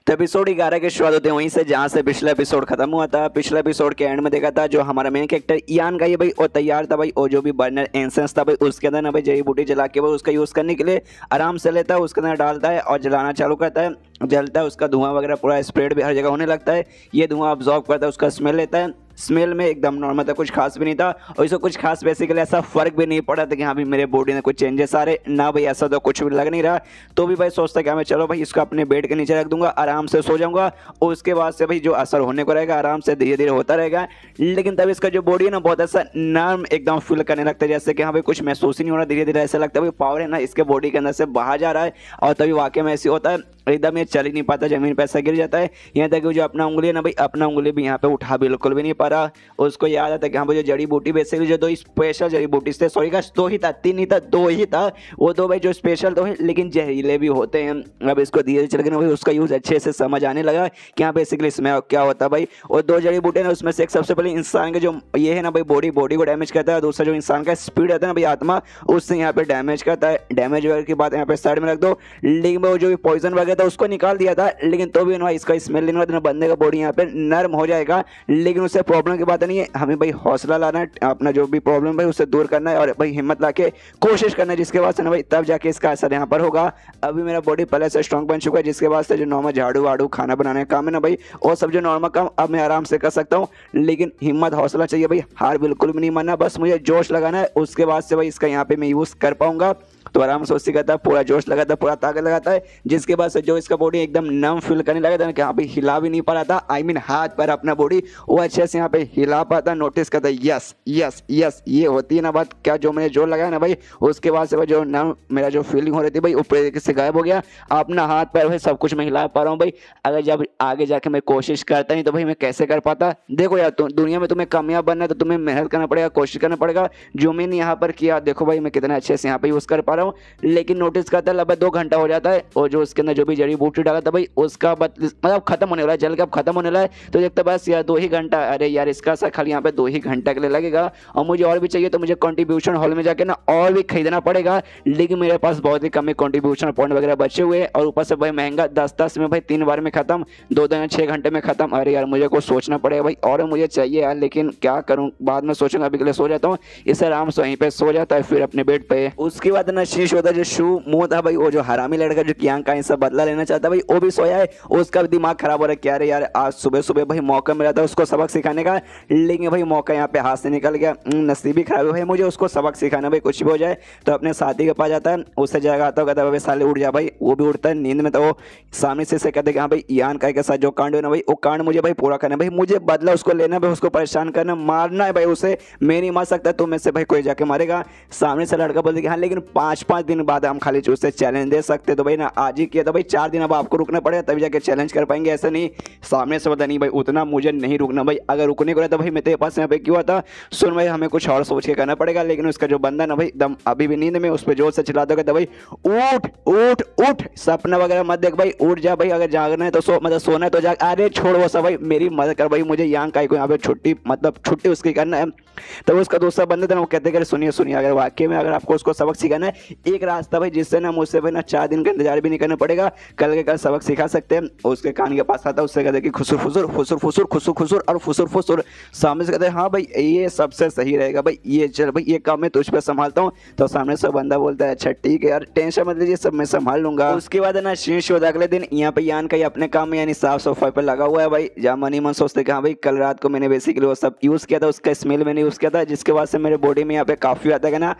तो एपिसोड 11 की शुरुआत होते हैं वहीं से जहां से पिछला एपिसोड खत्म हुआ था। पिछले एपिसोड के एंड में देखा था जो हमारा मेन कैरेक्टर इयान का ये भाई और तैयार था भाई, और जो भी बर्नर इंसेंस था भाई उसके अंदर ना भाई जड़ी बूटी जला के भाई उसका यूज़ करने के लिए आराम से लेता है, उसके अंदर डालता है और जलाना चालू करता है। जलता है, उसका धुआं वगैरह पूरा स्प्रेड भी हर जगह होने लगता है। ये धुआं ऑब्जॉर्व करता है, उसका स्मेल लेता है। स्मेल में एकदम नॉर्मल था, कुछ खास भी नहीं था और इसको कुछ खास बेसिकली ऐसा फर्क भी नहीं पड़ा था कि हाँ भाई मेरे बॉडी में कुछ चेंजेस आ रहे ना भाई, ऐसा तो कुछ भी लग नहीं रहा। तो भी भाई सोचता कि मैं चलो भाई इसको अपने बेड के नीचे रख दूंगा, आराम से सो जाऊंगा और उसके बाद से भाई जो असर होने को रहेगा आराम से धीरे धीरे होता रहेगा। लेकिन तब इसका जो बॉडी है ना बहुत ऐसा नर्म एकदम फील करने लगता है, जैसे कि हाँ भाई कुछ महसूस ही नहीं हो रहा। धीरे धीरे ऐसा लगता है भाई पावर है ना इसके बॉडी के अंदर से बाहर जा रहा है और तभी वाकई में ऐसी होता है, एकदम ये चल ही नहीं पाता, जमीन पे ऐसा गिर जाता है। यहाँ तक कि जो अपना उंगली है ना भाई, अपना उंगली भी यहाँ पे उठा बिल्कुल भी नहीं पा रहा। उसको याद आता है कि हाँ भाई जो जड़ी बूटी बेसिकली जो दो स्पेशल जड़ी बूटी थे, सॉरी गाइस दो ही था, तीन नहीं था, दो ही था। वो दो भाई जो स्पेशल तो है लेकिन जहरीले भी होते हैं। अब इसको धीरे धीरे चल के ना भाई उसका यूज अच्छे से समझ आने लगा कि हाँ बेसिकली इसमें क्या होता है भाई। और दो जड़ी बूटे ना उसमें से एक सबसे पहले इंसान के जो ये है ना भाई बॉडी को डैमेज करता है, दूसरा जो इंसान का स्पीड रहता है ना भाई आत्मा, उससे यहाँ पे डैमेज करता है। डैमेज वगैरह की बात यहाँ पे साइड में रख दो। लेकिन वो जो पॉइजन वगैरह था उसको निकाल दिया था, लेकिन तो भी ना इसका स्मेल लेने वाला बंदे का बॉडी यहाँ पे नर्म हो जाएगा। लेकिन उससे प्रॉब्लम की बात नहीं है, हमें भाई हौसला लाना है, अपना जो भी प्रॉब्लम भाई उससे दूर करना है और भाई हिम्मत ला के कोशिश करना है, जिसके बाद से ना भाई तब जाके इसका असर यहाँ पर होगा। अभी मेरा बॉडी पहले से स्ट्रॉन्ग बन चुका है, जिसके बाद से जो नॉर्मल झाड़ू वाड़ू खाना बनाने का काम है ना भाई और सब जो नॉर्मल काम अब मैं आराम से कर सकता हूँ। लेकिन हिम्मत हौसला चाहिए भाई, हार बिल्कुल भी नहीं मानना, बस मुझे जोश लगाना है। उसके बाद से भाई इसका यहाँ पे मैं यूज़ कर पाऊंगा। तो आराम से उससे करता है, पूरा जोश लगाता है, पूरा ताकत लगाता है, जिसके बाद से जो इसका बॉडी एकदम नम फील करने लगा था कि हाँ भाई हिला भी नहीं पा रहा था, आई मीन हाथ पैर अपना बॉडी वो अच्छे से यहाँ पे हिला पाता, नोटिस करता है यस यस यस ये होती है ना बात। क्या जो मैंने जोर लगाया ना भाई उसके बाद से भाई जो नम मेरा जो फीलिंग हो रही थी भाई वो पूरे तरीके से गायब हो गया। अपना हाथ पैर भाई सब कुछ मैं हिला पा रहा हूँ भाई। अगर जब आगे जाके मैं कोशिश करता नहीं तो भाई मैं कैसे कर पाता। देखो यार दुनिया में तुम्हें कामयाब बनना है तो तुम्हें मेहनत करना पड़ेगा, कोशिश करना पड़ेगा। जो मैंने यहाँ पर किया देखो भाई मैं कितना अच्छे से यहाँ पे यूज़ कर पा रहा हूँ। लेकिन नोटिस करता है लगभग 2 घंटा हो जाता है और जो उसके अंदर जो भी जड़ी बूटी डाला था भाई उसका मतलब खत्म होने वाला है, जल के अब खत्म होने वाला है। तो देखता बस यार 2 ही घंटा, अरे यार इसका सा खाली यहाँ पे 2 ही घंटा के लिए लगेगा और मुझे और भी चाहिए तो मुझे कंट्रीब्यूशन हॉल में जाके ना और भी खरीदना पड़ेगा। लेकिन मेरे पास बहुत ही कम कंट्रीब्यूशन पॉइंट वगैरह बचे हुए और ऊपर से भाई महंगा 10-10 में भाई 3 बार में खत्म, 2 दिन 6 घंटे में खत्म। अरे यार मुझे कुछ सोचना पड़ेगा भाई और मुझे चाहिए यार, लेकिन क्या करूँ बाद में सोचूंगा, अभी के लिए सो जाता हूँ। इस आराम से वहीं पे सो जाता है फिर अपने बेड पे। उसके बाद ना शीश होता है जो शू मुंह था भाई, वो जो हरामी लड़का जो कियांग का इंसा बदला लेना चाहता भाई वो भी सोया है। उसका भी दिमाग खराब हो रहा है, क्या रे यार आज सुबह सुबह भाई मौका मिला था उसको सबक सिखाने का, लेकिन भाई मौका यहाँ पे हाथ से निकल गया। नसीब ही खराब है भाई, मुझे उसको सबक सिखाना भाई कुछ भी हो जाए। तो अपने साथी के पास जाता है, उससे जगह आता है, कहता है भाई साले उठ जा भाई। वो भी उठता है नींद में, तो वो सामने से कहते हैं कि हाँ भाई इयान का के साथ जो कांड है ना भाई वो कांड मुझे भाई पूरा करना है भाई, मुझे बदला उसको लेना भाई, उसको परेशान करना, मारना है भाई उसे। मैं नहीं मार सकता, तुम में से भाई कोई जाके मारेगा। सामने से लड़का बोलते कि हाँ लेकिन 5-5 दिन बाद हम खाली उससे चैलेंज दे सकते। तो भाई ना आज ही किया था भाई, 4 दिन अब आपको रुकना पड़ेगा तभी जाके चैलेंज कर पाएंगे, ऐसा नहीं। सामने से पता नहीं भाई उतना मुझे नहीं रुकना भाई, अगर रुकने को रहता भाई मैं तेरे पास यहाँ पे क्यों आता। सुन भाई हमें कुछ और सोच के करना पड़ेगा। लेकिन उसका जो बंदा ना भाई एकदम अभी भी नींद में, उस पर जोर से चिल्ला दो, कहता भाई उठ उठ उठ, सपना वगैरह मत देख भाई, उठ जा भाई, अगर जागना है तो सो, मतलब सोना है तो जाग। अरे छोड़ वो सब भाई, मेरी मदद कर भाई, मुझे यांग काई को यहाँ पे छुट्टी मतलब छुट्टी उसकी करना है। तो उसका दूसरा बंदा था ना वो कहते कि सुनिए सुनिए, अगर वाकई में अगर आपको उसको सबक सिखाना है एक रास्ता भाई जिससे ना मुझसे भाई ना 4 दिन का इंतजार भी नहीं करना पड़ेगा, कल के कल सबक सिखा सकते हैं। उसके कान के पास आता, उससे कहते कि खुसुर फुसुर खुसुर फुसुर खुसुर खुसुर और फुसुर फुसुर। सामने से कहते हैं हाँ भाई ये सबसे सही रहेगा भाई, ये चल भाई ये काम मैं तुझ पे संभालता हूँ। तो सामने से बंदा बोलता है अच्छा ठीक है यार टेंशन मत लीजिए, सब मैं संभाल लूंगा। उसके बाद ना शीश होता अगले दिन यहाँ पे यान का अपने काम में यानी साफ सफाई पर लगा हुआ है भाई, जहाँ मनी मन सोचते कि हाँ भाई कल रात को मैंने बेसिकली वो सब यूज किया था, उसका स्मेल मैंने यूज किया था, जिसके बाद से मेरे बॉडी में यहाँ पे काफी आता है ना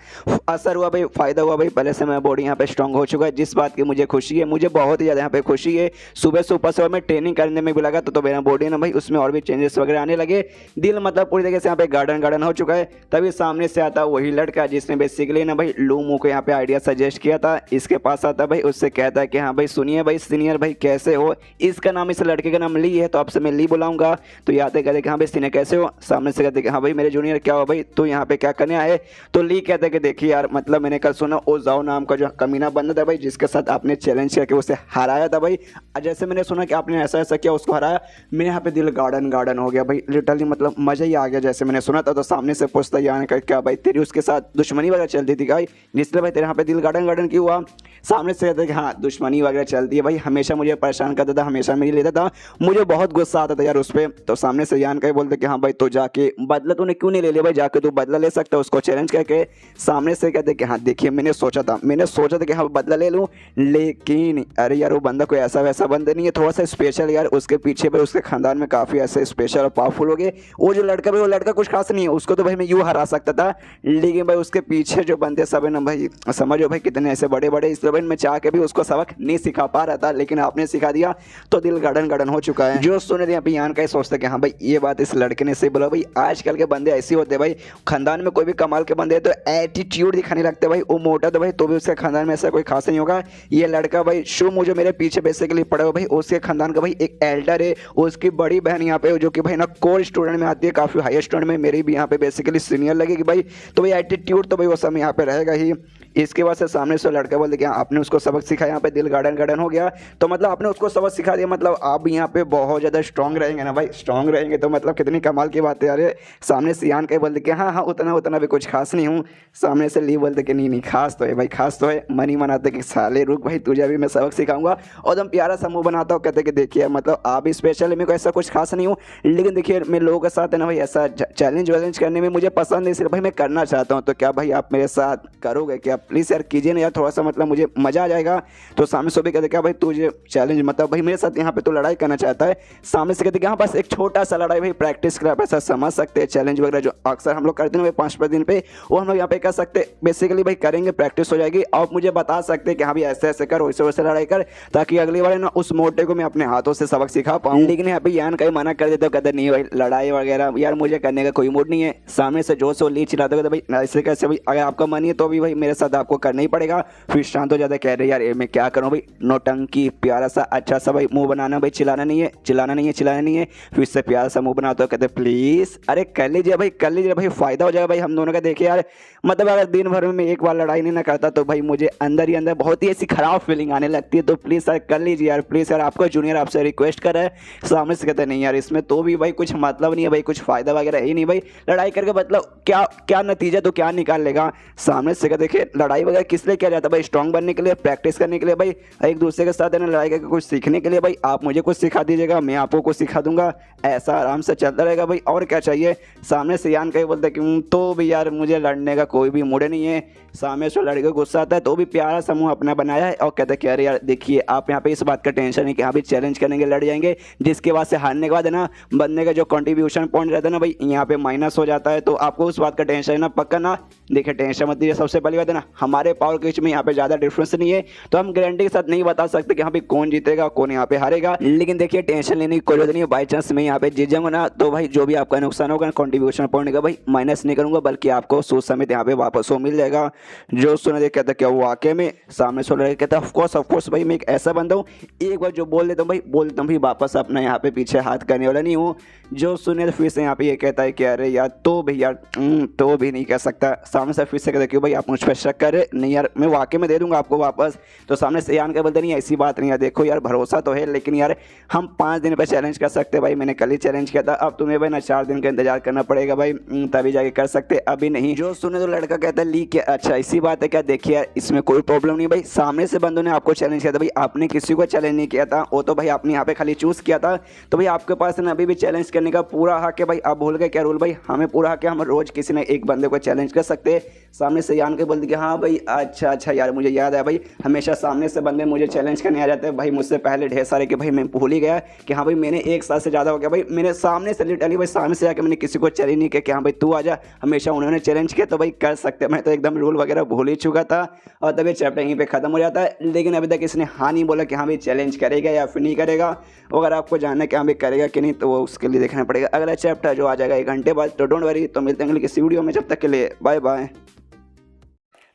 असर हुआ भाई, फायदा हुआ भाई। पहले से मेरा बॉडी यहाँ पे स्ट्रांग हो चुका है, जिस बात की मुझे खुशी है, मुझे बहुत ही ज़्यादा यहाँ पे खुशी है। सुबह से ऊपर से और मैं ट्रेनिंग करने में भी लगा तो मेरा बॉडी ना भाई उसमें और भी चेंजेस वगैरह आने लगे। दिल मतलब पूरी तरीके से यहाँ पे गार्डन हो चुका है। तभी सामने से आता वही लड़का जिसने बेसिकली ना भाई लूमू को यहाँ पे आइडिया सजेस्ट किया था। इसके पास आता भाई, उससे कहता है कि हाँ भाई सुनिए भाई सीनियर भाई कैसे हो, इसका नाम इस लड़के का नाम ली है तो आपसे मैं ली बुलाऊंगा। तो ये आते कहते कि हाँ भाई सीनियर कैसे हो, सामने से कहते कि हाँ भाई मेरे जूनियर क्या हो भाई, तो यहाँ पे क्या करने आए। तो ली कहते कि देखिए यार मतलब मैंने कल सुना ओ जाओ नाम का जो कमीना बंदा था भाई जिसके साथ आपने चैलेंज करके उसे हराया था भाई, जैसे मैंने सुना कि आपने ऐसा ऐसा किया उसको हराया, मेरे यहाँ पे दिल गार्डन हो गया भाई, लिटरली मतलब मजा ही आ गया जैसे मैंने सुना था। तो सामने से पूछता यान का क्या भाई तेरी उसके साथ दुश्मनी वगैरह चलती थी भाई, जिसलिए भाई तेरे यहाँ पे दिल गार्डन क्यों हुआ। सामने से कहता है कि हाँ दुश्मनी वगैरह चलती है भाई, हमेशा मुझे परेशान करता था, हमेशा मेरी लेता था, मुझे बहुत गुस्सा आता था यार उस पर। तो सामने से यान का बोलते कि हाँ भाई तो जाके बदला तूने क्यों नहीं ले लिया भाई, जाके तू बदला ले सकता है, उसको चैलेंज करके। सामने से कहते कि हाँ देखिए मैंने सोचा था कि हाँ बदला ले लूँ, लेकिन अरे यार वो बंदा कोई ऐसा वैसा बंदा नहीं है, थोड़ा सा स्पेशल यार, उसके पीछे भाई उसके खानदान में काफ़ी ऐसे स्पेशल और पावरफुल हो गए। वो जो लड़का भाई वो लड़का कुछ खास नहीं है, उसको तो भाई मैं यूँ हरा सकता था, लेकिन भाई उसके पीछे जो बंदे सब है ना भाई, समझो भाई कितने ऐसे बड़े बड़े, इसलिए भाई मैं चाह के भी उसको सबक नहीं सिखा पा रहा था, लेकिन आपने सिखा दिया तो दिल गार्डन गार्डन हो चुका है। जो सुने थे यहाँ पे यान का ही सोचता कि हाँ भाई ये बात इस लड़के ने सही बोला। भाई आजकल के बंदे ऐसे होते हैं भाई, खानदान में कोई भी कमाल के बंदे तो एटीट्यूड दिखाने लगते भाई, वो मोटा तो भाई तो भी उसके खानदान में ऐसा कोई खास नहीं होगा। ये लड़का भाई शो मुझे मेरे पीछे बेसिकली पड़ा हुआ भाई, उसके खानदान का भाई एक एल्डर है, उसकी बड़ी बहन यहाँ पे जो कि भाई ना कोर स्टूडेंट में आती है, काफ़ी हाई स्टूडेंट में, मेरी भी यहाँ पे बेसिकली सीनियर लगेगी भाई। तो भाई एटीट्यूड तो भाई वो सब यहाँ पे रहेगा ही। इसके बाद से सामने से लड़का बोलते कि आपने उसको सबक सिखाया, यहाँ पे दिल गार्डन गार्डन हो गया। तो मतलब आपने उसको सबक सिखा दिया, मतलब आप भी यहाँ पे बहुत ज़्यादा स्ट्रॉन्ग रहेंगे ना भाई, स्ट्रॉन्ग रहेंगे तो मतलब कितनी कमाल की बात है यार। सामने से यान के बोलते कि हाँ उतना भी कुछ खास नहीं हूँ। सामने से ली बोलते कि नहीं खास तो है भाई, खास तो है। मनी मनाते कि साले रुक भाई तुझे भी मैं सबक सिखाऊंगा, और एकदम प्यारा सा मुँह बनाता हूँ, कहते कि देखिए मतलब आप भी स्पेशल है, मेरे को ऐसा कुछ खास नहीं हूँ, लेकिन देखिए मैं लोगों के साथ है ना भाई ऐसा चैलेंज वैलेंज करने में मुझे पसंद नहीं, सिर्फ भाई मैं करना चाहता हूँ। तो क्या भाई आप मेरे साथ करोगे क्या, प्लीज़ यार कीजिए ना यार, थोड़ा सा मतलब मुझे मज़ा आ जाएगा। तो सामने से भी कहते क्या भाई तुझे चैलेंज मतलब भाई मेरे साथ यहाँ पे तो लड़ाई करना चाहता है। सामने से कहते कि हाँ बस एक छोटा सा लड़ाई भाई प्रैक्टिस कर, आप ऐसा समझ सकते हैं, चैलेंज वगैरह जो अक्सर हम लोग करते हैं भाई 5-5 दिन पे, वो हम लोग यहाँ पे कर सकते हैं। बेसिकली भाई करेंगे, प्रैक्टिस हो जाएगी, आप मुझे बता सकते हैं कि हाँ भाई ऐसे ऐसे कर, वैसे वैसे लड़ाई कर, ताकि अगली बार ना उस मोटे को मैं अपने हाथों से सबक सिखा पाऊँ। लेकिन यहाँ पे यान कहीं मना कर देते, कहते नहीं भाई लड़ाई वगैरह यार मुझे करने का कोई मूड नहीं है। सामने से जो सो ली चिल्लाते कहते भाई ऐसे कैसे भाई, अगर आपका मन है तो भी भाई मेरे साथ आपको करना ही पड़ेगा। फिर शांत हो जाता, कह रहे यार मैं क्या करूँ भाई, नौटंकी प्यारा सा अच्छा सा भाई मुंह बनाना भाई, चिल्लाना नहीं है चिल्लाना नहीं है चिल्लाना नहीं है। फिर से प्यारा सा मुंह बनाते हो, कहते प्लीज़ अरे कर लीजिए भाई फ़ायदा हो जाएगा भाई हम दोनों का। देखिए यार मतलब अगर दिन भर में एक बार लड़ाई नहीं ना करता तो भाई मुझे अंदर ही अंदर बहुत ही ऐसी खराब फीलिंग आने लगती है। तो प्लीज़ सर कर लीजिए यार, प्लीज़ यार आपका जूनियर आपसे रिक्वेस्ट कर रहा है। सामने से कहते नहीं यार इसमें तो भी भाई कुछ मतलब नहीं है भाई, कुछ फ़ायदा वगैरह ही नहीं भाई, लड़ाई करके मतलब क्या क्या नतीजा तो क्या निकाल लेगा। सामने से कहते देखिए लड़ाई वगैरह किस लिए किया जाता है भाई, स्ट्रॉन्ग बनने के लिए, प्रैक्टिस करने के लिए भाई, एक दूसरे के साथ है ना लड़ाई करके कुछ सीखने के लिए भाई। आप मुझे कुछ सिखा दीजिएगा, मैं आपको कुछ सिखा दूंगा, ऐसा आराम से चलता रहेगा भाई, और क्या चाहिए। सामने से यान कहीं बोलते कि तो भी यार मुझे लड़ने का कोई भी मूड नहीं है। सामने से लड़के को गुस्सा आता है तो भी प्यारा समूह अपना बनाया है और कहते कि अरे यार देखिए आप यहाँ पे इस बात का टेंशन नहीं कि हाँ भी चैलेंज करेंगे लड़ जाएंगे, जिसके बाद से हारने के बाद है ना बंदे का जो कंट्रीब्यूशन पॉइंट रहता है ना भाई यहाँ पे माइनस हो जाता है। तो आपको उस बात का टेंशन है ना, पक्का ना। देखिए टेंशन मत लीजिए, सबसे पहली बात है ना हमारे पावर के बीच में यहाँ पे ज़्यादा डिफरेंस नहीं है, तो हम गारंटी के साथ नहीं बता सकते कि हाँ भाई कौन जीतेगा कौन यहाँ पे हारेगा। लेकिन देखिए टेंशन लेने की कोई जरूरत नहीं है, बाई चांस मैं यहाँ पे जीत जाऊंगा ना तो भाई जो भी आपका नुकसान होगा कंट्रीब्यूशन पॉइंट का भाई माइनस नहीं करूंगा, बल्कि आपको सोच समेत यहाँ पे वापस हो मिल जाएगा। जो सुना देख कहता क्या वो वाकई में। सामने सुन रहे कहता ऑफकोर्स भाई मैं एक ऐसा बंदा हूँ, एक बार जो बोल देता हूँ भाई बोल देता हूँ भाई, वापस अपना यहाँ पे पीछे हाथ करने वाला नहीं हूँ। जो सुने तो फिर से यहाँ पे ये कहता है कि अरे यार तो भी यार तो भी नहीं कह सकता। सामने से फिर से कहता क्यों भाई आप मुझ पर शक कर रहे, नहीं यार मैं वाकई में दे दूंगा आपको वापस। तो सामने से यान के बोलते नहीं ऐसी बात नहीं है, देखो यार भरोसा तो है, लेकिन यार हम 5 दिन पर चैलेंज कर सकते भाई, मैंने कल ही चैलेंज किया था, अब तुम्हें भाई ना 4 दिन का इंतजार करना पड़ेगा भाई, तभी जाके कर सकते अभी नहीं। जो सुने तो लड़का कहता है ली क्या अच्छा इसी बात है क्या, देखिए यार इसमें कोई प्रॉब्लम नहीं भाई, सामने से बंदों ने आपको चैलेंज किया था भाई, आपने किसी को चैलेंज नहीं किया था, वो तो भाई आपने यहाँ पे खाली चूज किया था। तो भाई आपके पास ना अभी भी चैलेंज करने का पूरा हक है भाई, आप भूल गए क्या रूल भाई, हमें पूरा हक है, हम रोज किसी ने एक बंदे को चैलेंज कर सकते हैं। सामने से यान के बोलते कि हाँ भाई अच्छा यार मुझे याद है भाई, हमेशा सामने से बंदे मुझे चैलेंज करने आ जाते हैं भाई, मुझसे पहले ढेर सारे कि भाई मैं भूल ही गया कि हाँ भाई मैंने 1 साल से ज़्यादा हो गया भाई, मेरे सामने से लिटरली भाई सामने से जाकर मैंने किसी को चैलेंज नहीं किया कि हाँ भाई तू आजा, हमेशा उन्होंने चैलेंज किया। तो भाई कर सकते, मैं तो एकदम रूल वगैरह भूल ही चुका था और तभी चैप्टर यहीं पे ख़त्म हो जाता है। लेकिन अभी तक इसने हाँ नहीं बोला कि हाँ भाई चैलेंज करेगा या फिर नहीं करेगा। अगर आपको जानना है कि हाँ भाई करेगा कि नहीं तो वो उसके लिए देखना पड़ेगा अगला चैप्टर जो आ जाएगा 1 घंटे बाद। तो डोंट वरी, तो मिलते हैं अगली किसी वीडियो में, जब तक के लिए बाय बाय।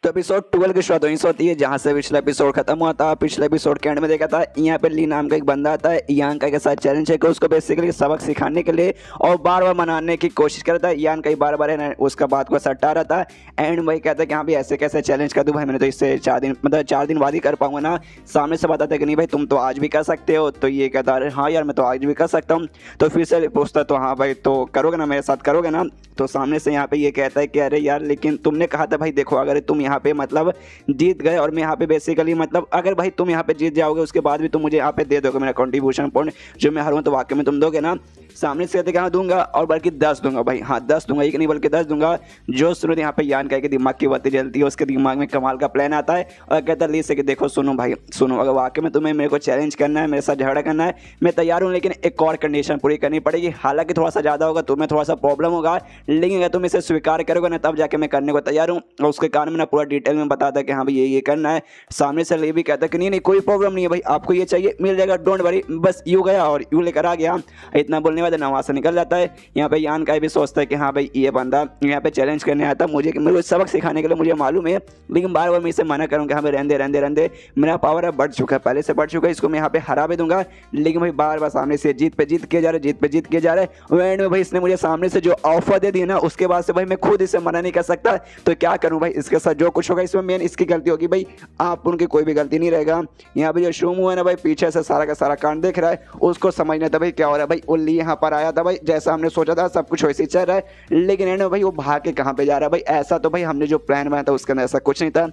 तो एपिसोड 12 की शुरुआत वहीं से होती है जहाँ से पिछला एपिसोड खत्म हुआ था। पिछले एपिसोड के एंड में देखा था यहाँ पे ली नाम का एक बंदा आता है, यांका के साथ चैलेंज है कि उसको बेसिकली सबक सिखाने के लिए और बार बार मनाने की कोशिश करता है। यांका ही बार बार है ना उसका बात को सट्टा रहा था। एंड वही कहता है कि हाँ भाई ऐसे कैसे चैलेंज कर दूँ भाई, मैंने तो इससे 4 दिन बाद ही कर पाऊंगा ना। सामने से बताता है कि नहीं भाई तुम तो आज भी कर सकते हो। तो ये कहता है हाँ यार मैं तो आज भी कर सकता हूँ। तो फिर से पूछता तो हाँ भाई तो करोगे ना मेरे साथ, करोगे ना। तो सामने से यहाँ पे ये कहता है कि अरे यार लेकिन तुमने कहा था भाई देखो अगर तुम यहाँ पे मतलब जीत गए और मैं यहाँ पे बेसिकली मतलब अगर भाई तुम यहाँ पे जीत जाओगे उसके बाद भी तुम मुझे यहाँ पे दे दोगे मेरा कंट्रीब्यूशन पॉइंट जो मैं हारूं तो वाकई में तुम दोगे ना। सामने से कहते हाँ दूंगा और बल्कि 10 दूंगा भाई, हाँ 10 दूंगा, एक नहीं बल्कि 10 दूंगा। जो सुनो यहाँ पे यान के दिमाग की बातें जलती है, उसके दिमाग में कमाल का प्लान आता है और कहता है ली से कि देखो सुनो भाई सुनो, अगर वाकई में तुम्हें मेरे को चैलेंज करना है, मेरे साथ झगड़ा करना है, मैं तैयार हूँ, लेकिन एक और कंडीशन पूरी करनी पड़ेगी। हालांकि थोड़ा सा ज़्यादा होगा, तुम्हें थोड़ा सा प्रॉब्लम होगा, लेकिन अगर तुम इसे स्वीकार करोगे ना तब जाके मैं करने को तैयार हूँ। और उसके कारण मैंने पूरा डिटेल में बताता है कि हाँ भाई ये करना है। सामने से ये भी कहता है कि नहीं नहीं कोई प्रॉब्लम नहीं है भाई, आपको ये चाहिए मिल जाएगा, डोंट वरी। बस यूँ गया और यूँ लेकर आ गया। इतना बोलने वाला वहाँ से निकल जाता है। यहाँ पे यान का भी सोचता है कि हाँ भाई ये बंदा यहाँ पे चैलेंज करने आया था, मुझे मेरे को सबक सिखाने के लिए मुझे मालूम है, लेकिन बार बार मैं इसे मना करूँगा हाँ भाई रहने मेरा पावर है बढ़ चुका है, पहले से बढ़ चुका है, इसको मैं यहाँ पे हरा भी दूंगा। लेकिन भाई बार बार सामने से जीत पे जीत किए जा रहे, जीत पे जीत किए जा रहे। एंड में भाई इसने मुझे सामने से जो ऑफर दे दी ना उसके बाद से भाई मैं खुद इसे मना नहीं कर सकता, तो क्या करूँ भाई, इसके साथ जो कुछ होगा इसमें मेन इसकी गलती होगी भाई, आप उनकी कोई भी गलती नहीं रहेगा। यहाँ पे जो शोमू है ना भाई पीछे से सारा का सारा कांड देख रहा है, उसको समझना था भाई क्या हो रहा है। भाई उल्ली यहाँ पर आया था भाई, जैसा हमने सोचा था सब कुछ वैसे ही चल रहा है, लेकिन एंड में भाई वो भाग के कहाँ पे जा रहा है भाई, ऐसा तो भाई हमने जो प्लान बनाया था उसके अंदर ऐसा कुछ नहीं था।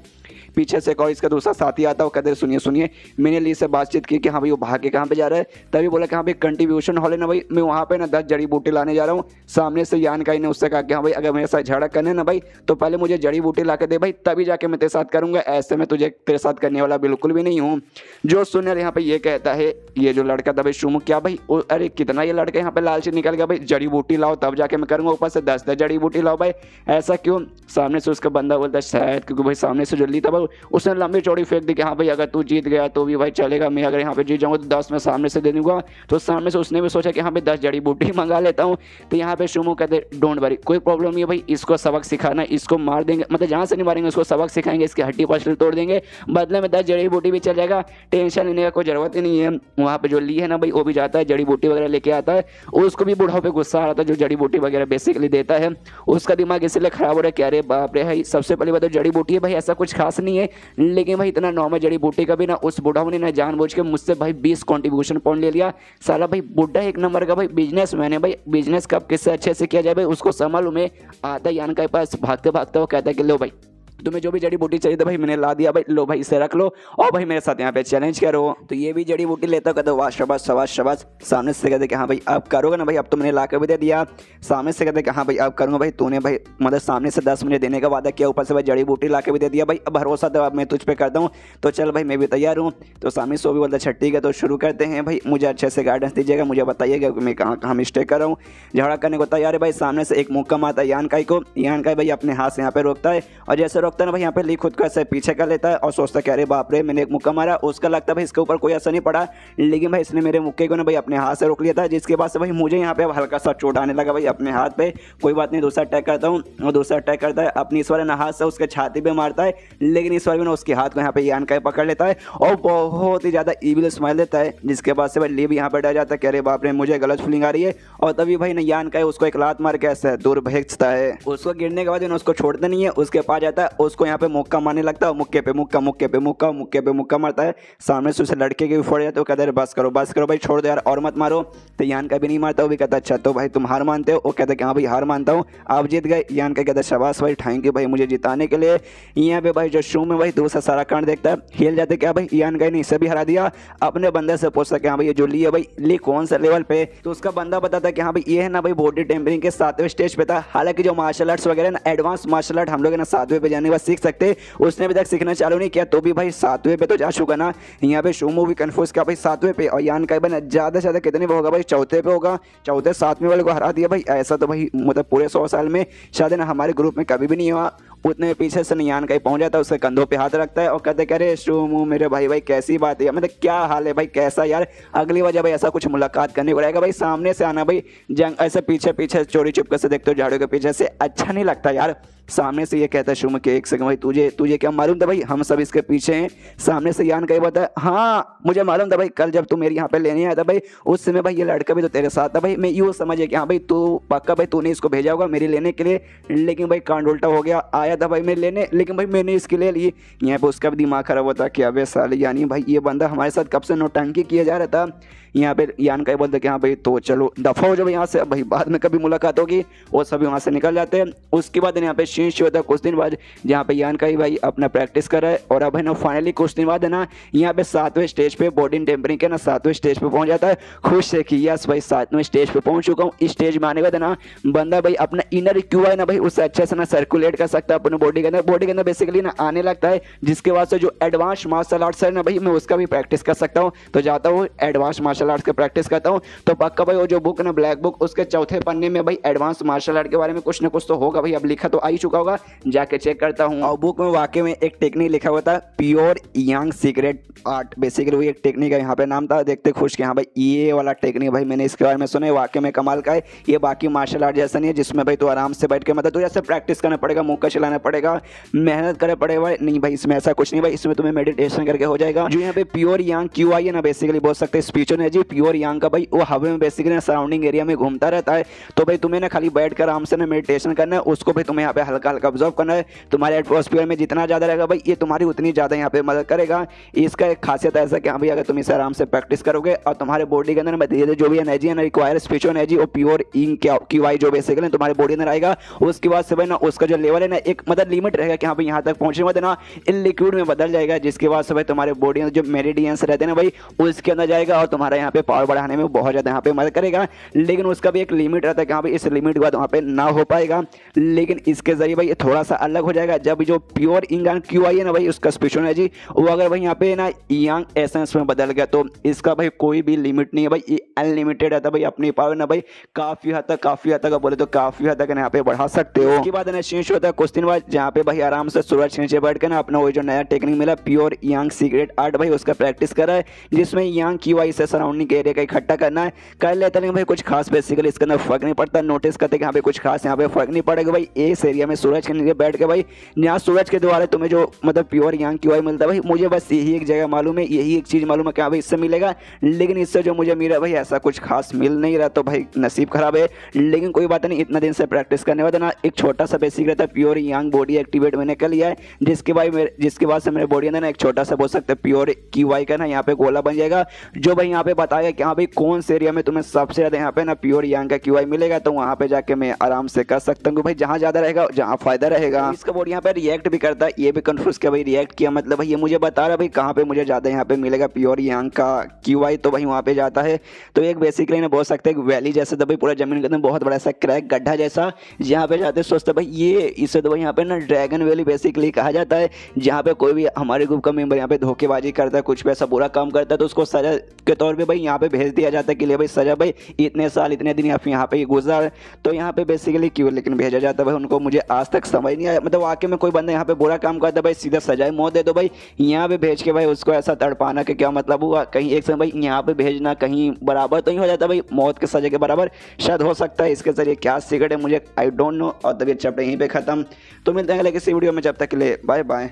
पीछे से एक और इसका दूसरा साथी आता है, वो कहते सुनिए सुनिए, मैंने ली से बातचीत की कि हाँ भाई वो भाग के कहाँ पे जा रहा है, तभी बोला कि हाँ भाई कंट्रीब्यूशन हॉल है ना भाई, मैं वहाँ पे ना 10 जड़ी बूटी लाने जा रहा हूँ। सामने से यान का ही ने उससे कहा कि हाँ भाई अगर मेरे साथ झगड़ा करने ना भाई तो पहले मुझे जड़ी बूटी ला के दे भाई, तभी जाके मैं तेरे साथ करूँगा, ऐसे में तुझे तेरे साथ करने वाला बिल्कुल भी नहीं हूँ। जो सुनियर यहाँ पे ये कहता है, ये जो लड़का था भाई शुमू, क्या भाई अरे कितना ये लड़का यहाँ पे लालची निकल गया भाई, जड़ी बूटी लाओ तब जाके मैं करूँगा, ऊपर से 10 जड़ी बूटी लाओ भाई, ऐसा क्यों। सामने से उसका बंदा बोलता है शायद क्योंकि भाई सामने से जो ली था भाई उसने लंबी चौड़ी फेंक दी कि हाँ भाई अगर तू जीत गया तो भी भाई चलेगा, मैं अगर यहाँ पे जीत जाऊँगा तो 10 मैं सामने से दे दूंगा। तो सामने से उसने भी सोचा कि हाँ भाई 10 जड़ी बूटी मंगा लेता हूँ। तो यहाँ पे शुमू कहते डोंट वरी, कोई प्रॉब्लम नहीं है भाई, इसको सबक सिखाना, इसको मार देंगे, मतलब जहाँ से नहीं मारेंगे उसको सबक सिखाएंगे, इसकी हड्डी पसली तोड़ देंगे, बदले में 10 जड़ी बूटी भी चल जाएगा, टेंशन लेने का कोई जरूरत ही नहीं है। वहाँ पे जो ली है ना भाई वो भी जाता है जड़ी बूटी वगैरह लेके आता है, उसको भी बूढ़ाओं पे गुस्सा आ रहा था जो जड़ी बूटी वगैरह बेसिकली देता है, उसका दिमाग इसलिए खराब हो रहा है कि अरे बाप रे भाई सबसे पहली बात तो जड़ी बूटी है भाई ऐसा कुछ खास नहीं है, लेकिन भाई इतना नॉर्मल जड़ी बूटी का भी ना उस बुढ़ाऊ ने ना जानबूझ के मुझसे भाई 20 कंट्रीब्यूशन पॉइंट ले लिया। साला भाई बुढ़ा एक नंबर का भाई बिजनेस मैन है भाई, बिजनेस कब किससे अच्छे से किया जाए भाई उसको संभालू में आता। यान के पास भागते भागते वो कहता है कि लो भाई तुम्हें जो भी जड़ी बूटी चाहिए था भाई मैंने ला दिया भाई, लो भाई इसे रख लो और भाई मेरे साथ यहाँ पे चैलेंज करो। तो ये भी जड़ी बूटी लेता कहते वाह शाबाश शाबाश शाबाश। सामने से कहते कि हाँ भाई अब करोगे ना भाई, अब तो मैंने ला कर भी दे दिया। सामने से कहते कि हाँ भाई अब करूँगा भाई, तूने भाई मतलब सामने से 10 मिनट देने का वादा किया, ऊपर से भाई जड़ी बूटी ला के भी दे दिया भाई, अब भरोसा तो अब मैं तुझ पर करता हूँ, तो चल भाई मैं भी तैयार हूँ। तो सामने से वो भी बोलता अच्छा ठीक है तो शुरू करते हैं भाई, मुझे अच्छे से गाइडेंस दीजिएगा, मुझे बताइएगा कि मैं कहाँ कहाँ मिस्टेक कर रहा हूँ। झगड़ा करने को तैयार है भाई। सामने से एक मुक्का मारता है यान काई को, यान काई भाई अपने हाथ से यहाँ पे रोकता है और जैसे रोकता है ना भाई यहाँ पे ली खुद को ऐसे पीछे कर लेता है और सोचता है अरे बाप रे मैंने एक मुक्का मारा, उसका लगता है भाई इसके ऊपर कोई असर नहीं पड़ा, लेकिन भाई इसने मेरे मुक्के को ना भाई अपने हाथ से रोक लिया था, जिसके बाद से भाई मुझे यहाँ पे हल्का सा चोट आने लगा भाई अपने हाथ पे। कोई बात नहीं, दूसरा अटैक करता हूँ और दूसरा अटैक करता है अपनी इस वाले ना हाथ से उसके छाती पे मारता है, लेकिन इस वाले ना उसके हाथ को यहाँ पे यान का पकड़ लेता है और बहुत ही ज्यादा ईविल स्माइल देता है, जिसके बाद से भाई ली भी यहाँ पे डर जाता है कि अरे बाप रे मुझे गलत फीलिंग आ रही है। और तभी भाई ना यान का उसको एक लात मार के ऐसे दूर भेजता है, उसको गिरने के बाद उसको छोड़ता नहीं है, उसके पास जाता है, उसको यहाँ पे मुक्का मारने लगता है, मुक्के पे मुक्का मुक्के पे मुक्का मुक्के पे मुक्का मारता है। सामने से उसे लड़के के भी फोड़ जाते, वो कहता है बस करो भाई छोड़ दो यार और मत मारो। तो यान का भी नहीं मारता, वो भी कहता अच्छा तो भाई तुम हार मानते हो, वो कहता है कि हाँ भाई हार मानता हूँ, आप जीत गए। यान का कहता है शाबाश भाई थैंक यू भाई मुझे जिताने के लिए। यहाँ पे भाई जो शो में भाई दूसरा सारा कांड देखता है, हिल जाते क्या भाई यान का ने इसे भी हरा दिया। अपने बंदे से पूछता कि हाँ भाई ये जो ली है भाई ली कौन सा लेवल पे, तो उसका बंदा बताता है कि हाँ भाई ये है ना भाई बॉडी टेम्परिंग के 7वें स्टेज पे था। हालांकि जो मार्शल आर्ट्स वगैरह ना एडवांस मार्शल आर्ट हम लोग ना 7वें पे जाने के बाद सीख सकते, उसने अभी तक सीखना चालू नहीं किया, तो भी भाई 7वें पे तो जा चुका ना। यहाँ पे शोमो भी कंफ्यूज किया भाई 7वें पे, और यान का बना ज़्यादा से ज़्यादा कितने पे होगा भाई 4थे पे होगा, 4थे 7वें वाले को हरा दिया भाई। ऐसा तो भाई मतलब पूरे 100 साल में शायद ना हमारे ग्रुप में कभी भी नहीं हुआ। उतने पीछे से यान का पहुंच जाता है, उसके कंधों पे हाथ रखता है और कहते कि अरे शोमो मेरे भाई कैसी बात है, मतलब क्या हाल है भाई कैसा यार, अगली बार जब भाई ऐसा कुछ मुलाकात करने को रहेगा भाई सामने से आना भाई, जंग ऐसे पीछे पीछे चोरी चुपके से देखते हो झाड़ू के पीछे से अच्छा नहीं लगता यार, सामने से ये कहता है शुम के एक सेकंड भाई तुझे तुझे क्या मालूम था भाई हम सब इसके पीछे हैं। सामने से यान का ये बताया हाँ मुझे मालूम था भाई कल जब तू मेरे यहाँ पे लेने आया था भाई उस समय भाई ये लड़का भी तो तेरे साथ था भाई। मैं यूँ समझे कि हाँ भाई तू पक्का भाई तूने इसको भेजा होगा मेरे लेने के लिए, लेकिन भाई कांड उल्टा हो गया। आया था भाई मेरे लेने लेकिन भाई मैंने इसके ले ली। यहाँ पे उसका भी दिमाग खराब होता कि अबे साले यानी भाई ये बंदा हमारे साथ कब से नौटंकी किया जा रहा था। यहाँ पे यान का बोलते कि हाँ भाई तो चलो दफा हो जाओ यहाँ से, भाई बाद में कभी मुलाकात होगी। वो सभी वहाँ से निकल जाते हैं। उसके बाद यहाँ पे शीश होता है कुछ दिन बाद जहाँ पे यान का ही भाई अपना प्रैक्टिस कर रहा है। और अब है ना फाइनली कुछ दिन बाद है ना यहाँ पे 7वें स्टेज पे बॉडी टेम्परिंग के ना 7वें स्टेज पे पहुंच जाता है। खुश है कि यस भाई 7वें स्टेज पे पहुंच चुका हूँ। इस स्टेज में आने के बाद ना बंदा भाई अपना इनर क्यू है ना भाई उससे अच्छे से ना सर्कुलेट कर सकता है अपने बॉडी के अंदर बेसिकली ना आने लगता है, जिसके बाद से जो एडवांस मार्शल आर्ट्स है ना भाई मैं उसका भी प्रैक्टिस कर सकता हूँ। तो जाता हूँ एडवांस मार्शल आर्ट्स का प्रैक्टिस करता हूँ। तो पक्का भाई वो जो बुक ना ब्लैक बुक उसके चौथे पन्ने में भाई एडवांस मार्शल आर्ट के बारे में कुछ ना कुछ तो होगा भाई, अब लिखा तो आ ही चुका होगा, जाके चेक करता हूँ। और बुक में वाकई में एक टेक्निक लिखा हुआ था प्योर यांग सीक्रेट आर्ट, बेसिकली वो एक टेक्निक है यहाँ पे नाम था। देखते खुश कि हाँ भाई ये वाला टेक्निक भाई मैंने इसके बारे में सुना है, वाकई में कमाल का है। ये बाकी मार्शल आर्ट जैसा नहीं है जिसमें भाई तो आराम से बैठ के मतलब तो जैसे प्रैक्टिस करना पड़ेगा, मुक्का चलाना पड़ेगा, मेहनत करना पड़ेगा। नहीं भाई इसमें ऐसा कुछ नहीं भाई, इसमें तुम्हें मेडिटेशन करके हो जाएगा। जो यहाँ पे प्योर यांग क्यू आई है ना बेसिकली बोल सकते हैं स्पीचर है जी प्योर यांग का भाई वो हवा में बेसिकली सराउंडिंग एरिया में घूमता रहता है। तो भाई तुम्हें ना खाली बैठ कर आराम से ना मेडिटेशन करना है, उसको भाई तुम्हें यहाँ पे हल्का हल्का ऑब्जर्व करना है। तुम्हारे एटमॉस्फेयर में जितना ज्यादा रहेगा भाई ये तुम्हारी उतनी ज्यादा यहाँ पे मदद करेगा। इसका एक खासियत ऐसा कि हाँ भाई अगर तुम इसे आराम से प्रैक्टिस करोगे और तुम्हारे बॉडी के अंदर धीरे जो भी एनर्जी है ना रिक्वायर स्पिरिचुअल एनर्जी और प्योर इंग क्यू आई जो बेसिकली तुम्हारे बॉडी अंदर आएगा, उसके बाद से भाई ना उसका जो लेवल है ना एक मतलब लिमिट रहेगा कि हाँ भाई यहाँ तक पहुंचने बाद ना इन लिक्विड में बदल जाएगा, जिसके बाद से भाई तुम्हारे बॉडी में जो मेरिडियंस रहते हैं ना भाई उसके अंदर जाएगा और तुम्हारा यहाँ पे पावर बढ़ाने में बहुत ज्यादा यहाँ पे मदद करेगा। लेकिन उसका भी एक लिमिट रहता है कि हाँ भाई इस लिमिट के बाद वहाँ पे ना हो पाएगा। लेकिन इसके जरिए भाई ये थोड़ा सा अलग हो जाएगा जब जो प्योर इंग क्यू आई है ना भाई उसका स्पिरिचुअल एनर्जी वो अगर भाई यहाँ पे ना यांग एसेंस में बदल गया तो इसका भाई कोई भी लिमिट नहीं है भाई, ये अनलिमिटेड रहता है भाई। अपनी पावर ना भाई काफी हद तक बोले तो काफी हद तक यहाँ पे बढ़ा सकते हो। उसके बाद ना चेंज होता है कुछ दिन बाद जहाँ पे भाई आराम से सूरज के नीचे बैठ के ना अपना वो जो नया टेक्निक मिला प्योर यांग सीक्रेट आर्ट भाई उसका प्रैक्टिस कर रहा है, जिसमें यांग क्यू आई से सराउंडिंग एरिया का इकट्ठा करना है। कर लेता नहीं भाई कुछ खास बेसिकली इसके अंदर फर्क नहीं पड़ता, नोटिस करते कि यहाँ पे कुछ खास यहाँ पे फर्क नहीं पड़ेगा भाई। इस एरिया में सूरज के नीचे बैठ के भाई यहाँ सूरज के द्वारा तुम्हें जो मतलब प्योर यांग क्यू आई मिलता है भाई मुझे बस यही एक जगह मालूम है, यही एक चीज मालूम है कि हाँ भाई इससे मिलेगा। लेकिन इससे जो मुझे मिला भाई ऐसा कुछ खास मिल नहीं रहा, तो भाई नसीब खराब है। लेकिन कोई बात नहीं, इतना दिन से प्रैक्टिस करने बाद ना एक छोटा सा बेसिक रहता है प्योर यांग बॉडी एक्टिवेट मैंने कर लिया है, जिसके बाद से मेरे बॉडी अंदर ना एक छोटा सा बोल सकते हैं प्योर क्यू आई का ना यहाँ पे गोला बन जाएगा, जो भाई यहाँ पे बताएगा कि हाँ भाई कौन से एरिया में तुम्हें सबसे ज्यादा यहाँ पे ना प्योर यांग का क्यू आई मिलेगा। तो वहाँ पे जाके मैं आराम से कर सकता हूँ भाई, जहाँ ज्यादा रहेगा जहाँ फायदा रहेगा। इसका बॉडी यहाँ पे रिएक्ट भी करता है, ये भी कंफ्यूज किया भाई रिएक्ट किया मतलब भाई ये मुझे बता रहा है भाई कहाँ पे मुझे ज्यादा यहाँ पे मिलेगा प्योर यांग का क्यू आई, तो भाई वहाँ पे जाता है। तो एक बेसिकली ना बोल सकते हैं वैली जैसे तो भाई पूरा जमीन के अंदर बहुत बड़ा सा क्रैक गड्ढा जैसा, जहाँ पे जाते सोचते भाई ये इसे तो भाई यहाँ पे ना ड्रैगन वैली बेसिकली कहा जाता है, जहाँ पे कोई भी हमारे ग्रुप का मेंबर यहाँ पे धोखेबाजी करता है, कुछ पैसा बुरा काम करता है तो उसको सजा के तौर पे भाई यहाँ पे भेज दिया जाता है कि ले भाई सजा भाई इतने साल इतने दिन यहाँ पे गुजार। तो यहाँ पे बेसिकली क्यों लेकिन भेजा जाता है भाई उनको, मुझे आज तक समझ नहीं आया। मतलब वाकई में कोई बंदा यहाँ पे बुरा काम करता है भाई सीधा सजाए मौत दे दो भाई, यहाँ पे भेज के भाई उसको ऐसा तड़पाना के क्या मतलब हुआ। कहीं एक समय भाई यहाँ पे भेजना कहीं बराबर तो नहीं हो जाता भाई मौत के सजा के बराबर, शायद हो सकता है। इसके जरिए क्या सीक्रेट है मुझे आई डोंट नो। और तभी चैप्टर यहीं पे खत्म, तो मिलते हैं अगले किसी वीडियो में, जब तक के लिए बाय बाय।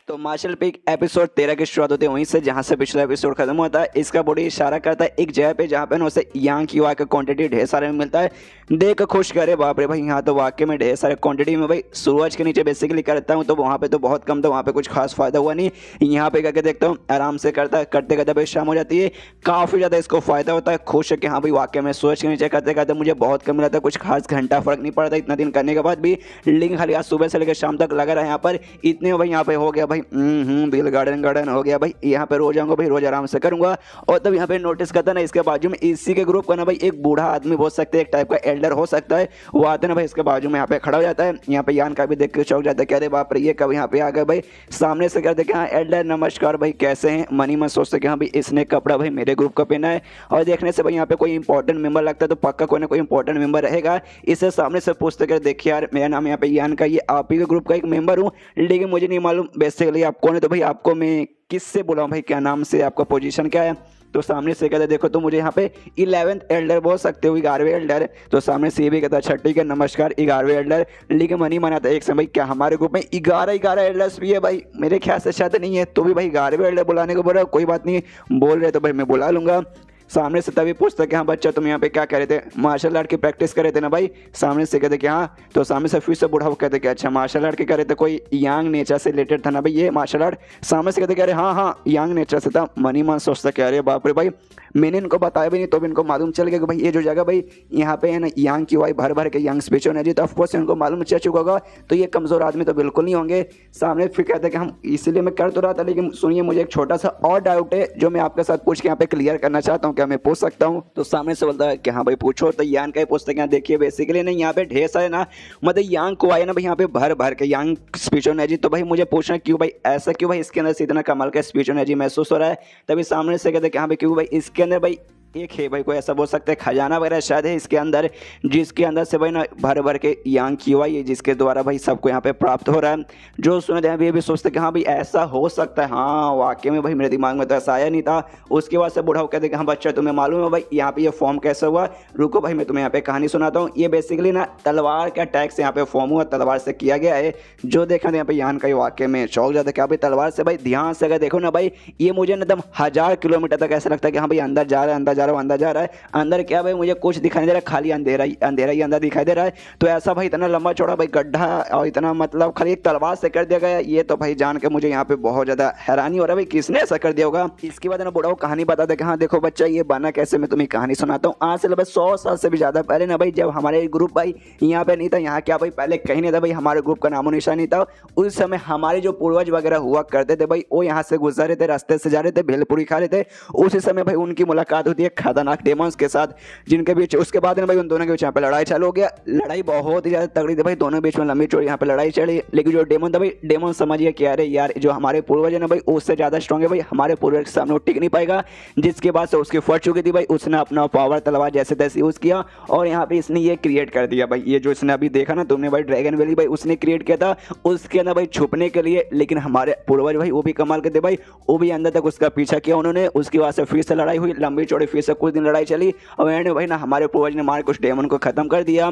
तो मार्शल पीक एपिसोड 13 की शुरुआत होती है वहीं से जहां से पिछला एपिसोड खत्म होता है। इसका बॉडी इशारा करता है एक जगह पे जहां पे ना उसे यांग क्यू आई का क्वांटिटी ढेर सारे में मिलता है। देख खुश करे बाप रे भाई, यहाँ तो वाकई में ढेर सारे क्वांटिटी में भाई सूरज के नीचे बेसिकली करता हूँ तो वहाँ पे तो बहुत कम था, वहाँ पे कुछ खास फायदा हुआ नहीं। यहाँ पे करके देखता हूँ आराम से करता करते करते भाई शाम हो जाती है, काफ़ी ज़्यादा इसको फायदा होता है। खुश है कि हाँ भाई वाकई में सूरज के नीचे करते करते मुझे बहुत कम मिला था, कुछ खास घंटा फर्क नहीं पड़ता इतना दिन करने के बाद भी। लेकिन खाली आज सुबह से लेकर शाम तक लगा रहा है यहाँ पर, इतने भाई यहाँ पे हो गया भाई दिल गार्डन हो गया भाई। यहाँ पे रोज आऊंगा भाई, रोज आराम से करूंगा। और तब यहाँ पे नोटिस करता ना इसके बाजू में इसी के ग्रुप का ना भाई एक बूढ़ा आदमी बोल सकते हैं, एक टाइप का एल्डर हो सकता है, वो आते ना भाई इसके बाजू में यहाँ पे खड़ा हो जाता है। यहाँ पे यान का भी देख के चौक जाता है, कह दे बाप रे ये कब यहाँ पे आ गए भाई। सामने से कहते कि हाँ एल्डर नमस्कार भाई कैसे हैं। मनी मन सोचते कि हाँ भाई इसने कपड़ा भाई मेरे ग्रुप का पहना है, और देखने से भाई यहाँ पे कोई इंपॉर्टेंट मेंबर लगता है तो पक्का कोई ना कोई इंपॉर्टेंट मेंबर रहेगा। इसे सामने से पूछते कर देखिए यार मेरा नाम यहाँ पे यान का, ये आप ही के ग्रुप का एक मेंबर हूँ, लेकिन मुझे नहीं मालूम बेसिकली आप कौन है। तो भाई आपको मैं किससे बुलाऊं भाई, क्या नाम से, आपका पोजीशन क्या है। तो सामने से कहता है देखो तो मुझे यहाँ पे 11th एल्डर बोल सकते हो, 11वें एल्डर। तो सामने से ये भी कहता है अच्छा ठीक है नमस्कार 11वें एल्डर। लेकिन मनी माना था एक समय क्या हमारे ग्रुप में 11 एल्डर्स भी है भाई, मेरे ख्याल से शायद नहीं है, तो भी भाई 11वें एल्डर बुलाने को बोल रहा है, कोई बात नहीं बोल रहे तो भाई मैं बुला लूंगा। सामने से तभी पूछता कि हाँ बच्चा तुम यहाँ पे क्या कर रहे थे, मार्शल आर्ट की प्रैक्टिस कर रहे थे ना भाई। सामने से कहते कि हाँ, तो सामने से फिर से बूढ़ा कहते कि अच्छा मार्शल आर्ट के कर रहे थे, कोई यांग नेचर से रिलेटेड था ना भाई ये मार्शल आर्ट। सामने से कहते कि अरे हाँ हाँ यांग नेचर से था। मनी मान सोचता कि अरे बाप रे भाई मैंने इनको बताया भी नहीं तो भी इनको मालूम चल गया कि भाई ये जो जगह भाई यहाँ पे है ना यांग की वाई भर भर के यांग स्पिरिचुअल एनर्जी, तो ऑफकोर्स इनको मालूम चल चुका होगा, तो ये कमज़ोर आदमी तो बिल्कुल नहीं होंगे। सामने फिर कहते हैं कि हम इसीलिए मैं कर तो रहा था, लेकिन सुनिए मुझे एक छोटा सा और डाउट है जो मैं आपके साथ पूछ के यहाँ पे क्लियर करना चाहता हूँ, क्या मैं पूछ सकता हूँ? तो सामने से बोलता है कि हाँ भाई पूछो। तो यांग का ही पूछते हैं देखिए बेसिकली ना यहाँ पे ढेर सारे ना मतलब यांग को आए ना भाई यहाँ पे भर भर के यांग स्पिरिचुअल एनर्जी, तो भाई मुझे पूछना क्यों भाई ऐसा क्यों भाई इसके अंदर से इतना कमाल का स्पिरिचुअल एनर्जी महसूस हो रहा है। तभी सामने से कहते हैं कि हाँ भाई क्यों भाई इसके अंदर भाई एक है भाई कोई ऐसा बोल सकते हैं खजाना वगैरह शायद है इसके अंदर, जिसके अंदर से भाई ना भर भर के यांग की हुआ है जिसके द्वारा भाई सबको यहाँ पे प्राप्त हो रहा है। जो सुने थे ये भी सोचते कि हाँ भाई ऐसा हो सकता है, हाँ वाकई में भाई मेरे दिमाग में तो ऐसा आया नहीं था। उसके बाद से बूढ़ा कहते कि हाँ बच्चा तुम्हें मालूम है भाई यहाँ पे ये फॉर्म कैसे हुआ, रुको भाई मैं तुम्हें यहाँ पे कहानी सुनाता हूँ। ये बेसिकली ना तलवार का अटैक से यहाँ पे फॉर्म हुआ, तलवार से किया गया है। जो देखा यहाँ पे यान का वाकई में चौक जाता है कि भाई तलवार से भाई ध्यान से अगर देखो ना भाई ये मुझे ना एकदम 1000 किलोमीटर तक ऐसा लगता है कि हाँ भाई अंदर जा रहा है अंदर जा रहा है अंदर जा रहा है। अंदर क्या भाई मुझे कुछ दिखाई नहीं दे रहा, खाली अंधेरा ही अंदर दिखाई दे रहा है। तो ऐसा भाई इतना लंबा चौड़ा भाई गड्ढा और इतना मतलब खाली एक तलवार से कर दिया गया, ये तो भाई जान के मुझे यहाँ पे बहुत ज्यादा हैरानी हो रहा है भाई किसने ऐसा कर दिया होगा। इसके बाद ना बूढ़ा कहानी बता दे कि हाँ देखो बच्चा ये बना कैसे, मैं तुम्हें कहानी सुनाता हूँ। आज से लगभग 100 साल से भी ज्यादा पहले ना भाई जब हमारे ग्रुप भाई यहाँ पे नहीं था, यहाँ क्या भाई पहले कहीं नहीं था भाई, हमारे ग्रुप का नामो निशान नहीं था। उस समय हमारे जो पूर्वज वगैरह हुआ करते थे भाई वो यहाँ से गुजर रहे थे, रास्ते से जा रहे थे, भेलपुरी खा रहे थे। उसी समय भाई उनकी मुलाकात होती है खतरनाक डेमंस के साथ जिनके बीच उसके बाद भाई उन दोनों के बीच यहाँ पे लड़ाई चालू हो गया। लड़ाई बहुत ही ज्यादा तगड़ी थी भाई, दोनों बीच में लंबी चौड़ी यहाँ पे लड़ाई चली। लेकिन जो डेमन था भाई डेमन समझिए कि अरे यार जो हमारे पूर्वज है ना भाई उससे ज्यादा स्ट्रॉन्ग है भाई, हमारे पूर्वज के सामने वो टिक नहीं पाएगा। जिसके बाद से उसकी फट चुकी थी भाई, उसने अपना पावर तलवार जैसे तैसे यूज किया और यहाँ पे इसने ये क्रिएट कर दिया भाई, ये जो इसने अभी देखा ना तुमने भाई ड्रैगन वैली भाई उसने क्रिएट किया था उसके अंदर भाई छुपने के लिए। लेकिन हमारे पूर्वज भाई वो भी कमाल के थे भाई, वो भी अंदर तक उसका पीछा किया उन्होंने। उसके बाद से फिर से लड़ाई हुई लंबी चौड़ी, फिर से कुछ दिन लड़ाई चली और एंड में भाई ना हमारे पूर्वज ने मार कुछ डेमन को खत्म कर दिया।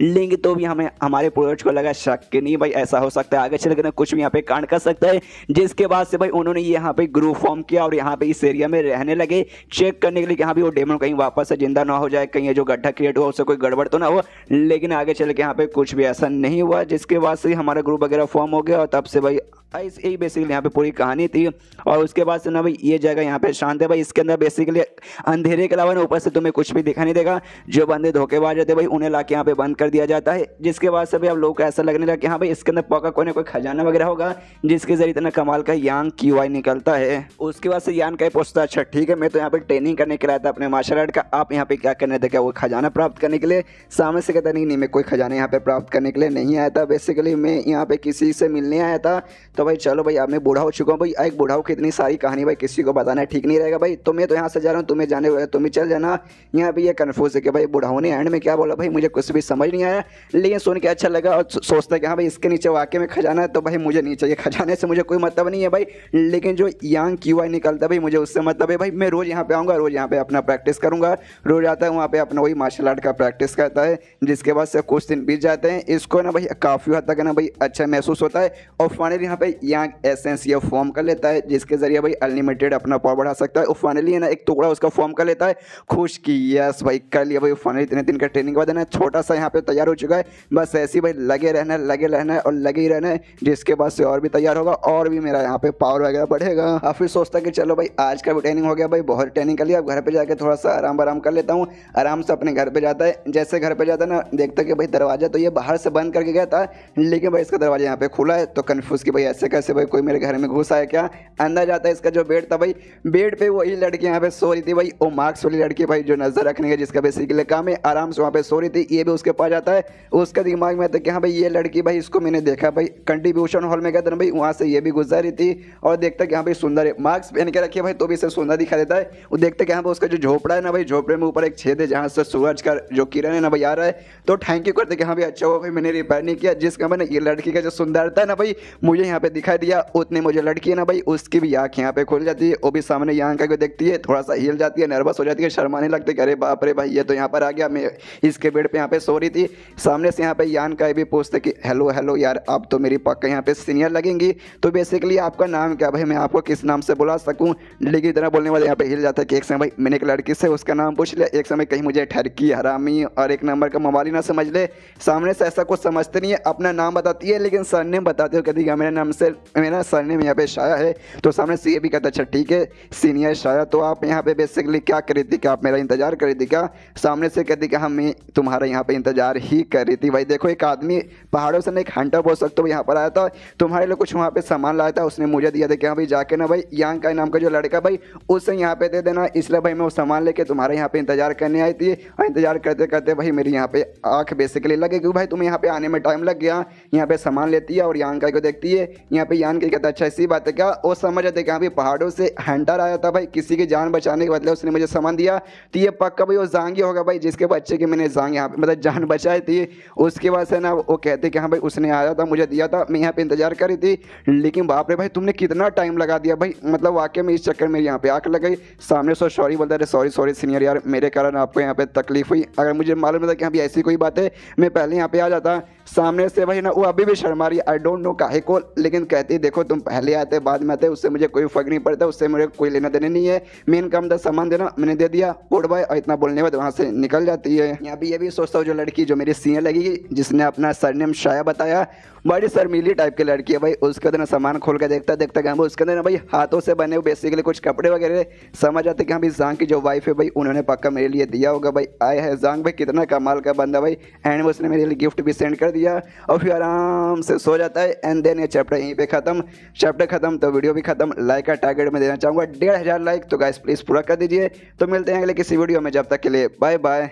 लेकिन तो भी हमें हमारे पूर्वज को लगा शक कि नहीं भाई ऐसा हो सकता है आगे चल के कुछ भी यहाँ पे कांड कर सकता है। जिसके बाद से भाई उन्होंने यहाँ पे ग्रुप फॉर्म किया और यहाँ पे इस एरिया में रहने लगे चेक करने के लिए कि यहाँ भी वो डेमन कहीं वापस से जिंदा ना हो जाए, कहीं ये जो गड्ढा क्रिएट हुआ उससे कोई गड़बड़ तो ना हो। लेकिन आगे चल के यहाँ पे कुछ भी ऐसा नहीं हुआ, जिसके बाद से हमारा ग्रुप वगैरह फॉर्म हो गया और तब से भाई यही बेसिकली यहाँ पे पूरी कहानी थी। और उसके बाद से ना भाई ये जगह यहाँ पे शांत है भाई, इसके अंदर बेसिकली अंधेरे के अलावा ना ऊपर से तुम्हें कुछ भी दिखाई नहीं देगा। जो बंदे धोखेबाज रहते भाई उन्हें लाके यहाँ पे बंद कर दिया जाता है। जिसके बाद से भाई अब लोग को ऐसा लगने लगा कि हाँ भाई इसके अंदर पक्का कोई ना कोई खजाना वगैरह होगा जिसके जरिए इतना कमाल का यांग क्यूआई निकलता है। उसके बाद से यान का पूछता अच्छा ठीक है मैं तो यहाँ पे ट्रेनिंग करने के लिए आया था अपने मार्शल आर्ट का, आप यहाँ पे क्या करने थे, क्या वो खजाना प्राप्त करने के लिए? सामने से कहता नहीं मैं कोई खजाना यहाँ पे प्राप्त करने के लिए नहीं आया था, बेसिकली मैं यहाँ पे किसी से मिलने आया था। तो भाई चलो भाई अब मैं बूढ़ा हो चुका हूँ भाई, एक बूढ़ा की इतनी सारी कहानी भाई किसी को बताना ठीक नहीं रहेगा भाई, तो मैं तो यहाँ से जा रहा हूँ, तुम्हें जाने हुए तुम्हें चल जाना। यहाँ पे ये कन्फ्यूज है कि भाई बूढ़ाओं ने एंड में क्या बोला भाई मुझे कुछ भी समझ नहीं आया, लेकिन सुन के अच्छा लगा और सोचता है कि हाँ भाई इसके नीचे वाकई में खजाना है, तो भाई मुझे नहीं चाहिए, खजाने से मुझे कोई मतलब नहीं है भाई। लेकिन जो यांग क्यूआई निकलता है भाई मुझे उससे मतलब है भाई, मैं रोज़ यहाँ पे आऊँगा, रोज़ यहाँ पे अपना प्रैक्टिस करूँगा, रोज़ आता है वहाँ पे अपना वही मार्शल आर्ट का प्रैक्टिस करता है। जिसके बाद से कुछ दिन बीत जाते हैं, इसको ना भाई काफ़ी हद तक ना भाई अच्छा महसूस होता है और फाइनली यहाँ पे यांग एसेंस ये फॉर्म कर लेता है जिसके जरिए भाई अनलिमिटेड अपना पावर बढ़ा सकता है। और फाइनली है ना एक टुकड़ा उसका फॉर्म कर लेता है, खुश की यस भाई कर लिया भाई फाइनली। इतने दिन का ट्रेनिंग के बाद है ना छोटा सा यहाँ पे तैयार हो चुका है, बस ऐसे ही भाई लगे रहना है और लगे ही रहना है। जिसके बाद से और भी तैयार होगा और भी मेरा यहाँ पे पावर वगैरह बढ़ेगा। और फिर सोचता कि चलो भाई आज का भी ट्रेनिंग हो गया भाई, बहुत ट्रेनिंग कर लिया, अब घर पे जाके थोड़ा सा आराम कर लेता हूँ। आराम से अपने घर पे जाता है, जैसे घर पे जाता है ना देखता कि भाई दरवाजा तो ये बाहर से बंद करके गया था, लेकिन भाई इसका दरवाजा यहाँ पे खुला है। तो कन्फ्यूज कि भाई ऐसे कैसे भाई कोई मेरे घर में घुस आया क्या। अंदर जाता है, इसका जो बेड था भाई बेड पे वही लड़की यहाँ पे सो रही थी भाई, वो मार्क्स वाली लड़की भाई जो नजर रखने का जिसका बेसिकली काम है, आराम से वहाँ पे सो रही थी। ये भी उसके पास जाता है, उसका दिमाग में आता है कि हाँ भाई ये लड़की भाई इसको मैंने देखा भाई कंट्रीब्यूशन हॉल में गया था भाई, वहाँ से ये भी गुजर रही थी और देखता कि हाँ भाई सुंदर है, मार्क्स पहन के रखिए भाई तो भी इसे सुंदर दिखा देता है। वो देखते कि हाँ भाई उसका जो झोपड़ा है ना भाई, झोपड़े में ऊपर एक छेद है जहाँ से सूरज का जो किरण है ना भाई आ रहा है। तो थैंक यू करते कि हाँ भाई अच्छा हुआ भाई मैंने रिपेयर नहीं किया, जिसका मैंने ये लड़की का जो सुंदरता है ना भाई मुझे यहाँ पे दिखाई दिया उतने मुझे लड़की है ना भाई उसकी भी आँख यहाँ पे खुल जाती है, वो भी सामने यांका को देखती है, थोड़ा सा हिल जाती है, नर्वस हो जाती है, शर्माने लगती है, अरे बाप रे भाई ये तो यहाँ पर आ गया, मैं इसके बेड पे यहाँ पे सो रही थी। सामने से यहाँ पे यांका भी पूछते कि हेलो हेलो यार आप तो मेरी पक्का यहाँ पे सीनियर लगेंगी, तो बेसिकली आपका नाम क्या भाई, मैं आपको किस नाम से बुला सकूँ। लेकिन इतना बोलने वाले यहाँ पे हिल जाता है कि एक समय भाई मैंने एक लड़की से उसका नाम पूछ लिया, एक समय कहीं मुझे ठरकी हरामी और एक नंबर का मवाली ना समझ ले। सामने से ऐसा कुछ समझते नहीं है, अपना नाम बताती है लेकिन सरनेम बताते हो, कहती है मेरे नाम से मेरा सरनेम यहाँ पे शाया है। तो सामने से ये भी कहता है अच्छा ठीक है सीनियर शाया, तो आप यहाँ पे बेसिकली क्या कर रही थी, क्या आप मेरा इंतजार कर रही थी क्या। सामने से कहती कि हाँ मैं तुम्हारा यहाँ पे इंतजार ही कर रही थी। भाई देखो एक आदमी पहाड़ों से एक हंटर बोल सकते हो यहाँ पर आया था, तुम्हारे लिए कुछ वहाँ पे सामान लाया था, उसने मुझे दिया था कि हाँ भाई जाके ना भाई यांका नाम का जो लड़का भाई उससे यहाँ पे दे देना, इसलिए भाई मैं वो सामान लेके तुम्हारे यहाँ पे इंतजार करने आई थी। और इंतजार करते करते भाई मेरी यहाँ पे आँख बेसिकली लगे क्योंकि भाई तुम्हें यहाँ पे आने में टाइम लग गया। यहाँ पे सामान लेती है और यांका को देखती है, यहाँ पे यांका कहता अच्छा ऐसी बात है क्या। वो समझ आते कि हाँ भाई पहाड़ों से हंटर आया था भाई, किसी की जान बचाने के बदले उसने मुझे सामान दिया, तो ये पक्का भाई वो जांगी होगा भाई जिसके बच्चे की मैंने जांग यहाँ पे मतलब जान बचाई थी। उसके बाद से ना वो कहते कि हाँ भाई उसने आया था मुझे दिया था, मैं यहाँ पे इंतजार कर रही थी। लेकिन बाप रे भाई तुमने कितना टाइम लगा दिया भाई, मतलब वाकई में इस चक्कर में यहाँ पे आंख लग गई। सामने से सॉरी बोलता है, सॉरी सॉरी सीनियर यार मेरे कारण आपको यहाँ पे तकलीफ हुई, अगर मुझे मालूम था कि हाँ भाई ऐसी कोई बात है मैं पहले यहाँ पे आ जाता। सामने से भाई ना वो अभी भी शर्मा रही, आई डोंट नो काहे को, लेकिन कहती देखो तुम पहले आते बाद में आते उससे मुझे कोई फर्क नहीं पड़ता, उससे मुझे कोई लेना देना नहीं है, मेन काम था सामान देना, मैंने दे दिया गुड बाय। और इतना बोलने के बाद वहाँ से निकल जाती है। यहाँ भी ये भी सोचता हूँ जो लड़की जो मेरी सीनियर लगेगी जिसने अपना सरनेम शाया बताया, बड़ी शर्मीली टाइप की लड़की है भाई। उसके अंदर सामान खोल के देखता देखता क्या उसके अंदर भाई हाथों से बने हुए बेसिकली कुछ कपड़े वगैरह, समझ आते कि हाँ भाई जांग की जो वाइफ है भाई उन्होंने पक्का मेरे लिए दिया होगा भाई। आए है जांग भाई कितना कमाल का बंदा भाई, एंड में उसने मेरे लिए गिफ्ट भी सेंड कर दिया और फिर आराम से सो जाता है। एंड देन ये चैप्टर यहीं पे खत्म, चैप्टर खत्म तो वीडियो भी खत्म। लाइक का टारगेट में देना चाहूँगा 1500 लाइक, तो गाइस प्लीज़ पूरा कर दीजिए। तो मिलते हैं अगले किसी वीडियो में, जब तक के लिए बाय बाय।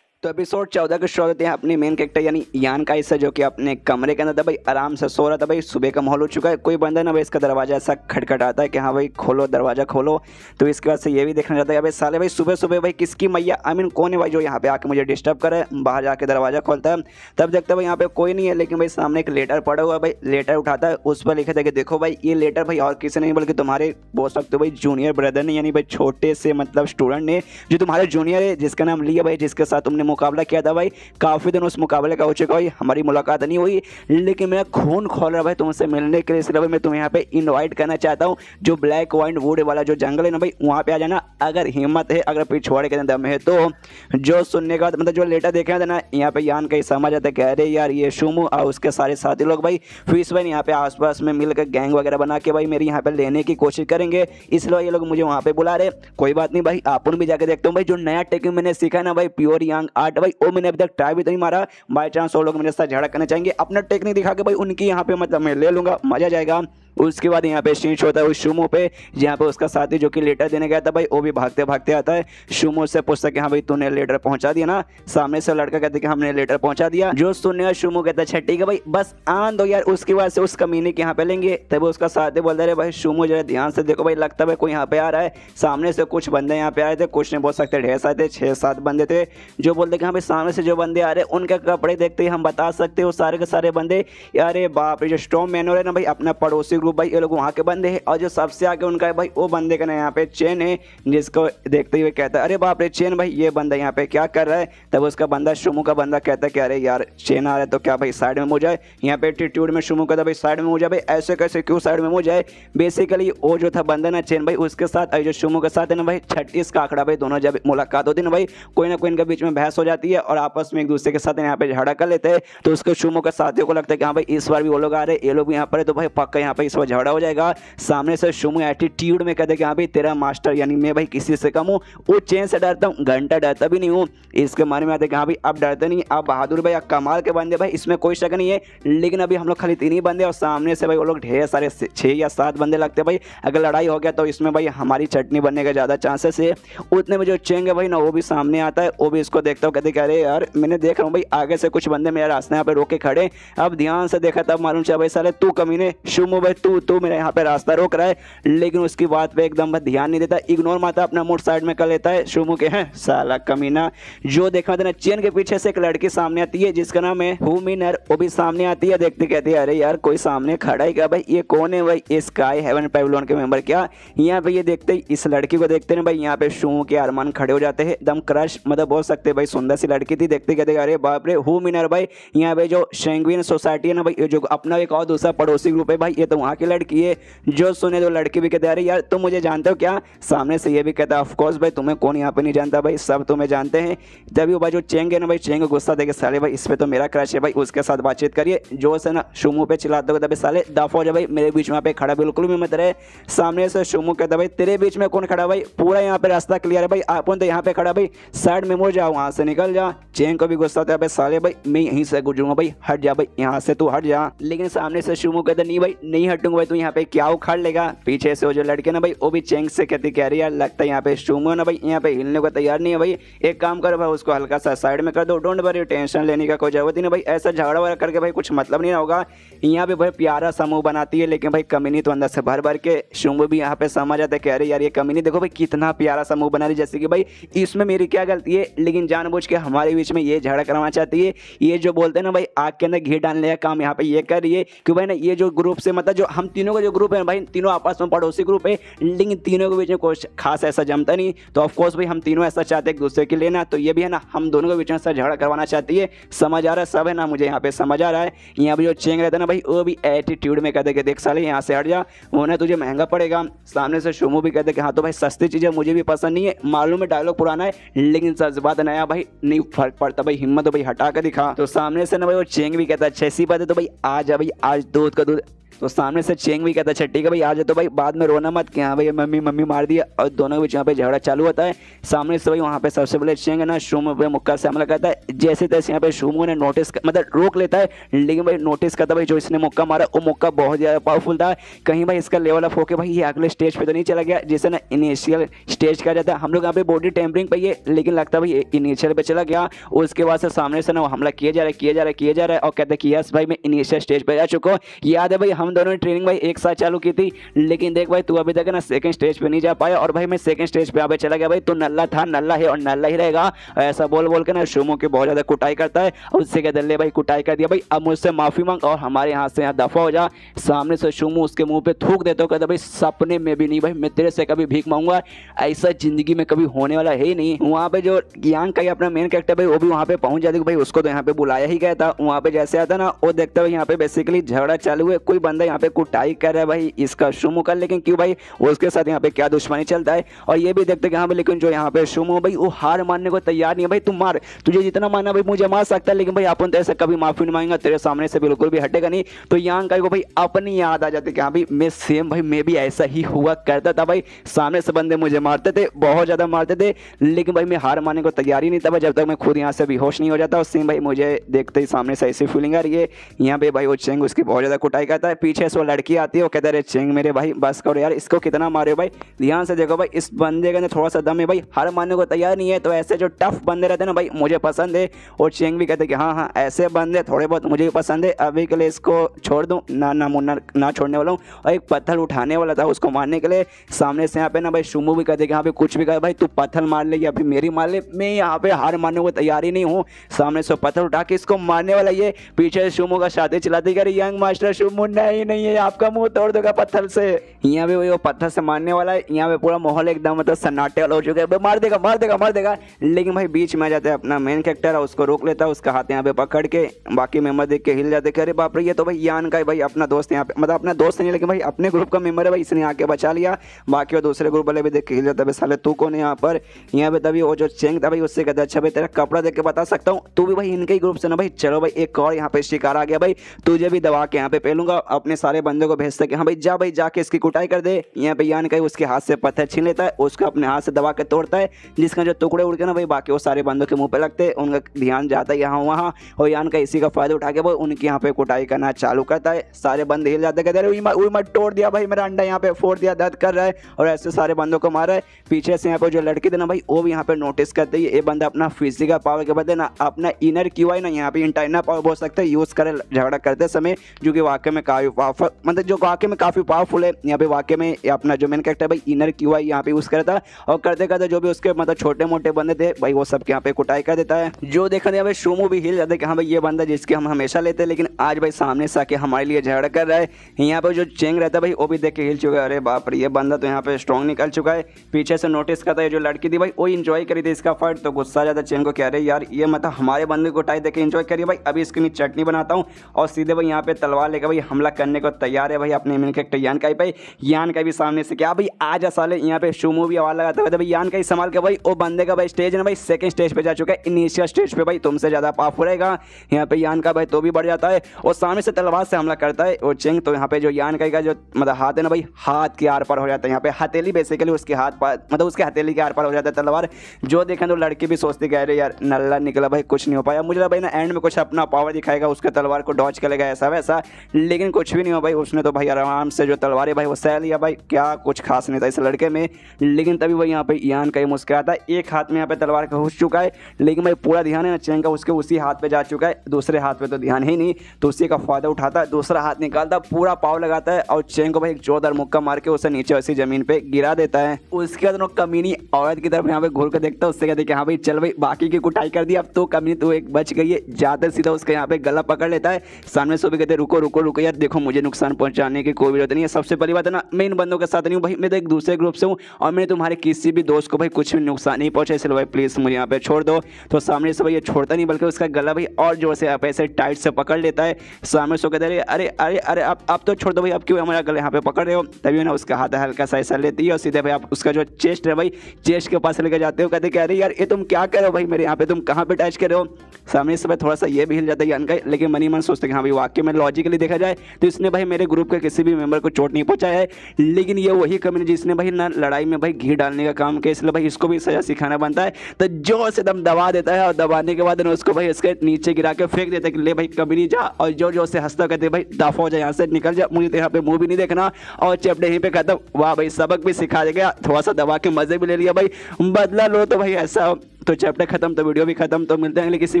तो एपिसोड 14 के शुरू होते हैं अपनी मेन कैरेक्टर यानी यान का हिस्सा जो कि अपने कमरे के अंदर था भाई, आराम से सो रहा था भाई। सुबह का माहौल हो चुका है, कोई बंदा ना भाई इसका दरवाजा ऐसा खटखटाता है कि हाँ भाई खोलो दरवाजा खोलो। तो इसके बाद से ये भी देखना चाहता है भाई साले भाई सुबह सुबह भाई किसकी मैया आई मीन कौन है भाई जो यहाँ पे आके मुझे डिस्टर्ब करे। बाहर जाके दरवाजा खोलता है, तब देखता है भाई यहाँ पे कोई नहीं है, लेकिन भाई सामने एक लेटर पड़ा हुआ है भाई। लेटर उठाता है, उस पर लिखा था कि देखो भाई ये लेटर भाई और किसी नहीं बल्कि तुम्हारे बोल सकते हो भाई जूनियर ब्रदर ने, यानी भाई छोटे से मतलब स्टूडेंट ने जो तुम्हारे जूनियर है, जिसका नाम लिया भाई, जिसके साथ तुमने मुकाबला किया था भाई। काफ़ी दिन उस मुकाबले का हो चुका भाई, हमारी मुलाकात नहीं हुई, लेकिन मेरा खून खोल रहा भाई तुमसे मिलने के लिए, इसलिए भाई मैं तुम्हें यहाँ पे इनवाइट करना चाहता हूँ। जो ब्लैक वाइन वुड वाला जो जंगल है ना भाई वहाँ पे आ जाना, अगर हिम्मत है, अगर पिछवाड़े के दम है तो। जो सुनने का मतलब जो लेटर देखे था ना, यहाँ पे यान कहीं समझ आता है कह रहे यार ये शुमू और उसके सारे साथी लोग भाई फिश भाई यहाँ पे आसपास में मिलकर गैंग वगैरह बना के भाई मेरी यहाँ पे लेने की कोशिश करेंगे, इसलिए ये लोग मुझे वहाँ पे बुला रहे। कोई बात नहीं भाई, अपन भी जाके देखता हूँ भाई। जो नया टेक्निक मैंने सीखा ना भाई प्योर यांग आर्ट भाई, वो मैंने अभी तक ट्राई भी तो नहीं मारा। बाई चांस वो लोग मेरे साथ झगड़ा करना चाहेंगे, अपना टेक्निक दिखा के भाई उनकी यहाँ पे मतलब मैं ले लूंगा, मजा जाएगा। उसके बाद यहाँ पे सीन होता है उस शुमो पे, जहाँ पे उसका साथी जो कि लेटर देने गया था भाई वो भी भागते भागते आता है। शुमो से पूछता कि हाँ भाई तूने लेटर पहुंचा दिया ना। सामने से लड़का कहते कि हमने लेटर पहुंचा दिया। जो सुनने शुमो कहता अच्छा ठीक है भाई बस आन दो यार, उसके बाद से उस कमीने के यहाँ पे लेंगे। तब उसका साथी बोलता है भाई शुमो जरा ध्यान से देखो भाई, लगता है कोई यहाँ पे आ रहा है। सामने से कुछ बंदे यहाँ पे आए थे, कुछ नहीं बोल सकते ढेर सारे थे, 6-7 बंदे थे। जो बोलते कि हाँ भाई सामने से जो बंदे आ रहे हैं उनके कपड़े देखते ही हम बता सकते हो सारे के सारे बंदे यार बाप रे। जो स्टॉर्म मैनुअल है ना भाई अपना पड़ोसी ग्रुप भाई, ये लोग वहाँ के बंदे हैं। और जो सबसे आगे उनका है भाई वो बंदे का ना यहाँ पे चेन है, जिसको देखते हुए कहता है अरे बाप रे चेन भाई ये बंदा यहाँ पे क्या कर रहा है। तब उसका बंदा शुमू का बंदा कहता है कि अरे यार चेन आ रहा है तो क्या भाई साइड में हो जाए। यहाँ पे एटीट्यूड में शुमू कहता भाई साइड में हो जाए भाई, ऐसे कैसे क्यों साइड में हो जाए। बेसिकली वो जो था बंदा ना चेन भाई उसके साथ जो शुमू के साथ है ना भाई 36 का आंकड़ा भाई, दोनों जब मुलाकात होती है ना भाई कोई ना कोई इनके बीच में बहस हो जाती है और आपस में एक दूसरे के साथ यहाँ पे झगड़ा कर लेते हैं। तो उसके शुमू के साथियों को लगता है कि हाँ भाई इस बार भी वो लोग आ रहे हैं, ये लोग भी यहाँ पर है, तो भाई पक्का यहाँ पे इस बार झगड़ा हो जाएगा। सामने से शुमू एटीट्यूड में कहते कि हाँ भाई तेरा मास्टर यानी मैं भाई किसी से कम हूँ, वो चेन से डरता हूँ, घंटा डरता भी नहीं हूँ। इसके माने में आते कि हाँ भाई अब डरते नहीं, आप बहादुर भाई आप कमाल के बंदे भाई, इसमें कोई शक नहीं है। लेकिन अभी हम लोग खाली 3 ही बंदे और सामने से भाई वो लोग ढेर सारे 6 या 7 बंदे लगते भाई। अगर लड़ाई हो गया तो इसमें भाई हमारी चटनी बनने का ज़्यादा चांसेस है। उतने में जो चेंग है भाई ना वो भी सामने आता है, वो भी इसको देखता देखता हूँ, कहते अरे यार मैंने देख रहा हूँ भाई आगे से कुछ बंदे मेरा रास्ते यहाँ पे रोक के खड़े। अब ध्यान से देखा तब मालूम चला भाई साले तू कमीने शुमू भाई तू मेरे यहाँ पे रास्ता रोक रहा है। लेकिन उसकी बात पे एकदम ध्यान नहीं देता, इग्नोर मारता, अपना मूड साइड में कर लेता है। शुमू के हैं साला कमीना। जो देखा था ना चेन के पीछे से एक लड़की सामने आती है जिसका नाम है हुमिनर, वो भी सामने आती है। देखते कहती है अरे यार कोई सामने खड़ा है क्या भाई, ये कौन है भाई, स्काई हेवन पेविलियन के मेंबर क्या। यहाँ पे ये देखते ही इस लड़की को देखते ना भाई यहाँ पे शुमू के अरमान खड़े हो जाते हैं, एकदम क्रश मतलब बोल सकते भाई सुंदर सी लड़की थी। देखते कहते अरे बाप रे हुमिनर भाई, यहाँ पे जो शेंगविन सोसाइटी है ना भाई, जो अपना एक और दूसरा पड़ोसी ग्रुप है भाई, ये तो वहाँ की लड़की है। जो सुने तो लड़की भी कहते अरे यार तुम मुझे जानते हो क्या। सामने से ये भी कहता ऑफ कोर्स भाई तुम्हें कौन यहाँ पे नहीं जानता भाई, सब तुम्हें जानते हैं। तभी वो भाई जो चेंग है ना भाई, चेंग गुस्सा देके साले भाई इस पे तो मेरा क्रश है भाई, उसके साथ बातचीत करिए। जो से ना शुमू पे चिल्लाते हुए साले दफा हो जा भाई, मेरे बीच में पे खड़ा बिल्कुल भी मत रहे। सामने से शुमू कहता भाई तेरे बीच में कौन खड़ा भाई, पूरा यहाँ पे रास्ता क्लियर है भाई, अपन तो यहाँ पे खड़ा भाई, साइड में मुड़ जाओ, वहां से निकल जा। चेंग को भी गुस्सा आता है भाई साले भाई मैं यहीं से गुजरूंगा भाई, हट जा भाई यहाँ से, तू हट जा। लेकिन सामने से शुमू कहता नहीं भाई नहीं हटूंगा भाई, तू यहाँ पे क्या उखाड़ लेगा। पीछे से वो जो लड़के ना भाई वो भी चेंग से कहती कह रही यार लगता है यहाँ पे शुमू ना भाई यहाँ पे हिलने को तैयार नहीं है भाई, एक काम करो भाई उसको हल्का सा साइड में कर दो, डोंट वरी, टेंशन लेने का कोई जरूरत नहीं भाई, ऐसा झगड़ा वगड़ा करके भाई कुछ मतलब नहीं होगा। यहाँ पे भाई प्यारा समूह बनाती है लेकिन भाई कमीनी तो अंदर से भर भर के। शुमू भी यहाँ पे समझ आता है कह रहे यार ये कमीनी देखो भाई कितना प्यारा समूह बना रही, जैसे कि भाई इसमें मेरी क्या गलती है, लेकिन जानबूझ के हमारे बीच में ये झगड़ा करवाना चाहती है। ये जो बोलते हैं ना भाई आग के अंदर घी डालने का काम यहाँ पे ये कर रही है कि भाई ना ये जो ग्रुप से मतलब जो हम तीनों का जो ग्रुप है भाई, तीनों आपस में पड़ोसी ग्रुप है, लेकिन तीनों के बीच में कुछ खास ऐसा जमता नहीं। तो ऑफकोर्स भाई हम तीनों ऐसा चाहते हैं एक दूसरे के लिए ना, तो ये भी है ना हम दोनों के बीच में ऐसा झगड़ा करवाना चाहती है। समझ आ रहा है सब है ना, मुझे यहाँ पे समझ आ रहा है। यहाँ पे जो चेंग रहता है ना भाई वो भी एटीट्यूड में कहते कि देख साले यहाँ से हट जा, वो ना तुझे महंगा पड़ेगा। सामने से शुमू भी कहते कि हाँ तो भाई सस्ती चीज़ें मुझे भी पसंद नहीं है, मालूम है डायलॉग पुराना है लेकिन जज्बात नया भाई, नहीं फर्क पड़ता भाई, हिम्मत तो भाई हटा कर दिखा। तो सामने से ना भाई वो चेंग भी कहता है अच्छी सी बात है तो भाई आ जा भाई, आज दूध का दूध। तो सामने से चेंग भी कहता है अच्छा ठीक है भाई आ जाए, तो भाई बाद में रोना मत कि हाँ भाई मम्मी मम्मी मार दिया, और दोनों के बीच यहाँ पे झगड़ा चालू होता है। सामने से भाई वहाँ पे सबसे पहले चेंग है ना शुमू पे मुक्का से हमला करता है, जैसे तैसे यहाँ पे शुमू ने नोटिस मतलब रोक लेता है, लेकिन भाई नोटिस करता भाई जो इसने मुक्का मारा वो मुक्का बहुत ज़्यादा पावरफुल था, कहीं भाई इसका लेवल अप होकर भाई ये अगले स्टेज पे तो नहीं चला गया जिसे ना इनिशियल स्टेज कहा जाता है। हम लोग यहाँ पे बॉडी टेम्परिंग पे ये, लेकिन लगता है भाई इनिशियल पे चला गया। उसके बाद से सामने से ना हमला किया जा रहा है और कहते हैं कि यस भाई मैं इनिशियल स्टेज पे जा चुका हूँ। याद है भाई हम दोनों ने ट्रेनिंग भाई एक साथ चालू की थी, लेकिन देख भाई तू अभी तक ना सेकंड स्टेज पे नहीं जा पाया, और भाई मैं सेकंड स्टेज पे यहाँ पे चला गया भाई, तू नल्ला था नल्ला है और नल्ला ही रहेगा। ऐसा बोल के ना शुमू की बहुत ज्यादा कुटाई करता है और उससे कहते ले भाई कुटाई कर दिया भाई, अब मुझसे माफी मांग और हमारे यहाँ से यहाँ दफा हो जा। सामने से शुमू उसके मुंह पे थूक देता, कहता भाई सपने में भी नहीं भाई मैं तेरे से कभी भीख मांगूंगा, ऐसा जिंदगी में कभी होने वाला है ही नहीं। वहाँ पे जो यांग का अपना मेन कैरेक्टर भाई वो भी वहाँ पे पहुंच जाती भाई, उसको तो यहाँ पे बुलाया ही गया था। वहाँ पे जैसे आता ना वो देखता है यहाँ पे बेसिकली झगड़ा चालू है, कोई बंदा यहाँ पे कुटाई कर रहा है भाई इसका शुमू का, लेकिन क्यों भाई उसके साथ यहाँ पे क्या दुश्मनी चलता है। और ये भी देखते कि हाँ भाई लेकिन जो यहाँ पे शुमू भाई वो हार मानने को तैयार नहीं है भाई, तुम मार, तुझे जितना मारना भाई मुझे मार सकता है, लेकिन भाई अपन तो ऐसे कभी माफी नहीं मांगेगा, तेरे सामने से बिल्कुल भी हटेगा नहीं। तो यांग का को भाई अपनी याद आ जाती कि हाँ भाई मैं सेम भाई मैं भी ऐसा ही हुआ करता था भाई, सामने से बंदे मुझे मारते थे, बहुत ज्यादा मारते थे, लेकिन भाई मैं हार मानने को तैयार ही नहीं था भाई, जब तक मैं खुद यहाँ से बेहोश नहीं हो जाता। और सेम भाई मुझे देखते ही सामने से ऐसी फीलिंग आ रही है। यहाँ पे भाई वो चेंग उसकी बहुत ज्यादा कुटाई करता है, पीछे से वो लड़की आती है, वो कहता है चेंग मेरे भाई बस करो यार, इसको कितना मारे हो भाई, ध्यान से देखो भाई इस बंदे के अंदर थोड़ा सा दम है भाई, हार मानने को तैयार नहीं है। तो ऐसे जो टफ बंदे रहते हैं ना भाई मुझे पसंद है। और चेंग भी कहते कि हाँ ऐसे बंदे थोड़े बहुत मुझे भी पसंद है, अभी के लिए इसको छोड़ दूँ ना मुन्ना ना छोड़ने वाला हूँ। और एक पत्थर उठाने वाला था उसको मारने के लिए, सामने से यहाँ पे ना भाई शुमू भी कहते कि हाँ भाई कुछ भी कर भाई, तू पत्थर मार ले या फिर मेरी मार ले, मैं यहाँ पे हार मारने को तैयार ही नहीं हूँ। सामने से पत्थर उठा के इसको मारने वाला, ये पीछे शुमू का शादी चलाते कर यंग मास्टर शुमू नहीं है आपका मुंह तोड़ देगा पत्थर से। यहाँ पे वो पत्थर से मारने वाला है, यहाँ पे पूरा माहौल एकदम मतलब सन्नाटे वाला हो चुका है, मार देगा। लेकिन भाई बीच में आ जाता है अपना मेन कैरेक्टर, उसको रोक लेता है, उसका हाथ यहाँ पे पकड़ के, बाकी मेंबर देख के हिल जाते हैं, अरे बाप रे ये तो भाई यान का भाई अपना दोस्त यहाँ पे, मतलब अपना दोस्त नहीं लेकिन भाई अपने ग्रुप का मेंबर है भाई, इसने आके बचा लिया। बाकी वो दूसरे ग्रुप वाले भी देख के हिल जाता है, साले तू कौन है यहाँ पर। यहाँ पे तभी वो जो चेंग था भाई उससे कहता है अच्छा भाई तेरा कपड़ा देख के बता सकता हूँ, तू भी भाई इनके ही ग्रुप से ना भाई, चलो भाई एक और यहाँ पे शिकार आ गया भाई, तुझे भी दबा के यहाँ पे पहलूंगा, अपने सारे बंदों को भेजता है कि हाँ भाई जाके इसकी कुटाई कर दे। यहाँ पे यान का उसके हाथ से पत्थर छीन लेता है, उसको अपने हाथ से दबा के तोड़ता है, जिसका जो टुकड़े उड़ के ना भाई बाकी वो सारे बंदों के मुंह पे लगते हैं, उनका ध्यान जाता है यहाँ वहाँ, और यान का इसी का फायदा उठा के वो उनकी यहाँ पे कुटाई करना चालू करता है। सारे बंदे हिल जाते कहते हैं मत तोड़ दिया भाई, मेरा अंडा यहाँ पे फोड़ दिया, दर्द कर रहा है, और ऐसे सारे बंदों को मारा है। पीछे से यहाँ पे जो लड़की थी ना भाई वो भी यहाँ पे नोटिस करते ही ये बंदा अपना फिजिकल पावर के बदले ना अपना इनर क्यूआई ना यहाँ पे इंटरनल पावर बोल सकते हैं यूज करे झगड़ा करते समय, जो कि वाकई में काफी पावरफुल, मतलब जो वाकई में काफी पावरफुल है। यहाँ पे वाकई में अपना जो मेन कैरेक्टर भाई इनर क्यूआई यहाँ पे यूज करता है, और करते करते जो भी उसके मतलब छोटे मोटे बंदे थे भाई वो सब यहाँ पे कुटाई कर देता है। जो देखा था भाई शोमो भी हिल जाता है कि हाँ भाई ये बंदा जिसके हम हमेशा लेते हैं, लेकिन आज भाई सामने से आके हमारे लिए झगड़ा कर रहा है। यहाँ पे जो चेंग रहता है भाई वो भी देख के हिल चुका है, अरे बाप रे ये बंदा तो यहाँ पे स्ट्रॉन्ग निकल चुका है। पीछे से नोटिस करता है जो लड़की थी भाई वो इंजॉय करी थी इसका फाइट, तो गुस्सा आ जाता चेंग को, कह रहे यार ये मतलब हमारे बंदे को कुटाई देके इंजॉय करिए भाई, अभी इसके नीचे चटनी बनाता हूँ, और सीधे भाई यहाँ पे तलवार लेकर भाई हमला करने को तैयार है भाई अपने मेन कैरेक्टर यान का पे। यान का भी सामने से क्या भाई आजा साले, यहाँ पे शोमो भी आवाज लगाता है भाई यान का ही संभाल के भाई, वो बंदे का भाई स्टेज है भाई सेकंड स्टेज पे जा चुका है, इनिशियल स्टेज पे भाई तुमसे ज्यादा पावरफुल रहेगा। यहाँ पे यान का भाई तो भी बढ़ जाता है और सामने से तलवार से हमला करता है और चेंग, तो यहाँ पे जो यान का जो मतलब हाथ है ना भाई हाथ के आर पार हो जाता है, यहाँ पे हथेली बेसिकली उसके हाथ पार मतलब उसके हथेली के आर पार हो जाता है तलवार। जो देखें तो लड़की भी सोचती कह रहे यार नल्ला निकला भाई कुछ नहीं हो पाया, मुझे भाई ना एंड में कुछ अपना पावर दिखाएगा, उसके तलवार को डॉज करेगा ऐसा वैसा, लेकिन कुछ भी नहीं हो भाई, उसने तो भाई आराम से जो तलवार है भाई वो सह लिया भाई, क्या कुछ खास नहीं था इस लड़के में। लेकिन तभी वही यहाँ पे यान का ही मुस्कुराता है, एक हाथ में यहाँ पे तलवार का घुस चुका है, लेकिन भाई पूरा ध्यान है ना चेंग का उसके उसी हाथ पे जा चुका है, दूसरे हाथ पे तो ध्यान ही नहीं, तो उसी का फायदा उठाता है, दूसरा हाथ निकालता पूरा पाव लगाता है और चेंग को भाई एक जोरदार मुक्का मार के उसे नीचे वैसी जमीन पे गिरा देता है। उसके बाद कमीनी औरत की तरफ यहाँ पे घूर कर देखता है, उससे कहते कि हाँ भाई चल भाई बाकी की कुटाई कर दी, अब तो कमीनी तो एक बच गई है, जाते सीधा उसका यहाँ पे गला पकड़ लेता है। सामने से भी कहते रुको रुको रुको यार देखो मुझे नुकसान पहुंचाने की कोई जरूरत नहीं है, सबसे पहली बात है ना मैं इन बंदों के साथ नहीं हूँ भाई, मैं तो एक दूसरे ग्रुप से हूँ और मैंने तुम्हारे किसी भी दोस्त को भाई कुछ भी नुकसान नहीं पहुंचा, इसलिए भाई प्लीज मुझे यहाँ पे छोड़ दो। तो सामने से भाई ये छोड़ता नहीं बल्कि उसका गला भाई और जोर से ऐसे टाइट से पकड़ लेता है। सामने से कहते अरे अरे अरे आप तो छोड़ दो भाई, आप क्यों हमारा गला यहाँ पे पकड़ रहे हो। तभी ना उसका हाथ हल्का सा ऐसा लेती है और सीधे भाई आप उसका जो चेस्ट है भाई चेस्ट के पास लेकर जाते हो, कहते कि अरे यार ये तुम क्या कर रहे हो भाई मेरे यहाँ पे, तुम कहाँ पे टच कर रहे हो। सामने से भाई थोड़ा सा ये भी हिल जाता है यान का, लेकिन मनी मन सोचते कि हाँ भाई वाकई में लॉजिकली देखा जाए तो इसने भाई मेरे ग्रुप के किसी भी मेंबर को चोट नहीं पहुंचाया है, लेकिन ये वही कम्युनिटी जिसने भाई ना लड़ाई में भाई घी डालने का काम किया, इसलिए भाई इसको भी सजा सिखाना बनता है। तो जोर से दम दबा देता है और दबाने के बाद उसको भाई इसके नीचे गिरा के फेंक देता है कि ले भाई कम्युनिटी जा, और जोर जोर से हंसता कहते भाई दफा हो जाए यहाँ से, निकल जा, मुझे तो यहाँ पे मुंह भी नहीं देखना। और चैप्टर यहीं पे खत्म। वाह भाई सबक भी सिखा गया, थोड़ा सा दबा के मजे भी ले लिया भाई, बदला लो तो भाई ऐसा। तो चैप्टर खत्म तो वीडियो भी खत्म, तो मिलते हैं अगले किसी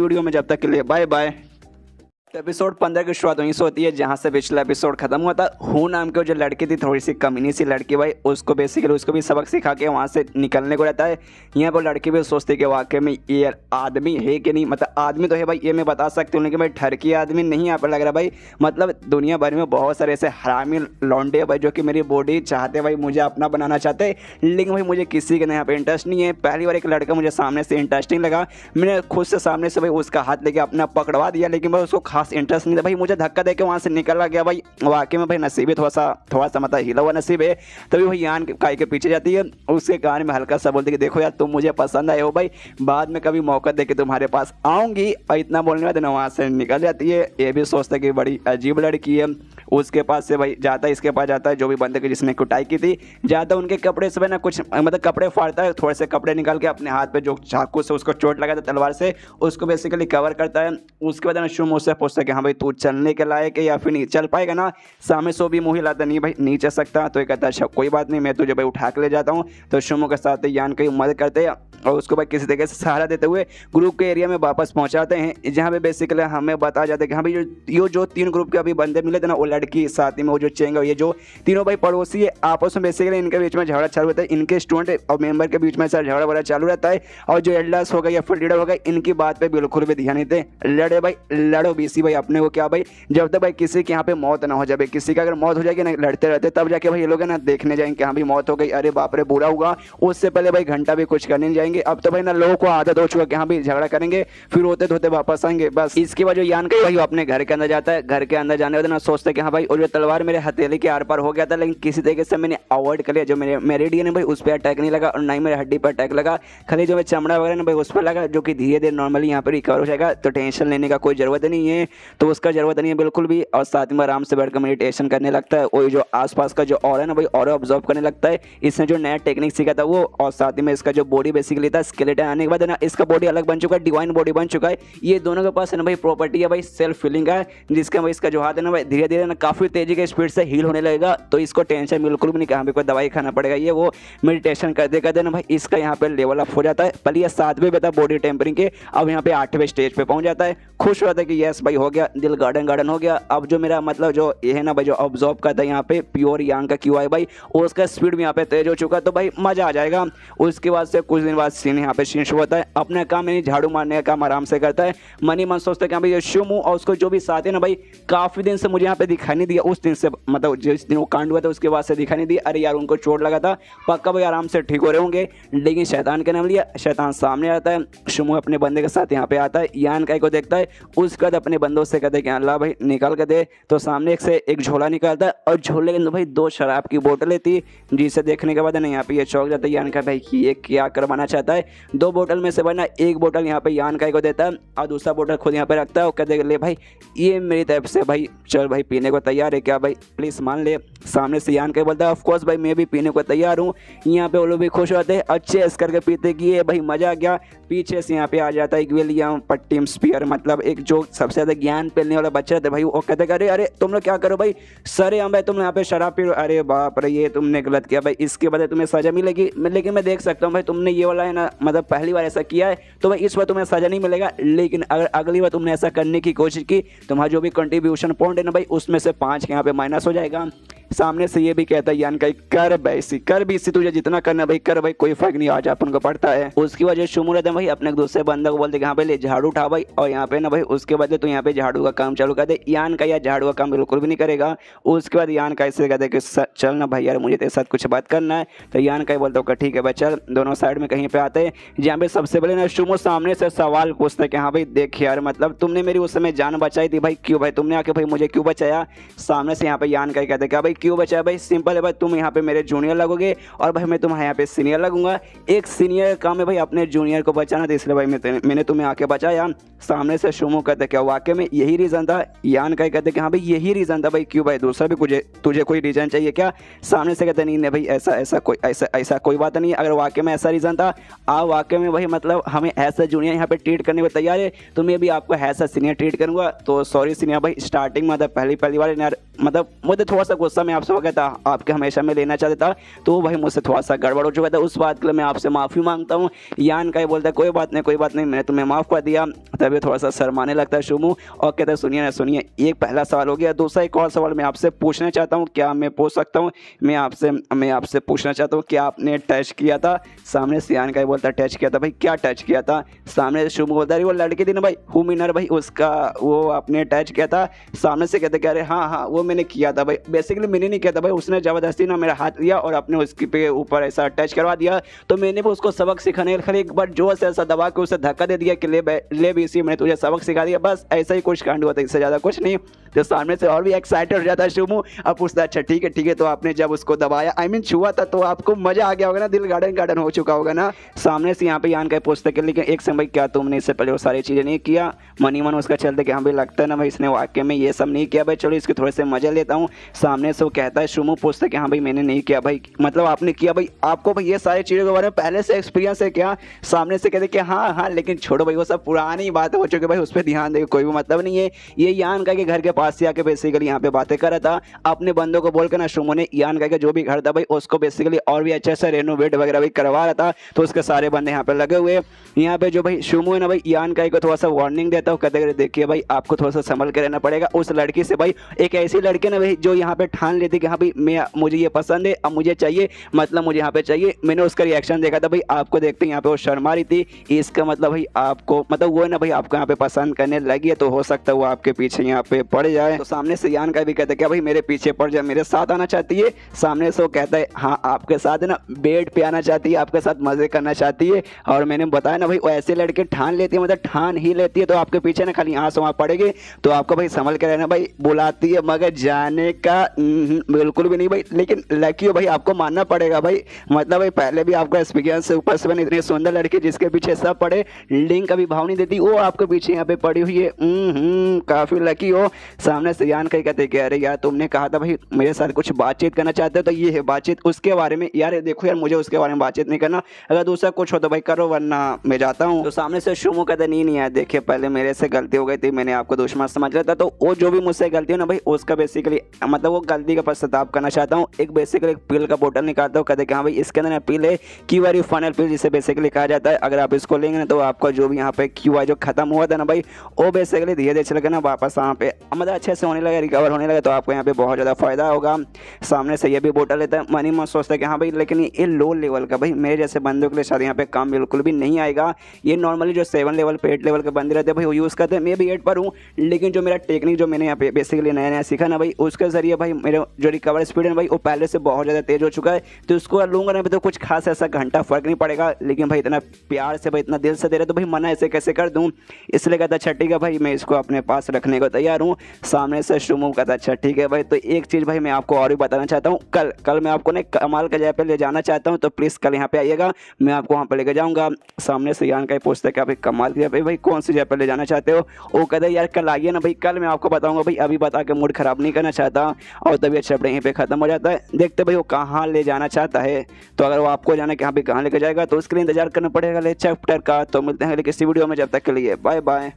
वीडियो में, जब तक के लिए बाय बाय। एपिसोड 15 की शुरुआत वहीं से होती है जहाँ से पिछला एपिसोड खत्म हुआ था। हूँ नाम की जो लड़की थी थोड़ी सी कमीनी सी लड़की भाई, उसको बेसिकली उसको भी सबक सिखा के वहाँ से निकलने को रहता है। यहाँ पर लड़की भी सोचती है कि वाकई में ये आदमी है कि नहीं, मतलब आदमी तो है भाई ये मैं बता सकती हूँ, लेकिन भाई ठरकी आदमी नहीं यहाँ पर लग रहा भाई। मतलब दुनिया भर में बहुत सारे ऐसे हरामी लौंडे हैं भाई जो कि मेरी बॉडी चाहते भाई, मुझे अपना बनाना चाहते हैं, लेकिन भाई मुझे किसी के यहाँ पर इंटरेस्ट नहीं है। पहली बार एक लड़का मुझे सामने से इंटरेस्टिंग लगा, मैंने खुद से सामने से भाई उसका हाथ लेके अपना पकड़वा दिया, लेकिन भाई उसको खास इंटरेस्ट नहीं था भाई, मुझे धक्का देके वहां से निकला गया भाई। वाकई में भाई नसीब है, थोड़ा सा मतलब हिला हुआ नसीब है। तभी भाई यान काय के पीछे जाती है, उसके कान में हल्का सा बोलती है कि देखो यार तुम मुझे पसंद आए हो भाई, बाद में कभी मौका देके तुम्हारे पास आऊंगी, और इतना बोलने वाले ना वहां से निकल जाती है। ये भी सोचता है कि बड़ी अजीब लड़की है। उसके पास से भाई जाता है, इसके पास जाता है जो भी बंदे की जिसने कुटाई की थी, जाता उनके कपड़े से ना कुछ मतलब कपड़े फाड़ता है, थोड़े से कपड़े निकाल के अपने हाथ पे जो चाकू से उसको चोट लगा था तलवार से उसको बेसिकली कवर करता है। उसके बाद ना शुम उससे पूछता है कि हाँ भाई तू चलने के लायक है या फिर नहीं चल पाएगा ना। सामने सो भी मुँह हिलाता नहीं भाई नहीं चल सकता, तो ये कहता है अच्छा कोई बात नहीं मैं तुझे भाई उठा के ले जाता हूँ। तो शुमो के साथ यान की मदद करते हैं और उसको भाई किसी तरीके से सहारा देते हुए ग्रुप के एरिया में वापस पहुंचाते हैं, जहाँ पे बेसिकली हमें बता जाते हैं कि हाँ भाई ये जो तीन ग्रुप के अभी बंदे मिले थे ना, वो लड़की साथ में वो जो चेंग ये जो तीनों भाई पड़ोसी है, आपस में बेसिकली इनके बीच में झगड़ा चालू रहता है, इनके स्टूडेंट और मेंबर के बीच में सर झगड़ा वगड़ा चालू रहता है। और जो एल्डर्स हो गए या फिर लीडर हो गए इनकी बात पे बिल्कुल भी ध्यान नहीं देते, लड़े भाई लड़ो बीसी भाई अपने को क्या भाई, जब तक भाई किसी के यहाँ पे मौत ना हो जाए, किसी का अगर मौत हो जाएगी ना लड़ते रहते तब जाके भाई ये लोग ना देखने जाएंगे हाँ भाई मौत हो गई, अरे बाप रे बुरा हुआ, उससे पहले भाई घंटा भी कुछ करने नहीं जाएंगे। करेंगे। अब तो भाई ना लोगों को आदत हो चुका कि हाँ भाई झगड़ा करेंगे फिर होते धोते वापस आएंगे बस। इसके बाद जो यान का भाई अपने घर के अंदर जाता है, घर के अंदर जाने के बाद ना सोचता है कि हाँ भाई और जो तलवार मेरे हथेली के आर पार हो गया था, लेकिन किसी तरीके से मैंने अवॉइड कर लिया। जो मेरे डीएनए भाई उस पर अटैक नहीं लगा और ना ही मेरे हड्डी पर अटैक लगा, खाली जो मैं चमड़ा वगैरह ना भाई उस पर लगा, जो कि धीरे धीरे नॉर्मली यहाँ पर रिकवर हो जाएगा। तो टेंशन लेने का कोई जरूरत नहीं है, तो उसका जरूरत नहीं है बिल्कुल भी। और साथ में आराम से बैठकर मेडिटेशन करने लगता है और जो आसपास का जो ऑरा है ना भाई ऑरा ऑब्जर्व करने लगता है। इसने जो नया टेक्निक सीखा था वो, और साथ में इसका जो बॉडी बेसिकली था स्केलेटन आने के बाद ना इसका बॉडी अलग बन चुका है, डिवाइन बॉडी बन चुका है। ये दोनों के पास है ना भाई प्रॉपर्टी है भाई सेल्फ फीलिंग है, जिसका भाई इसका जो हाथ है ना भाई धीरे धीरे ना काफी तेजी के स्पीड से हील होने लगेगा। तो इसको टेंशन बिल्कुल भी नहीं कहाँ पे कोई दवाई खाना पड़ेगा, ये वो मेडिटेशन करते करते ना भाई इसका यहाँ पे लेवल अप हो जाता है। पहले ये 7वें पे था बॉडी टेम्परिंग के, अब यहाँ पे 8वें स्टेज पे पहुंच जाता है। खुश होता है कि यस भाई हो गया, दिल गार्डन गार्डन हो गया। अब जो मेरा मतलब जो ये है ना भाई जो ऑब्जॉर्व करता है यहाँ पे प्योर यांग का क्यू आई भाई, और उसका स्पीड भी यहाँ पे तेज हो चुका है, तो भाई मजा आ जाएगा। उसके बाद से कुछ दिन बाद सीन यहाँ पे सीन शुरू होता है। अपना काम यानी झाड़ू मारने का काम आराम से करता है। मनी मन सोचता है कि भाई ये शुमू और उसको जो भी साथ है ना भाई काफी दिन से मुझे यहाँ पे दिखाई नहीं दिया, उस दिन से मतलब जिस दिन वो कांड हुआ था उसके बाद से दिखाई नहीं दिया। अरे यार उनको चोट लगा था, पक्का भाई आराम से ठीक हो रहे होंगे। लेकिन शैतान का नाम लिया, शैतान सामने आता है, शुमू अपने बंदे के साथ यहाँ पे आता है, यान काय को देखता है, उसके बाद अपने बंदों से कहते हैं कि अल्लाह भाई निकाल कर दे। तो सामने से एक झोला निकालता है और झोले के अंदर भाई 2 शराब की बोतलें थी, जिसे देखने के बाद ना यहाँ पे ये चौंक जाता है। यान काय भाई ये क्या करवाना चाहता है। 2 बोतल में से भाई ना एक बोतल यहाँ पे यान काय को देता है और दूसरा बोतल खुद यहाँ पे रखता है और कहते ले भाई ये मेरी तरफ से भाई चल भाई पीने को तैयार है क्या भाई, प्लीज मान ले। सामने से यान काय बोलता है ऑफ कोर्स भाई मैं भी पीने को तैयार हूँ। यहाँ पे वो लोग भी खुश होते हैं, अच्छे इस करके पीते कि ये भाई मजा आ गया। पीछे से यहाँ पे आ जाता है विलियम पट्टिम स्पीयर, मतलब एक जो सबसे ज्यादा ज्ञान फैलने वाला बच्चा था भाई। वो कहते अरे अरे तुम लोग क्या करो भाई, सरे हम भाई तुम यहाँ पे शराब पी, अरे बाप रे ये तुमने गलत किया भाई, इसके बाद तुम्हें सजा मिलेगी। लेकिन मैं देख सकता हूँ भाई तुमने ये वाला है ना मतलब पहली बार ऐसा किया है तो भाई इस बार तुम्हें सजा नहीं मिलेगा, लेकिन अगर अगली बार तुमने ऐसा करने की कोशिश की तुम्हारा जो भी कंट्रीब्यूशन पॉइंट है ना भाई उसमें से 5 के यहाँ पे माइनस हो जाएगा। सामने से ये भी कहता है यान का कर बैसी कर भी तुझे जितना करना भाई कर भाई, कोई फर्क नहीं आज अपन को पड़ता है। उसकी वजह शुमू रहते हैं भाई अपने दूसरे बंदे को बोलते यहाँ पे ले झाड़ू उठा भाई, और यहाँ पे ना भाई उसके बाद तो यहाँ पे झाड़ू का काम चालू कर दे। यान का यार झाड़ू का काम बिल्कुल भी नहीं करेगा। उसके बाद यान का ऐसे कहते कि चल ना भाई यार मुझे तेरे साथ कुछ बात करना है। तो यान का बोलता है ठीक है भाई चल। दोनों साइड में कहीं पे आते हैं जहाँ पे सबसे पहले ना शुमू सामने से सवाल पूछता है कि हाँ भाई देख यार मतलब तुमने मेरी उस समय जान बचाई थी भाई, क्यों भाई तुमने आके भाई मुझे क्यों बचाया। सामने से यहाँ पे यान का कहते हैं भाई क्यों बचाया भाई, सिंपल है भाई तुम यहाँ पे मेरे जूनियर लगोगे और भाई मैं तुम्हारे यहाँ पे सीनियर लगूंगा। एक सीनियर काम है भाई अपने जूनियर को बचाना, तो इसलिए भाई मैंने तुम्हें आके बचाया। सामने से शुमू कहते क्या वाकई में यही रीजन था। यान का कहते कि हाँ भाई यही रीजन था भाई, क्यों भाई दूसरा भी तुझे कोई रीजन चाहिए क्या। सामने से कहते नहीं भाई ऐसा कोई बात नहीं है, अगर वाकई में ऐसा रीजन था आप वाकई में भाई मतलब हमें ऐसा जूनियर यहाँ पे ट्रीट करने को तैयार है तो मैं भी आपको ऐसा सीनियर ट्रीट करूंगा। तो सॉरी सीनियर भाई स्टार्टिंग में पहली बार यार मतलब मुझे थोड़ा सा गुस्सा मैं आपसे हो गया था, आपके हमेशा मैं लेना चाहता था तो भाई मुझसे थोड़ा सा गड़बड़ हो चुका था, उस बात के लिए मैं आपसे माफ़ी मांगता हूँ। यान का बोलता है कोई बात नहीं मैंने तुम्हें माफ़ कर दिया। तभी थोड़ा सा शर्माने लगता है शुमू और कहता है सुनिए एक पहला सवाल हो गया, दूसरा एक और सवाल मैं आपसे पूछना चाहता हूँ, क्या मैं पूछ सकता हूँ। मैं आपसे पूछना चाहता हूँ क्या आपने टच किया था। सामने से यान का बोलता है टच किया था भाई, क्या टच किया था। सामने से शुमू बोलता है वो लड़की थी ना भाई हुमिनर भाई उसका वो आपने टच किया था। सामने से कहते अरे हाँ वो मैंने किया था भाई, बेसिकली मैंने नहीं किया था भाई, उसने ज़बरदस्ती ना मेरा हाथ लिया और अपने उसके पे ऊपर ऐसा टच करवा दिया तो मैंने भी उसको सबक सिखाने के लिए एक बार जोर से ऐसा दबा के उसे धक्का दे दिया कि ले भी इसी मैंने तुझे सबक सिखा दिया, बस ऐसा ही कुछ कांड हुआ था, इससे ज़्यादा कुछ नहीं। तो सामने से और भी एक्साइटेड हो जाता है शुमू। अब पूछता अच्छा ठीक है तो आपने जब उसको दबाया छुआ था तो आपको मजा आ गया होगा ना, दिल गार्डन हो चुका होगा ना। सामने से यहाँ पे यान का पूछता है लेकिन एक समय क्या तुमने इससे पहले वो सारी चीज़ें नहीं किया। मन उसका चलते कि हाँ भाई लगता है ना भाई इसने वाकई में ये सब नहीं किया भाई, चलो इसके थोड़े से मजे लेता हूँ। सामने से वो कहता है शुमू पूछता है कि हाँ भाई मैंने नहीं किया भाई, मतलब आपने किया भाई, आपको भाई ये सारी चीज़ों के बारे में पहले से एक्सपीरियंस है क्या। सामने से कहते कि हाँ लेकिन छोड़ो भाई वो सब पुरानी बात हो चुकी भाई, उस पर ध्यान देगा कोई भी मतलब नहीं है। ये यान का के घर के पास से आके बेसिकली यहाँ पे बातें कर रहा था अपने बंदों को बोलकर ना शुमू ने यान का जो भी घर था भाई उसको बेसिकली और भी अच्छे से रेनोवेट वगैरह भी करवा रहा था, तो उसके सारे बंदे यहाँ पे लगे हुए। यहाँ पे जो भाई शुमू है ना भाई यान का को थोड़ा सा वार्निंग देता हूँ, कहते देखिए भाई आपको थोड़ा सा संभल के रहना पड़ेगा, उस लड़की से भाई एक ऐसी लड़के ना भाई जो यहाँ पे ठान लेते कि हाँ भाई मुझे ये पसंद है, अब मुझे चाहिए, मतलब मुझे यहाँ पे चाहिए। मैंने उसका रिएक्शन देखा था भाई, आपको देखते यहाँ पे वो शर्मा रही थी, इसका मतलब भाई आपको मतलब वो है ना भाई आपको यहाँ पे पसंद करने लगी है, तो हो सकता है वो आपके पीछे यहाँ पे पड़ जाए। तो सामने से यान का भी कहता है क्या भाई मेरे पीछे पड़ जाए, मेरे साथ आना चाहती है। सामने से वो कहता है हाँ आपके साथ है ना बेड पे आना चाहती है, आपके साथ मजे करना चाहती है। और मैंने बताया ना भाई वो ऐसे लड़के ठान लेती है, मतलब ठान ही लेती है, तो आपके पीछे ना खाली आंसू वहाँ पड़ेगी, तो आपको भाई संभल के रहना भाई। बुलाती है मगर जाने का बिल्कुल भी नहीं भाई, लेकिन लकी हो भाई, आपको मानना पड़ेगा भाई, मतलब भाई पहले भी आपका एक्सपीरियंस से ऊपर से मैंने इतनी सुंदर लड़की जिसके पीछे सब पड़े, लिंक कभी भाव नहीं देती, वो आपके पीछे यहाँ पे पड़ी हुई है। काफी लकी हो। सामने से यान कहीं कहते अरे यार तुमने कहा था भाई मेरे साथ कुछ बातचीत करना चाहते हो, तो ये है बातचीत, उसके बारे में यार देखो यार मुझे उसके बारे में बातचीत नहीं करना, अगर दूसरा कुछ हो तो भाई करो वरना मैं जाता हूँ। तो सामने से शुमू कहते नहीं यार देखिए पहले मेरे से गलती हो गई थी, मैंने आपको दुश्मन समझ रहा था, तो वो जो भी मुझसे गलती हो ना भाई उसका बेसिकली मतलब वो गलती का पश्चाताप करना चाहता हूँ। एक बेसिकली एक पील का बोतल निकालता हूँ, कहते कि हाँ भाई इसके अंदर पील है क्यू आर फाइनल पील जिसे बेसिकली कहा जाता है, अगर आप इसको लेंगे ना तो आपका जो भी यहाँ पे क्यू आर जो खत्म हुआ था ना भाई वो बेसिकली धीरे धीरे चल के ना वापस वहाँ पे मतलब अच्छे से होने लगा, रिकवर होने लगा, तो आपको यहाँ पे बहुत ज़्यादा फायदा होगा। सामने से ये भी बोतल लेता है, मन ही मन सोचता है कि हाँ भाई लेकिन ये लो लेवल का भाई मेरे जैसे बंदों के लिए शायद यहाँ पे काम बिल्कुल भी नहीं आएगा, ये नॉर्मली जो 7 लेवल पे 8 लेवल के बंदे रहते हैं भाई वो यूज़ करते हैं, मैं भी 8 पर हूँ, लेकिन जो मेरा टेक्निक जो मैंने यहाँ पे बेसिकली नया नया सीखा ना भाई उसके जरिए भाई मेरे जो रिकवर स्पीड है भाई वो पहले से बहुत ज़्यादा तेज हो चुका है, तो उसको लूँगा ना तो कुछ खास ऐसा घंटा फर्क नहीं पड़ेगा, लेकिन भाई इतना प्यार से भाई इतना दिल से दे रहे तो भाई मना ऐसे कैसे कर दूँ, इसलिए कहता अच्छा ठीक है भाई मैं इसको अपने पास रखने को तैयार हूँ। सामने से शुमू कहता अच्छा ठीक है भाई, तो एक चीज़ भाई मैं आपको और भी बताना चाहता हूँ, कल मैं आपको ना कमाल का जगह पे ले जाना चाहता हूँ, तो प्लीज़ कल यहाँ पे आइएगा, मैं आपको वहाँ पे लेके जाऊँगा। सामने से यान का ही पूछता है कि भाई कमाल की जगह भाई कौन सी जगह पे ले जाना चाहते हो, वो कहता है यार कल आइए ना भाई, कल मैं आपको बताऊँगा भाई, अभी बता के मूड ख़राब नहीं करना चाहता, और तबीयत चपड़े यहीं पे ख़त्म हो जाता है। देखते भाई वो कहाँ ले जाना चाहता है, तो अगर वो आपको जाना कि हाँ भाई कहाँ लेके जाएगा तो उसके लिए इंतजार करना पड़ेगा ले चैप्टर का। तो मिलते हैं किसी वीडियो में, जब तक के लिए बाय बाय।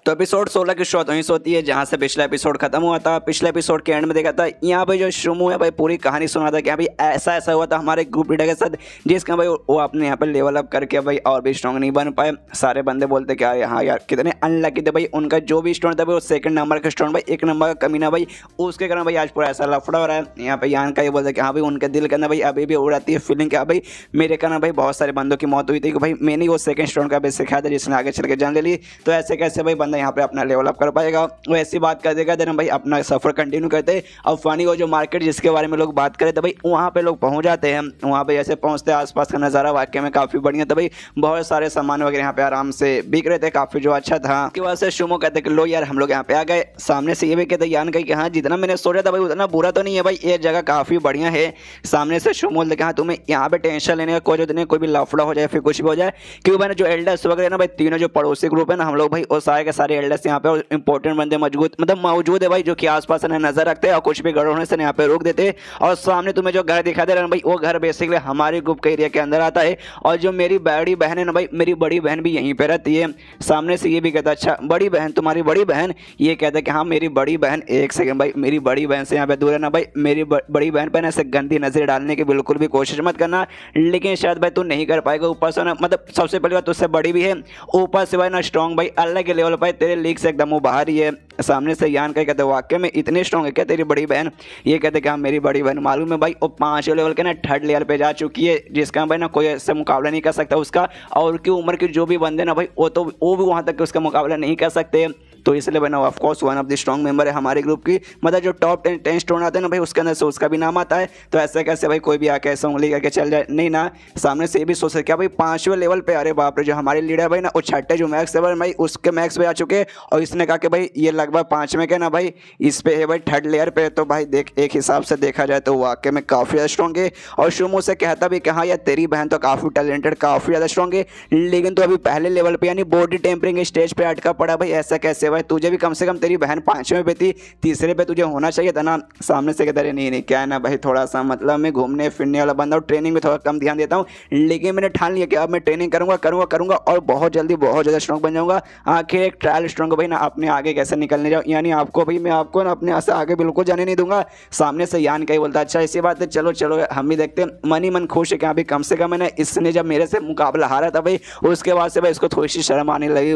तो एपिसोड 16 की शुरुआत वहीं से होती है जहाँ से पिछला एपिसोड खत्म हुआ था। पिछले एपिसोड के एंड में देखा था यहाँ पे जो शुमू है भाई पूरी कहानी सुना था कि भाई ऐसा ऐसा हुआ था हमारे ग्रुप लीडर के साथ, जिसका भाई वो अपने यहाँ पे लेवल अप करके भाई और भी स्ट्रॉन्ग नहीं बन पाए। सारे बंदे बोलते कि हाँ यार कितने अनलकी थे भाई, उनका जो भी स्टोन था भाई वो 2nd नंबर का स्टोन भाई 1 नंबर का कमीना भाई, उसके कारण भाई आज पूरा ऐसा लफड़ा हो रहा है। यहाँ पे यान का ये बोलते कि हाँ भाई उनके दिल के अंदर भाई अभी भी हो रहती है फीलिंग कि हाँ भाई मेरे कारण भाई बहुत सारे बंदों की मौत हुई थी कि भाई मैंने वो 2nd स्टोन का भी सिखाया था जिसने आगे चल के जान ले ली, तो ऐसे कैसे भाई बंदा यहाँ पे अपना लेवल अप कर पाएगा। वो ऐसी बात कर देगा देना भाई अपना सफर कंटिन्यू करते। और फनी वो जो मार्केट जिसके बारे में लोग बात करें तो भाई वहाँ पे लोग पहुँच जाते हैं, वहाँ पे जैसे पहुँचते आसपास का नज़ारा वाकई में काफ़ी बढ़िया था भाई, बहुत सारे सामान वगैरह यहाँ पे आराम से बिक रहे थे, काफ़ी जो अच्छा था। उसके बाद से शुमो कहते कि लो यार हम लोग यहाँ पे आ गए। सामने से ये भी कहते यान कही कि हाँ जितना मैंने सोचा था भाई उतना बुरा तो नहीं है भाई, ये जगह काफ़ी बढ़िया है। सामने से शुमो बोलते कि हाँ तुम्हें यहाँ पे टेंशन लेने का कोई जरूरत नहीं, कोई भी लफड़ा हो जाए फिर कुछ भी हो जाए, क्योंकि मैंने जो एल्डर्स वगैरह ना भाई तीनों जो पड़ोसी ग्रुप है ना हम लोग भाई वो सारे के सारे एल्डर्स यहाँ पे इंपॉर्टेंट बंदे मौजूद है भाई, जो कि आसपास नजर रखते हैं और कुछ भी गड़बड़ होने से यहाँ पे रोक देते हैं। और सामने तुम्हें जो घर दिखा दे रहा है भाई वो घर बेसिकली हमारे ग्रुप के एरिया के अंदर आता है, और जो मेरी बड़ी बहन है ना भाई मेरी बड़ी बहन भी यहीं पे रहती है। सामने से ये भी कहता अच्छा बड़ी बहन तुम्हारी बड़ी बहन, ये कहता है कि हाँ मेरी बड़ी बहन, एक सेकंड भाई मेरी बड़ी बहन से यहाँ पे दूर है ना भाई, मेरी बड़ी बहन पर ऐसे गंदी नजर डालने की बिल्कुल भी कोशिश मत करना, लेकिन शायद भाई तू नहीं कर पाएगा। ऊपर से ना मतलब सबसे पहली बात तुझसे बड़ी भी है, ऊपर से भाई ना स्ट्रॉन्ग भाई अलग के लेवल पर तेरे लीग से एकदम वो बाहर ही है। सामने से यान का कहते वाक्य में इतनी स्ट्रॉन्ग है क्या तेरी बड़ी बहन, ये कहते कि हाँ मेरी बड़ी बहन मालूम है भाई वो 5 लेवल के ना 3rd लेवल पे जा चुकी है, जिसका भाई ना कोई ऐसे मुकाबला नहीं कर सकता उसका, और उसकी उम्र के जो भी बंदे ना भाई वो भी वहाँ तक उसका मुकाबला नहीं कर सकते, तो इसलिए भाई ना of course one of the strong member है हमारे ग्रुप की, मतलब जो टॉप 10 स्टोन आते हैं ना भाई उसके अंदर से उसका भी नाम आता है। तो ऐसे कैसे भाई कोई भी आके ऐसा उंगली करके चल जाए, नहीं ना। सामने से ये भी सोच क्या भाई 5वें लेवल पे, अरे बाप रे जो हमारी लीडर भाई ना वो 6ठे जो मैक्स लेवल भाई उसके मैक्स पे आ चुके, और इसने कहा कि भाई ये लगभग 5वें के ना भाई इस पे है भाई 3rd लेयर पे, तो भाई देख एक हिसाब से देखा जाए तो वाकई में काफ़ी ज़्यादा स्ट्रॉन्ग है। और शुमो से कहता भी कि हाँ यार तेरी बहन तो काफ़ी टैलेंटेड काफ़ी ज़्यादा स्ट्रॉन्ग है, लेकिन तो अभी पहले लेवल पे यानी बॉडी टेम्परिंग स्टेज पे अटका पड़ा भाई, ऐसा कैसे भाई, तुझे भी कम से कम तेरी बहन 5वें पे थी, 3रे पे तुझे होना चाहिए था ना। सामने से कहता है नहीं क्या है ना भाई थोड़ा सा मतलब मैं घूमने फिरने वाला बंदा हूँ, ट्रेनिंग में थोड़ा कम ध्यान देता हूँ, लेकिन मैंने ठान लिया कि अब मैं ट्रेनिंग करूँगा और बहुत जल्दी बहुत ज़्यादा स्ट्रॉन्ग बन जाऊँगा। आखिर एक ट्रायल स्ट्रॉन्ग भाई ना अपने आगे कैसे निकलने जाओ, यानी आपको भाई मैं आपको ना अपने से आगे बिल्कुल जाने नहीं दूंगा। सामने से यान का ही बोलता अच्छा ऐसी बात है चलो हम भी देखते हैं। मन ही मन खुश है कि अभी कम से कम मैंने इसने जब मेरे से मुकाबला हारा था भाई उसके बाद से भाई इसको थोड़ी सी शर्म आने लगी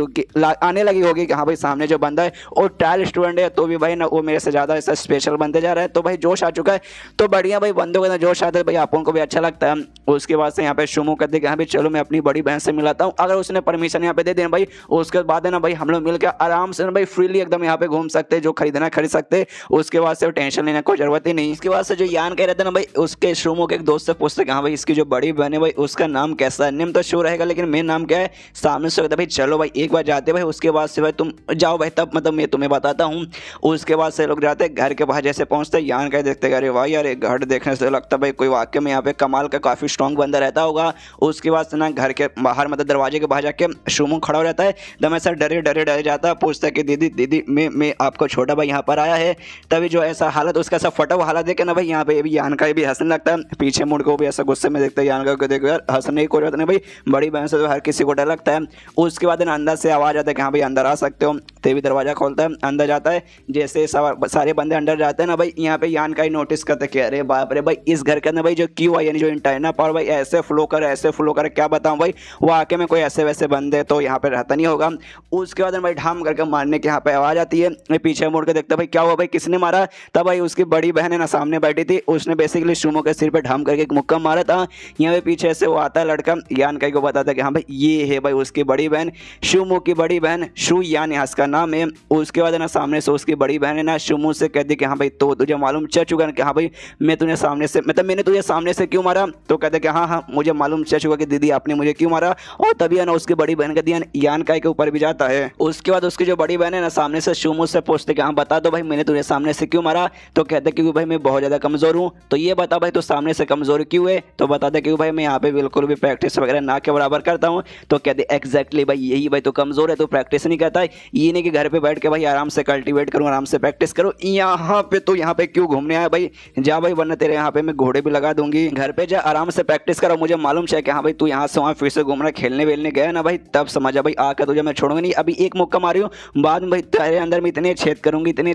होगी कि हाँ भाई सामने सामने जो बंदा है वो ट्रायल स्टूडेंट है, तो भी भाई ना वो मेरे से ज़्यादा ऐसा स्पेशल बनते जा रहा है। तो भाई जोश आ चुका है, तो बढ़िया भाई बंदों के अंदर जोश आता है भाई, आप उनको भी अच्छा लगता है। उसके बाद से यहाँ पे शुमू कहते कि हाँ भाई चलो मैं अपनी बड़ी बहन से मिलाता हूँ, अगर उसने परमिशन यहाँ पे दे देना भाई, उसके बाद है ना भाई हम लोग मिलकर आराम से ना भाई फ्रीली एकदम यहाँ पे घूम सकते हैं, जो खरीदना खरीद सकते हैं। उसके बाद से टेंशन लेने की जरूरत ही नहीं। इसके बाद से जो यान कह रहे थे ना भाई, उसके शुमू के एक दोस्त से पूछते कि हाँ भाई इसकी जो बड़ी बहन है भाई उसका नाम कैसा है, नेम तो शो रहेगा लेकिन मेन नाम क्या है। सामने से कहता भाई चलो भाई एक बार जाते भाई, उसके बाद से भाई तुम जाओ भाई, तब मतलब मैं तुम्हें बताता हूँ। उसके बाद से लोग जाते घर के बाहर, जैसे पहुंचते यान कह देखते अरे भाई यार एक घर देखने से लगता भाई कोई वाकई में यहाँ पे कमाल का काफी स्ट्रॉन्ग बंदा रहता होगा। उसके बाद से ना घर के बाहर मतलब दरवाजे के बाहर जाके शुमू खड़ा हो जाता है, एकदम ऐसा डरे जाता है, पूछता है कि दीदी दीदी मैं आपको छोटा भाई यहाँ पर आया है। तभी जो ऐसा हालत उसका ऐसा फटा हुआ हालत देखे ना भाई, यहाँ पे भी यान का भी हंसने लगता है, पीछे मुड़ को भी ऐसा गुस्से में देखता है यान का, देखो यार हंसने की कोई जरूरत नहीं भाई, बड़ी बहन से तो हर किसी को डर लगता है। उसके बाद ना अंदर से आवाज आता है कि हाँ भाई अंदर आ सकते हो, तभी दरवाजा खोलता है, अंदर जाता है। जैसे सारे बंदे अंदर जाते हैं ना भाई, यहाँ पे यान का ही नोटिस करते कि अरे बाप रे भाई इस घर के अंदर भाई जो क्यू है यानी जो इंटरनल पावर भाई ऐसे फ्लो कर क्या बताऊं भाई, वाकई में कोई ऐसे वैसे बंदे तो यहाँ पे रहता नहीं होगा। उसके बाद भाई ढाम करके मारने की यहाँ पे आवाज आती है, मैं पीछे मुड़ के देखता भाई क्या हुआ भाई किसने मारा। तब भाई उसकी बड़ी बहन है ना सामने बैठी थी, उसने बेसिकली शुमो के सिर पे ढाम करके एक मुक्का मारा था। यहाँ पे पीछे से वो आता है लड़का, यान काई को बताता है कि हाँ भाई ये है भाई उसकी बड़ी बहन, शुमो की बड़ी बहन, शु यान यहाँ इसका नाम है। उसके बाद ना सामने से उसकी बड़ी बहन है ना शुमो से कहती कि हाँ भाई तो तुझे मालूम चल चुका कि हाँ भाई मैं तुझे सामने से मतलब मैंने तुझे सामने से क्यों मारा। तो कहते कि हाँ मुझे मालूम चल चुका कि दीदी आपने मुझे क्यों मारा। और तभी है ना उसकी बड़ी बहन का ध्यान यान काई के ऊपर भी जाता है। उसके बाद उसकी जो बड़ी बहन है ना सामने से शुमो से पूछते कि हाँ बता दो भाई मैंने तुझे सामने से क्यों मारा। तो कहते क्योंकि भाई मैं बहुत ज़्यादा कमज़ोर हूँ। तो ये बता भाई तो सामने से कमज़ोर क्यों है। तो बता दे क्योंकि भाई मैं यहाँ पे बिल्कुल भी प्रैक्टिस वगैरह ना के बराबर करता हूँ। तो कहते एग्जैक्टली भाई यही भाई तो कमज़ोर है तो प्रैक्टिस नहीं करता है, ये नहीं कि घर पे बैठ के भाई आराम से कल्टीवेट करूँ आराम से प्रैक्टिस करो। यहाँ पे तो यहाँ पे क्यों घूमने आया भाई, जा भाई वरना तेरे यहाँ पे मैं घोड़े भी लगा दूंगी। घर पे जा आराम से प्रैक्टिस करो, मुझे मालूम है कि हाँ भाई तू यहाँ से वहाँ फिर से घूम रहा खेलने वेलने गया ना भाई, तब समझा भाई आकर तुझे मैं छोड़ूंगा नहीं। अभी एक मुक्का मारी हूँ, बाद में भाई तेरे अंदर में इतने छेद करूंगी इतने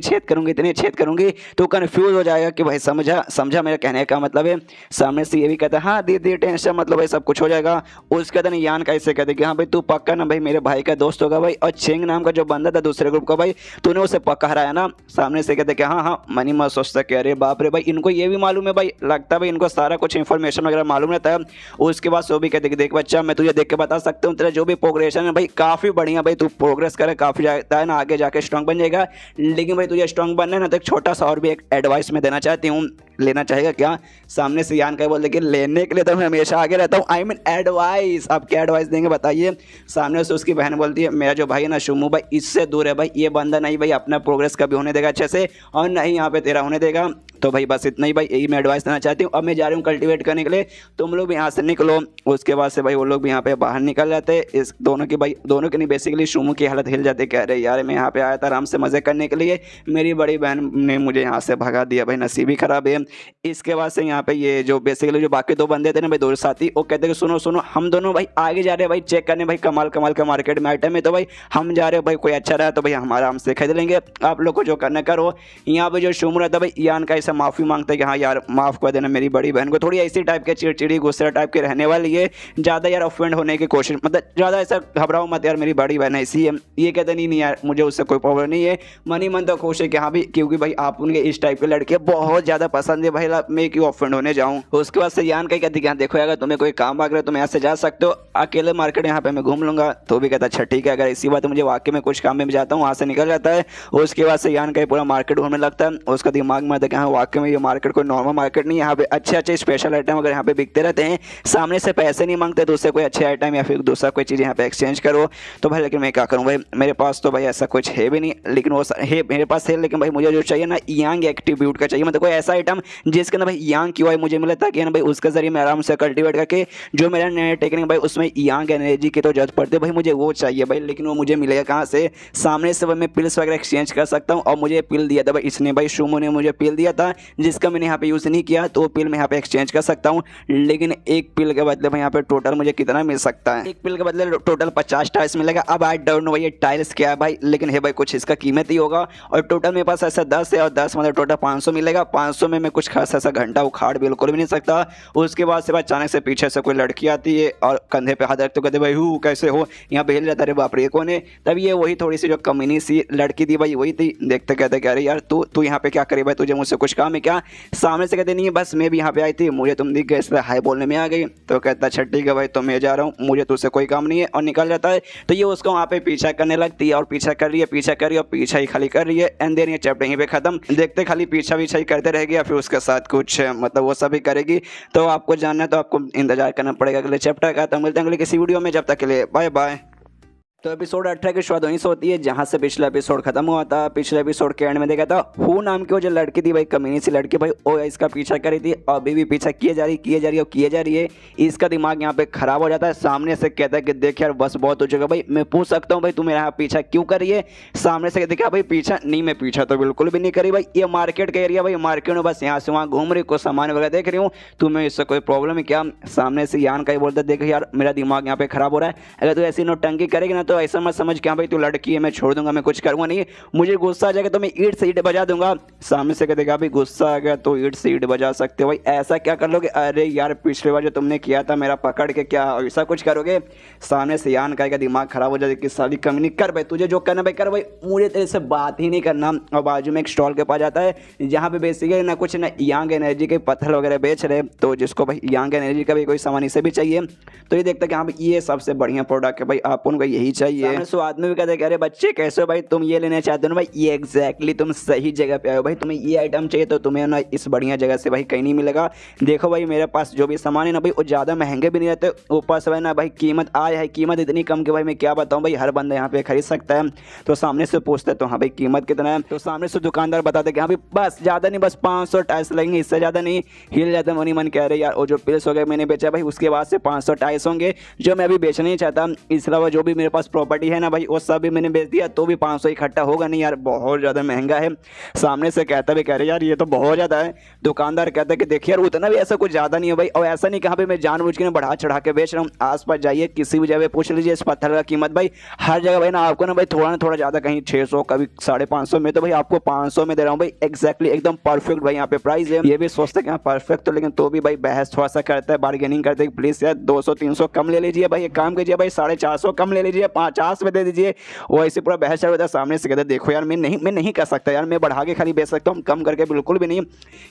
छेद करूंगी तो कंफ्यूज हो जाएगा कि भाई समझा मेरा कहने का मतलब है। सामने से ये भी कहता है हाँ दीदी टेंशन मतलब भाई सब कुछ हो जाएगा। उसके बाद यान कैसे कहते कि हाँ भाई तू पक्का ना भाई मेरे भाई का दोस्त होगा भाई, और चेंग नाम का जो बंदा था दूसरे ग्रुप का भाई तूने उसे पक्का हराया ना। सामने से कहते कि हाँ मनी मत सोचता कि अरे बाप रे भाई इनको ये भी मालूम है भाई, लगता है भाई इनको सारा कुछ इन्फॉर्मेशन वगैरह मालूम रहता है। उसके बाद वो भी कहते कि देख बच्चा मैं तुझे देख के बता सकता हूँ तेरा जो भी प्रोग्रेशन है भाई काफ़ी बढ़िया भाई, तू प्रोग्रेस करे काफ़ी जाता है ना आगे जाके स्ट्रॉन्ग बन जाएगा। लेकिन भाई तुझे स्ट्रॉन्ग बनना है ना तो एक छोटा सा और भी एक एडवाइस मैं देना चाहती हूँ, लेना चाहेगा क्या। सामने से यान का बोल दे कि लेने के लिए तो मैं हमेशा आगे रहता हूँ, आई मीन एडवाइस। आप क्या एडवाइस देंगे बताइए। सामने से उसकी बहन बोलती है मेरा जो भाई है ना शुमू भाई इससे दूर है भाई, ये बंदा नहीं भाई अपना प्रोग्रेस कभी होने देगा अच्छे से और नहीं यहाँ पे तेरा होने देगा। तो भाई बस इतना ही भाई, यही मैं एडवाइस देना चाहती हूँ। अब मैं जा रही हूँ कल्टीवेट करने के लिए, तुम लोग भी यहाँ से निकलो। उसके बाद से भाई वो लोग भी यहाँ पे बाहर निकल जाते हैं। इस दोनों की नहीं बेसिकली शुमू की हालत हिल जाती है, कह रहे यार मैं यहाँ पे आया था आराम से मजे करने के लिए, मेरी बड़ी बहन ने मुझे यहाँ से भगा दिया भाई, नसीब ही खराब है। इसके बाद से यहाँ पे ये जो बेसिकली जो बाकी दो बंदे थे ना भाई दो साथी, वो कहते हैं सुनो हम दोनों भाई आगे जा रहे हैं भाई चेक करने भाई कमाल का मार्केट में आइटम है, तो भाई हम जा रहे हैं भाई कोई अच्छा रहा तो भाई हम आराम से खरीद लेंगे, आप लोग को जो करना करो। यहाँ पे जो शुमू रहता भाई यान का ऐसा माफ़ी मांगता है कि हाँ यार माफ़ कर देना मेरी बड़ी बहन को, थोड़ी ऐसी टाइप के चिड़चिड़ी गुस्सा टाइप के रहने वाली है, ज़्यादा यार ऑफेंड होने की कोशिश मतलब ज़्यादा ऐसा घबराओ मत यार मेरी बड़ी बहन ऐसी है। ये कहते नहीं यार मुझे उससे कोई प्रॉब्लम नहीं है, मन तो खुश है कि हाँ भाई क्योंकि भाई आप उनके इस टाइप के लड़के बहुत ज़्यादा पसंद है भाई, मैं क्यों ऑफेंड होने जाऊँ। उसके बाद से यान का कहती है देखो अगर तुम्हें कोई काम आ गया तुम यहाँ से जा सकते हो, अकेले मार्केट यहाँ पे मैं घूम लूंगा। तो भी कहता अच्छा ठीक है, अगर इसी बात मुझे वाकई में कुछ काम में जाता हूँ, वहाँ से निकल जाता है। उसके बाद से यान का पूरा मार्केट घूमने लगता है, उसका दिमाग में आता है कि हाँ वाकई में ये मार्केट कोई नॉर्मल मार्केट नहीं है, यहाँ पे अच्छे स्पेशल आइटम अगर यहाँ पे बिकते रहते हैं, सामने से पैसे नहीं मांगते तो उससे कोई अच्छे आइटम या फिर दूसरा कोई चीज़ यहाँ पे एक्सचेंज करो। तो भाई लेकिन मैं क्या करूँ भाई, मेरे पास तो भाई ऐसा कुछ है भी नहीं, लेकिन वो है मेरे पास है, लेकिन भाई मुझे जो चाहिए ना यांग एक्टिब्यूट का चाहिए, मतलब कोई ऐसा आइटम जिसके अंदर भाई यांग की वाइब मुझे मिले, ताकि ना भाई उसके जरिए मैं आराम से कल्टीवेट करके जो मेरा नया टेक्निक भाई उसमें यांग एनर्जी की तो जरूरत पड़ती है भाई, मुझे वो चाहिए भाई। लेकिन वो मुझे मिलेगा कहाँ से, सामने से भाई मैं पिल्स वगैरह एक्सचेंज कर सकता हूँ, और मुझे पिल दिया था भाई इसने भाई शुमू ने मुझे पिल दिया था, था जिसका मैंने यहाँ पे यूज़ नहीं किया, तो वो पिल मैं यहाँ पे एक्सचेंज कर सकता हूँ। लेकिन एक पिल के बदले भाई यहाँ पे टोटल मुझे कितना मिल सकता है, एक पिल के बदले टोटल 50 टाइल्स मिलेगा। अब आई डोंट नो भाई ये टाइल्स क्या है भाई, लेकिन है भाई कुछ इसका कीमत ही होगा। और टोटल मेरे पास ऐसा 10 है और 10 मतलब टोटल 500 मिलेगा। 500 में मैं कुछ खास ऐसा घंटा उखाड़ बिल्कुल भी नहीं सकता। उसके बाद से अचानक से पीछे से कोई लड़की आती है और कंधे पे हाथ रख तो कहते भाई हूँ कैसे हो, यहाँ पे हिल जाता है बाप रे कौन है। तब ये वही थोड़ी सी जो कमीनी सी लड़की थी भाई वही थी। देखते कहते कह रहे यार तू यहाँ पे क्या करे भाई, तुझे मुझसे कुछ काम है क्या। सामने से कहते नहीं बस मैं भी यहाँ पे आई थी, मुझे तुम दिख गए इसलिए हाय बोलने में आ गई। तो कहता अच्छा ठीक है भाई तो मैं जा रहा हूँ, मुझे तुझसे कोई काम नहीं है, और निकल जाता है। तो ये उसको वहाँ पे पीछा करने लगती है और पीछा कर रही है, पीछा कर रही है और पीछा ही खाली कर रही है। एंड देन ये चैप्टर यहीं पे खत्म। देखते खाली पीछा ही करते रहेगी या फिर उसके साथ कुछ मतलब वो सब ही करेगी। तो आपको जानना है तो आपको इंतजार करना पड़ेगा अगले चैप्टर का। तो मिलते हैं अगले किसी वीडियो में, जब तक के लिए बाय बाय। तो एपिसोड 18 की शुरुआत वहीं से होती है जहाँ से पिछला एपिसोड खत्म हुआ था। पिछले एपिसोड के एंड में देखा था हु नाम की वो जो लड़की थी भाई, कमीनी सी लड़की भाई, वो इसका पीछा कर रही थी, अभी भी पीछा किए जा रही है। इसका दिमाग यहाँ पे खराब हो जाता है। सामने से कहता है कि देख यार बस बहुत हो चुका भाई, मैं पूछ सकता हूँ भाई तू मेरा पीछा क्यों कर रही है। सामने से देखा भाई पीछा नहीं, मैं पीछा तो बिल्कुल भी नहीं करी भाई, ये मार्केट का एरिया भाई, मार्केट में बस यहाँ से वहाँ घूम रही, कुछ सामान वगैरह देख रही हूँ, तुम्हें इससे कोई प्रॉब्लम है क्या। सामने से यान का ही बोलता देख यार मेरा दिमाग यहाँ पे खराब हो रहा है, अगर तू ऐसी नौटंकी करेगी ना तो ऐसा मत समझ क्या भाई तू लड़की है मैं छोड़ दूंगा, मैं कुछ करूंगा नहीं, मुझे गुस्सा आ जाएगा तो मैं ईंट से ईंट बजा दूंगा। सामने से कहते भाई गुस्सा आ गया तो ईंट से ईंट बजा सकते हो भाई, ऐसा क्या कर लोगे, अरे यार पिछले बार जो तुमने किया था मेरा पकड़ के क्या ऐसा कुछ करोगे। सामने से यान का दिमाग खराब हो जाए कि साली कमी कर भाई, तुझे जो करना भाई कर भाई, मुझे तेरे से बात ही नहीं करना। और बाजू में एक स्टॉल के पास जाता है जहाँ पे बेसिकली ना कुछ ना यांग एनर्जी के पत्थर वगैरह बेच रहे, तो जिसको भाई यांग एनर्जी का भी कोई सामान इसे भी चाहिए, तो ये देखता है कि हाँ भाई ये सबसे बढ़िया प्रोडक्ट है भाई, आप उनको यही चाहिए। स्वाद में भी कहते हैं अरे बच्चे कैसे हो भाई, तुम ये लेना चाहते हो ना भाई, ये एग्जैक्टली तुम सही जगह पे आए हो भाई, तुम्हें ये आइटम चाहिए तो तुम्हें ना इस बढ़िया जगह से भाई कहीं नहीं मिलेगा। देखो भाई मेरे पास जो भी सामान है ना भाई वो ज़्यादा महंगे भी नहीं रहते, ऊपर से भाई ना भाई कीमत आया है, कीमत इतनी कम कि भाई मैं क्या बताऊँ भाई, हर बंदा यहाँ पे खरीद सकता है। तो सामने से पूछते तो हाँ भाई कीमत कितना है, तो सामने से दुकानदार बताते कि हाँ भाई बस ज़्यादा नहीं, बस 500 टाइल्स लगेंगे, इससे ज़्यादा नहीं। हिल जाता मनी मन कह रहे यार और जो पिल्स हो गए मैंने बेचा भाई उसके बाद से 500 टाइल्स होंगे जो मैं अभी बेचना नहीं चाहता, इसके अलावा जो भी मेरे पास प्रॉपर्टी है ना भाई वो सब भी मैंने बेच दिया, तो भी 500 इकट्ठा होगा नहीं यार, बहुत ज़्यादा महंगा है। सामने से कहता भी कह रहे यार ये तो बहुत ज़्यादा है। दुकानदार कहता है कि देखिए यार उतना भी ऐसा कुछ ज़्यादा नहीं है भाई, और ऐसा नहीं कहा भाई मैं जानबूझ के बढ़ा चढ़ा के बेच रहा हूँ। आसपास जाइए किसी भी जगह पूछ लीजिए इस पत्थर का कीमत भाई, हर जगह भाई ना आपको ना भाई थोड़ा ना थोड़ा ज़्यादा, कहीं 600 कभी 550 में, तो भाई आपको 500 में दे रहा हूँ भाई, एक्जैक्टली एकदम परफेक्ट भाई यहाँ पे प्राइस है। ये भी सोचते कि हाँ परफेक्ट तो, लेकिन तो भी भाई बहस थोड़ा सा करता है, बार्गेनिंग करते हैं प्लीज़ यार 200-300 कम ले लीजिए भाई, एक काम कीजिए भाई 450 कम ले लीजिए, 50 में दे दीजिए। वो ऐसे पूरा बहस चल रहा था। सामने से कहते देखो यार मैं नहीं कर सकता यार, मैं बढ़ा के खाली बेच सकता हूँ, कम करके बिल्कुल भी नहीं।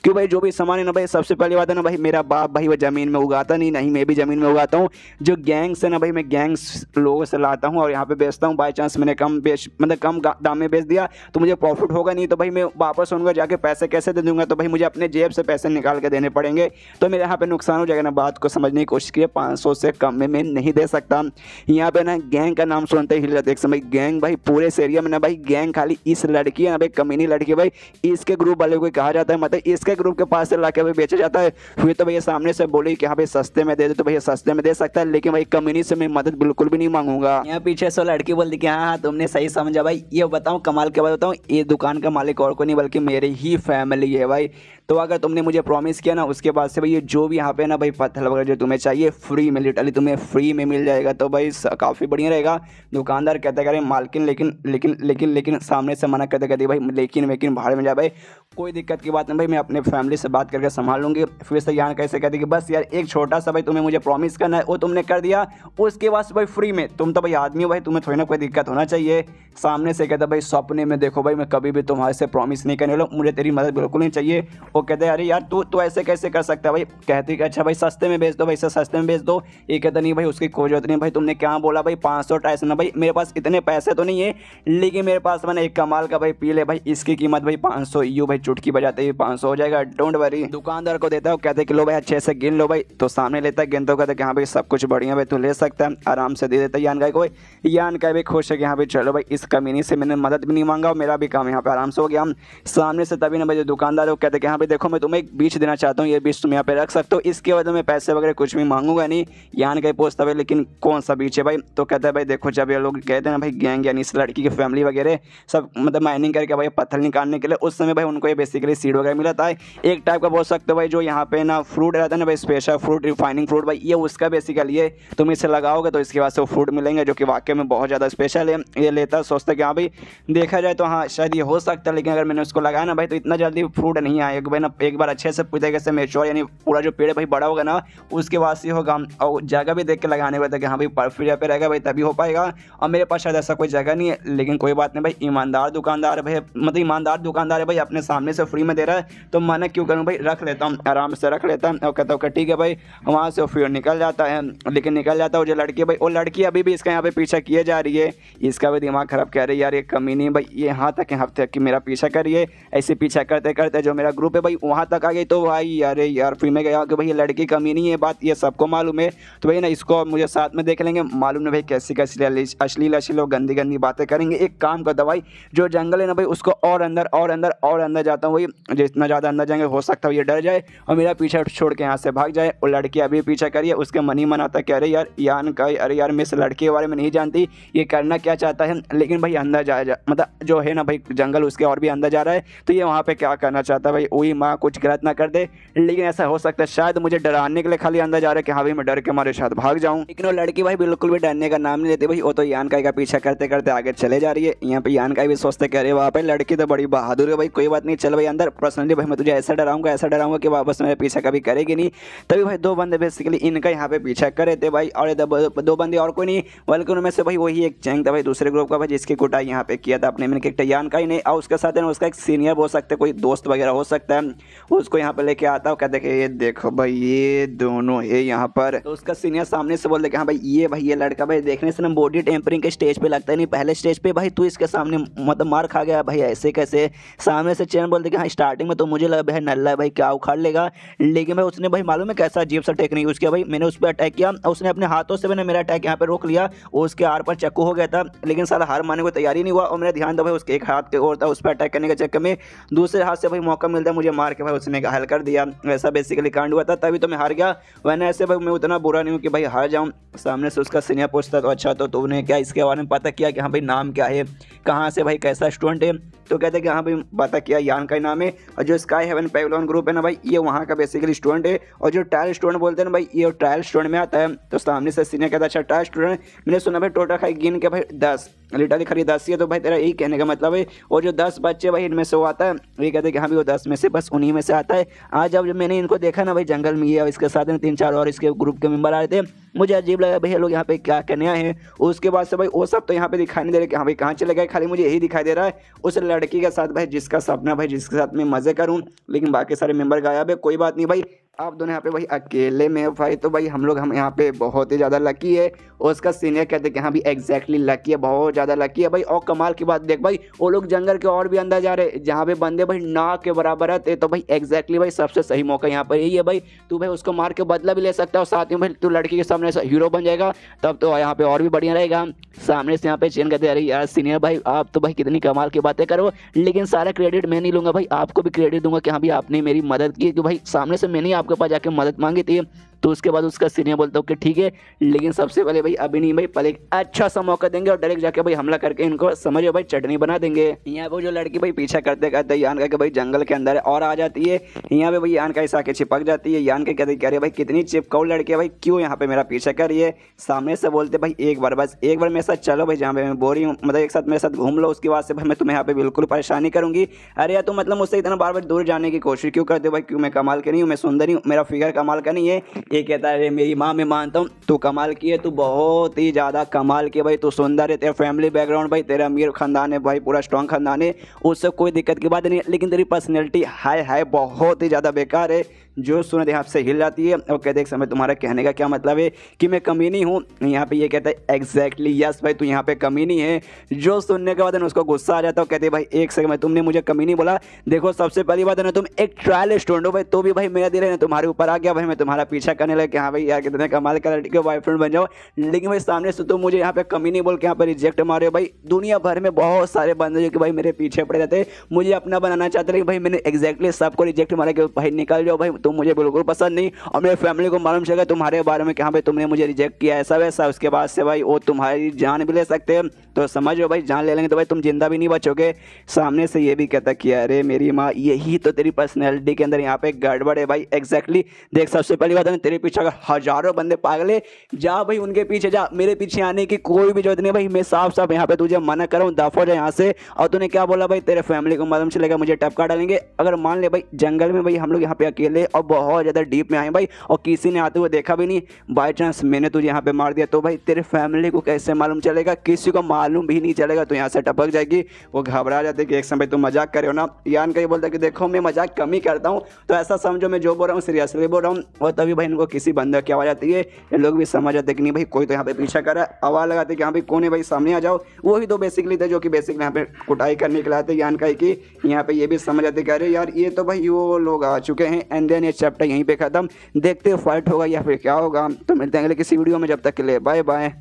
क्यों भाई जो भी सामान है ना भाई, सबसे पहली बात है ना भाई मेरा बाप भाई वो ज़मीन में उगाता नहीं मैं भी ज़मीन में उगाता हूँ। जो गैंग्स है ना भाई मैं गैंग्स लोगों से लाता हूँ और यहाँ पे बेचता हूँ। बाई चांस मैंने कम दाम में बेच दिया तो मुझे प्रॉफिट होगा नहीं, तो भाई मैं वापस उनका जाके पैसे कैसे दे दूंगा, तो भाई मुझे अपने जेब से पैसे निकाल के देने पड़ेंगे, तो मेरे यहाँ पे नुकसान हो जाएगा ना। बात को समझने की कोशिश की, 500 से कम में मैं नहीं दे सकता। यहाँ पे ना गैंग का नाम सुनते ही हिल जाते एक समय, गैंग भाई पूरे इस एरिया में ना भाई गैंग खाली इस लड़की है ना भाई, कमीनी लड़की भाई, इसके ग्रुप वाले को कहा जाता है, मतलब इसके ग्रुप के पास से लाके भाई बेचा जाता है। फिर तो भैया सामने से बोली कि हाँ भाई सस्ते में दे दे, तो भैया सस्ते में दे सकता है, लेकिन भाई कमीनी से मैं मदद बिल्कुल भी नहीं मांगूंगा। यहाँ पीछे से लड़की बोलती कि हाँ तुमने सही समझा भाई। ये बताऊँ कमाल के बात बताऊँ, ये दुकान का मालिक और को नहीं बल्कि मेरी ही फैमिली है भाई। तो अगर तुमने मुझे प्रॉमिस किया ना उसके बाद से भाई ये जो भी यहाँ पे ना भाई पत्थर वगैरह जो तुम्हें चाहिए फ्री में, लिटरली तुम्हें फ्री में मिल जाएगा, तो भाई काफ़ी बढ़िया रहेगा। दुकानदार कहता है मालकिन लेकिन सामने से मना कहते भाई लेकिन भाड़ में जाए भाई, कोई दिक्कत की बात नहीं भाई, मैं अपने फैमिली से बात करके संभाल लूँगी। फिर से यार कैसे कहते कि बस यार एक छोटा सा भाई तुम्हें मुझे प्रॉमिस करना है, वो तुमने कर दिया, उसके बाद भाई फ्री में, तुम तो भाई आदमी हो भाई, तुम्हें थोड़ी ना कोई दिक्कत होना चाहिए। सामने से कहता भाई सपने में देखो भाई मैं कभी भी तुम्हारे से प्रॉमिस नहीं करने वाला, मुझे तेरी मदद बिल्कुल नहीं चाहिए। वो कहते हैं अरे यार तू ऐसे कैसे कर सकता है भाई। कहते कि अच्छा भाई सस्ते में बेच दो, भाई सस्ते में बेच दो। ये कहता नहीं भाई उसकी कोई जरूरत नहीं भाई, तुमने क्या बोला भाई 500 टाइस ना भाई, मेरे पास इतने पैसे तो नहीं है, लेकिन मेरे पास मैंने एक कमाल का भाई पील है भाई, इसकी कीमत भाई 500 यूँ भाई चुटकी बजाते ही 500 हो जाएगा, डोंट वरी। दुकानदार को देता है, कहते कि लो भाई अच्छे से गिन लो भाई, तो सामने लेता है गिन, तो कहते कि हाँ भाई सब कुछ बढ़िया भाई तू ले सकता है, आराम से दे देता है यान गाय को। यान गाय भी खुश है कि हाँ भाई चलो भाई इस कमीनी से मैंने मदद भी नहीं मांगा और मेरा भी काम यहाँ पे आराम से हो गया। सामने से तभी ना भाई दुकानदार को कहते कि हाँ भाई भाई देखो मैं तुम्हें एक बीच देना चाहता हूँ, ये बीच तुम यहाँ पे रख सकते हो, इसके बाद मैं पैसे वगैरह कुछ भी मांगूंगा नहीं। यान का ही पूछता भाई लेकिन कौन सा बीच है भाई, तो कहता है भाई देखो जब ये लोग कहते हैं ना भाई गैंग यानी इस लड़की की फैमिली वगैरह सब मतलब माइनिंग करके भाई पत्थर निकालने के लिए, उस समय भाई उनको ये बेसिकली सीड वगैरह मिला था, एक टाइप का बोल सकते हो भाई जो यहाँ पे ना फ्रूट रहता है ना भाई स्पेशल फ्रूट रिफाइनिंग फ्रूट भाई, ये उसका बेसिकली है, तुम इसे लगाओगे तो इसके बाद से फ्रूट मिलेंगे जो कि वाकई में बहुत ज़्यादा स्पेशल है। ये लेता सोचता कि हाँ भाई देखा जाए तो हाँ शायद ये हो सकता है, लेकिन अगर मैंने उसको लगाया ना भाई तो इतना जल्दी फ्रूट नहीं आएगा भाई ना, एक बार अच्छे से पूरी तरीके से मेच्योर यानी पूरा जो पेड़ भाई बड़ा होगा ना उसके बाद से होगा, और जगह भी देख के लगाने पड़ता है कि हाँ भाई परफेक्ट जगह पे रहेगा भाई तभी हो पाएगा, और मेरे पास शायद ऐसा कोई जगह नहीं है, लेकिन कोई बात नहीं भाई ईमानदार दुकानदार भाई मतलब ईमानदार दुकानदार है भाई, अपने सामने से फ्री में दे रहा है तो मना क्यों करूँ भाई, रख लेता हूँ आराम से रख लेता हूँ, और कहता हूँ ठीक है भाई, वहाँ से फिर निकल जाता है। लेकिन निकल जाता है जो लड़की भाई, वो लड़की अभी भी इसका यहाँ पे पीछा किए जा रही है, इसका भी दिमाग खराब कह रही है यार ये कमीनी भाई, ये यहाँ तक हफ्ते तक कि मेरा पीछा करिए, ऐसे पीछा करते करते जो मेरा ग्रुप है भाई वहाँ तक आ गई, तो भाई अरे यार फिर मैं गया कि भाई ये लड़की कमीनी है, बात ये सबको मालूम है, तो भाई ना इसको मुझे साथ में देख लेंगे, मालूम नहीं भाई कैसी कैसी अश्लील अश्लील और गंदी गंदी बातें करेंगे। एक काम करता भाई जो जंगल है ना भाई उसको और अंदर और अंदर और अंदर जाता हूँ भाई, जितना ज़्यादा अंदर जाएंगे हो सकता है ये डर जाए और मेरा पीछा छोड़ के यहाँ से भाग जाए। और लड़की अभी पीछा करिए, उसके मन ही मन आता कह रहे यार यान का अरे यार मैं इस लड़के के बारे में नहीं जानती ये करना क्या चाहता है, लेकिन भाई अंदर जा मतलब जो है ना भाई जंगल उसके और भी अंदर जा रहा है, तो ये वहाँ पे क्या करना चाहता है भाई, वही माँ कुछ गलत ना कर दे, लेकिन ऐसा हो सकता है शायद मुझे डराने के लिए खाली अंदर जा रहा है कि हाँ भाई मैं डर के मारे शायद भाग जाऊँ, लेकिन वो लड़की भाई बिल्कुल भी डरने का नाम नहीं लेती भाई, वो तो यान का पीछा करते करते आगे चले जा रही है। यहाँ पे यान का भी सोचते कह रहे वहाँ पे लड़की तो बड़ी बहादुर है भाई, कोई बात नहीं चल भाई अंदर, पर्सनली भाई मैं तुझे ऐसा डराऊंगा कि वापस मेरे पीछा कभी करेगी नहीं। तभी भाई दो बंदे बेसिकली इनका यहाँ पे पीछा कर रहे थे भाई, और दो बंदे और कोई नहीं बल्कि उनमें से भाई वही एक चैंग था भाई दूसरे ग्रुप का भाई, जिसकी कुटाई यहाँ पे किया था अपने कैरेक्टर यान का ही नहीं, और उसके साथ उसका एक सीनियर हो सकता है, कोई दोस्त वगैरह हो सकता है, उसको यहाँ पे लेके आता है, कहते कि ये देखो भाई ये दोनों है यहाँ पर, तो उसका सीनियर सामने से बोल दे कि हाँ भाई ये लड़का भाई देखने से ना बॉडी टेम्परिंग के स्टेज पे लगता है, नहीं पहले स्टेज पे भाई तू इसके सामने मतलब मार खा गया भाई, ऐसे कैसे सामने से चैन बोल दे कि हाँ स्टार्टिंग में तो मुझे लगा भाई नल्ला है भाई क्या उखाड़ लेगा, लेकिन भाई उसने भाई मालूम है कैसा अजीब सा टेक्निक यूज़ किया भाई, मैंने उस पर अटैक किया और उसने अपने हाथों से मैंने मेरा अटैक यहाँ पे रोक लिया, और उसके आर पर चक्कू हो गया था, लेकिन साला हार मानने को तैयारी नहीं हुआ, और मेरा ध्यान था भाई उसके एक हाथ के और था, उस पर अटैक करने के चक्कर में दूसरे हाथ से भाई मौका मिलता मुझे मार के भाई उसने घायल कर दिया, वैसा बेसिकली कांड हुआ था, तभी तो मैं हार गया, वरना ऐसे भाई मैं उतना बुरा नहीं हूँ कि भाई हार जाऊँ। सामने से उसका सीनियर पूछता तो अच्छा तो तूने क्या इसके बारे में पता किया कि हाँ भाई नाम क्या है, कहाँ से भाई कैसा स्टूडेंट है, तो कहते हैं कि हाँ भाई पता किया यान का ही नाम है, और जो स्काई हेवन पेविलियन ग्रुप है ना भाई ये वहाँ का बेसिकली स्टूडेंट है, और जो ट्रायल स्टूडेंट बोलते हैं ना भाई ये ट्रायल स्टूडेंट में आता है। तो सामने से सीनियर कहता है अच्छा ट्रायल स्टूडेंट, मैंने सुना भाई टोटल खाई गिन के भाई 10 लिटरली खाली 10 ही है, तो भाई तेरा यही कहने का मतलब है, और जो 10 बच्चे भाई इनमें से वो आता है, ये कहते हैं कि हाँ भाई वो 10 में से बस उन्हीं में से आता है। आज जब मैंने इनको देखा ना भाई जंगल में ये इसके साथ में 3-4 और इसके ग्रुप के मेंबर आ रहे थे, मुझे अजीब लगा भाई ये लोग यहाँ पे क्या करने आए हैं। उसके बाद से भाई वो सब तो यहाँ पे दिखाई नहीं दे रहे कि हाँ भाई कहाँ चले गए, खाली मुझे यही दिखाई दे रहा है उस लड़की के साथ भाई जिसका सपना भाई जिसके साथ मैं मजे करूँ, लेकिन बाकी सारे मेंबर गायब है। कोई बात नहीं भाई आप दोनों यहाँ पे भाई अकेले में भाई, तो भाई हम लोग यहाँ पे बहुत ही ज़्यादा लकी है। और उसका सीनियर कहते हैं कि हाँ भी एग्जैक्टली लकी है, बहुत ज़्यादा लकी है भाई। और कमाल की बात देख भाई वो लोग जंगल के और भी अंदर जा रहे जहाँ पे बंदे भाई नाक के बराबर है, तो भाई एग्जैक्टली भाई सबसे सही मौका यहाँ पर यही है भाई, तू भाई उसको मार के बदला भी ले सकता है और साथ में भाई तू लड़की के सामने हीरो बन जाएगा, तब तो यहाँ पे और भी बढ़िया रहेगा। सामने से यहाँ पे चेन कहते अरे यार सीनियर भाई आप तो भाई कितनी कमाल की बातें करो, लेकिन सारा क्रेडिट मैं नहीं लूँगा भाई, आपको भी क्रेडिट दूंगा कि हाँ भाई आपने मेरी मदद की, कि भाई सामने से मैंने आपके पास जाके मदद मांगी थी। तो उसके बाद उसका सीनियर बोलता हूँ कि ठीक है, लेकिन सबसे पहले भाई अभी नहीं भाई पहले एक अच्छा सा मौका देंगे और डायरेक्ट जाके भाई हमला करके इनको समझो भाई चटनी बना देंगे। यहाँ पे जो लड़की भाई पीछा करते करते यान का भाई जंगल के अंदर और आ जाती है, यहाँ पे भाई यान का आके चिपक जाती है। यान के कहते कह रहे भाई कितनी चिपकाऊ लड़की है भाई, क्यों यहाँ पे मेरा पीछा कर रही है। सामने से बोलते भाई एक बार बस एक बार मेरे साथ चलो भाई, जहाँ पे मैं बोर ही हूँ मतलब एक साथ मेरे साथ घूम लो, उसके बाद से भाई मैं तुम्हें यहाँ पे बिल्कुल परेशानी करूंगी। अरे यार तो मतलब मुझसे इतना बार बार दूर जाने की कोशिश क्यों करते हो भाई, क्यों मैं कमाल के नहीं हूँ, मैं सुंदर हूँ, मेरा फिगर कमाल का नहीं है। ये कहता है मेरी माँ मैं मानता हूँ तू कमाल की है, तू बहुत ही ज़्यादा कमाल की भाई, तू सुंदर है, तेरा फैमिली बैकग्राउंड भाई तेरा अमीर खानदान है भाई, पूरा स्ट्रॉन्ग खानदान है, उससे कोई दिक्कत की बात नहीं है, लेकिन तेरी पर्सनैलिटी हाय हाय बहुत ही ज़्यादा बेकार है। जो सुने यहाँ से हिल जाती है और कहते एक समय तुम्हारा कहने का क्या मतलब है कि मैं कमीनी हूँ। यहाँ पे ये कहता है एग्जैक्टली यस भाई तू यहाँ पे कमीनी है। जो सुनने के बाद उसको गुस्सा आ जाता है, कहते भाई एक सेकंड में तुमने मुझे कमीनी बोला। देखो सबसे पहली बात है ना तुम एक ट्रायल स्टूडेंट हो भाई, तो भी भाई मेरा दिल है ना तुम्हारे ऊपर आ गया भाई, मैं तुम्हारा पीछा करने लगा कि हाँ भाई यार कितने कमाल का लड़की के बॉयफ्रेंड बन जाओ। लेकिन भाई सामने से तुम मुझे यहाँ पे कमीनी बोल के यहाँ पे रिजेक्ट मारे हो भाई। दुनिया भर में बहुत सारे बंदे जो कि भाई मेरे पीछे पड़े रहते, मुझे अपना बनाना चाहते, लेकिन भाई मैंने एग्जैक्टली सबको रिजेक्ट मारा कि भाई निकल जाओ भाई, तुम मुझे बिल्कुल पसंद नहीं। और मेरे फैमिली को मालूम चलेगा तुम्हारे बारे में कि हाँ भाई तुमने मुझे रिजेक्ट किया ऐसा वैसा, उसके बाद से भाई वो तुम्हारी जान भी ले सकते हैं। तो समझो भाई जान ले लेंगे तो भाई तुम जिंदा भी नहीं बचोगे। सामने से ये भी कहता कि अरे मेरी माँ यही तो तेरी पर्सनैलिटी के अंदर यहाँ पे गड़बड़ है भाई। एग्जैक्टली देख सबसे पहली बात है तेरे पीछे अगर हजारों बंदे पागल है, जा भाई उनके पीछे जा, मेरे पीछे आने की कोई भी जरूरत नहीं भाई। मैं साफ साफ यहाँ पे तुझे मना कर रहा हूँ, दफा हो जा यहाँ से। और तूने क्या बोला भाई तेरे फैमिली को मालूम चलेगा मुझे टपका डालेंगे। अगर मान ले भाई जंगल में भाई हम लोग यहाँ पे अकेले और बहुत ज़्यादा डीप में आए भाई और किसी ने आते हुए देखा भी नहीं, बाई चांस मैंने तुझे यहाँ पे मार दिया तो भाई तेरे फैमिली को कैसे मालूम चलेगा, किसी को मालूम भी नहीं चलेगा, तो यहाँ से टपक जाएगी। वो घबरा जाते कि एक समय तुम मजाक कर रहे हो ना। यान का ये बोलता कि देखो मैं मजाक कम ही करता हूँ, तो ऐसा समझो मैं जो बोल रहा हूँ सीरियसली बोल रहा हूँ। और तभी भाई इनको किसी बंदे की आवाज़ आती है, ये लोग भी समझ जाते कि नहीं भाई कोई तो यहाँ पे पीछा कर रहा है। आवाज़ लगाते कि हाँ भाई कौन है भाई सामने आ जाओ। वही तो बेसिकली थे जो कि बेसिकली यहाँ पे कुटाई करने के लिए आते यान का कि यहाँ पे ये भी समझ आते कि अरे यार ये तो भाई वो लोग आ चुके हैं। एंड देन ये चैप्टर यहीं पे खत्म, देखते फाइट होगा या फिर क्या होगा। तो मिलते हैं अगले किसी वीडियो में, जब तक के लिए बाय बाय।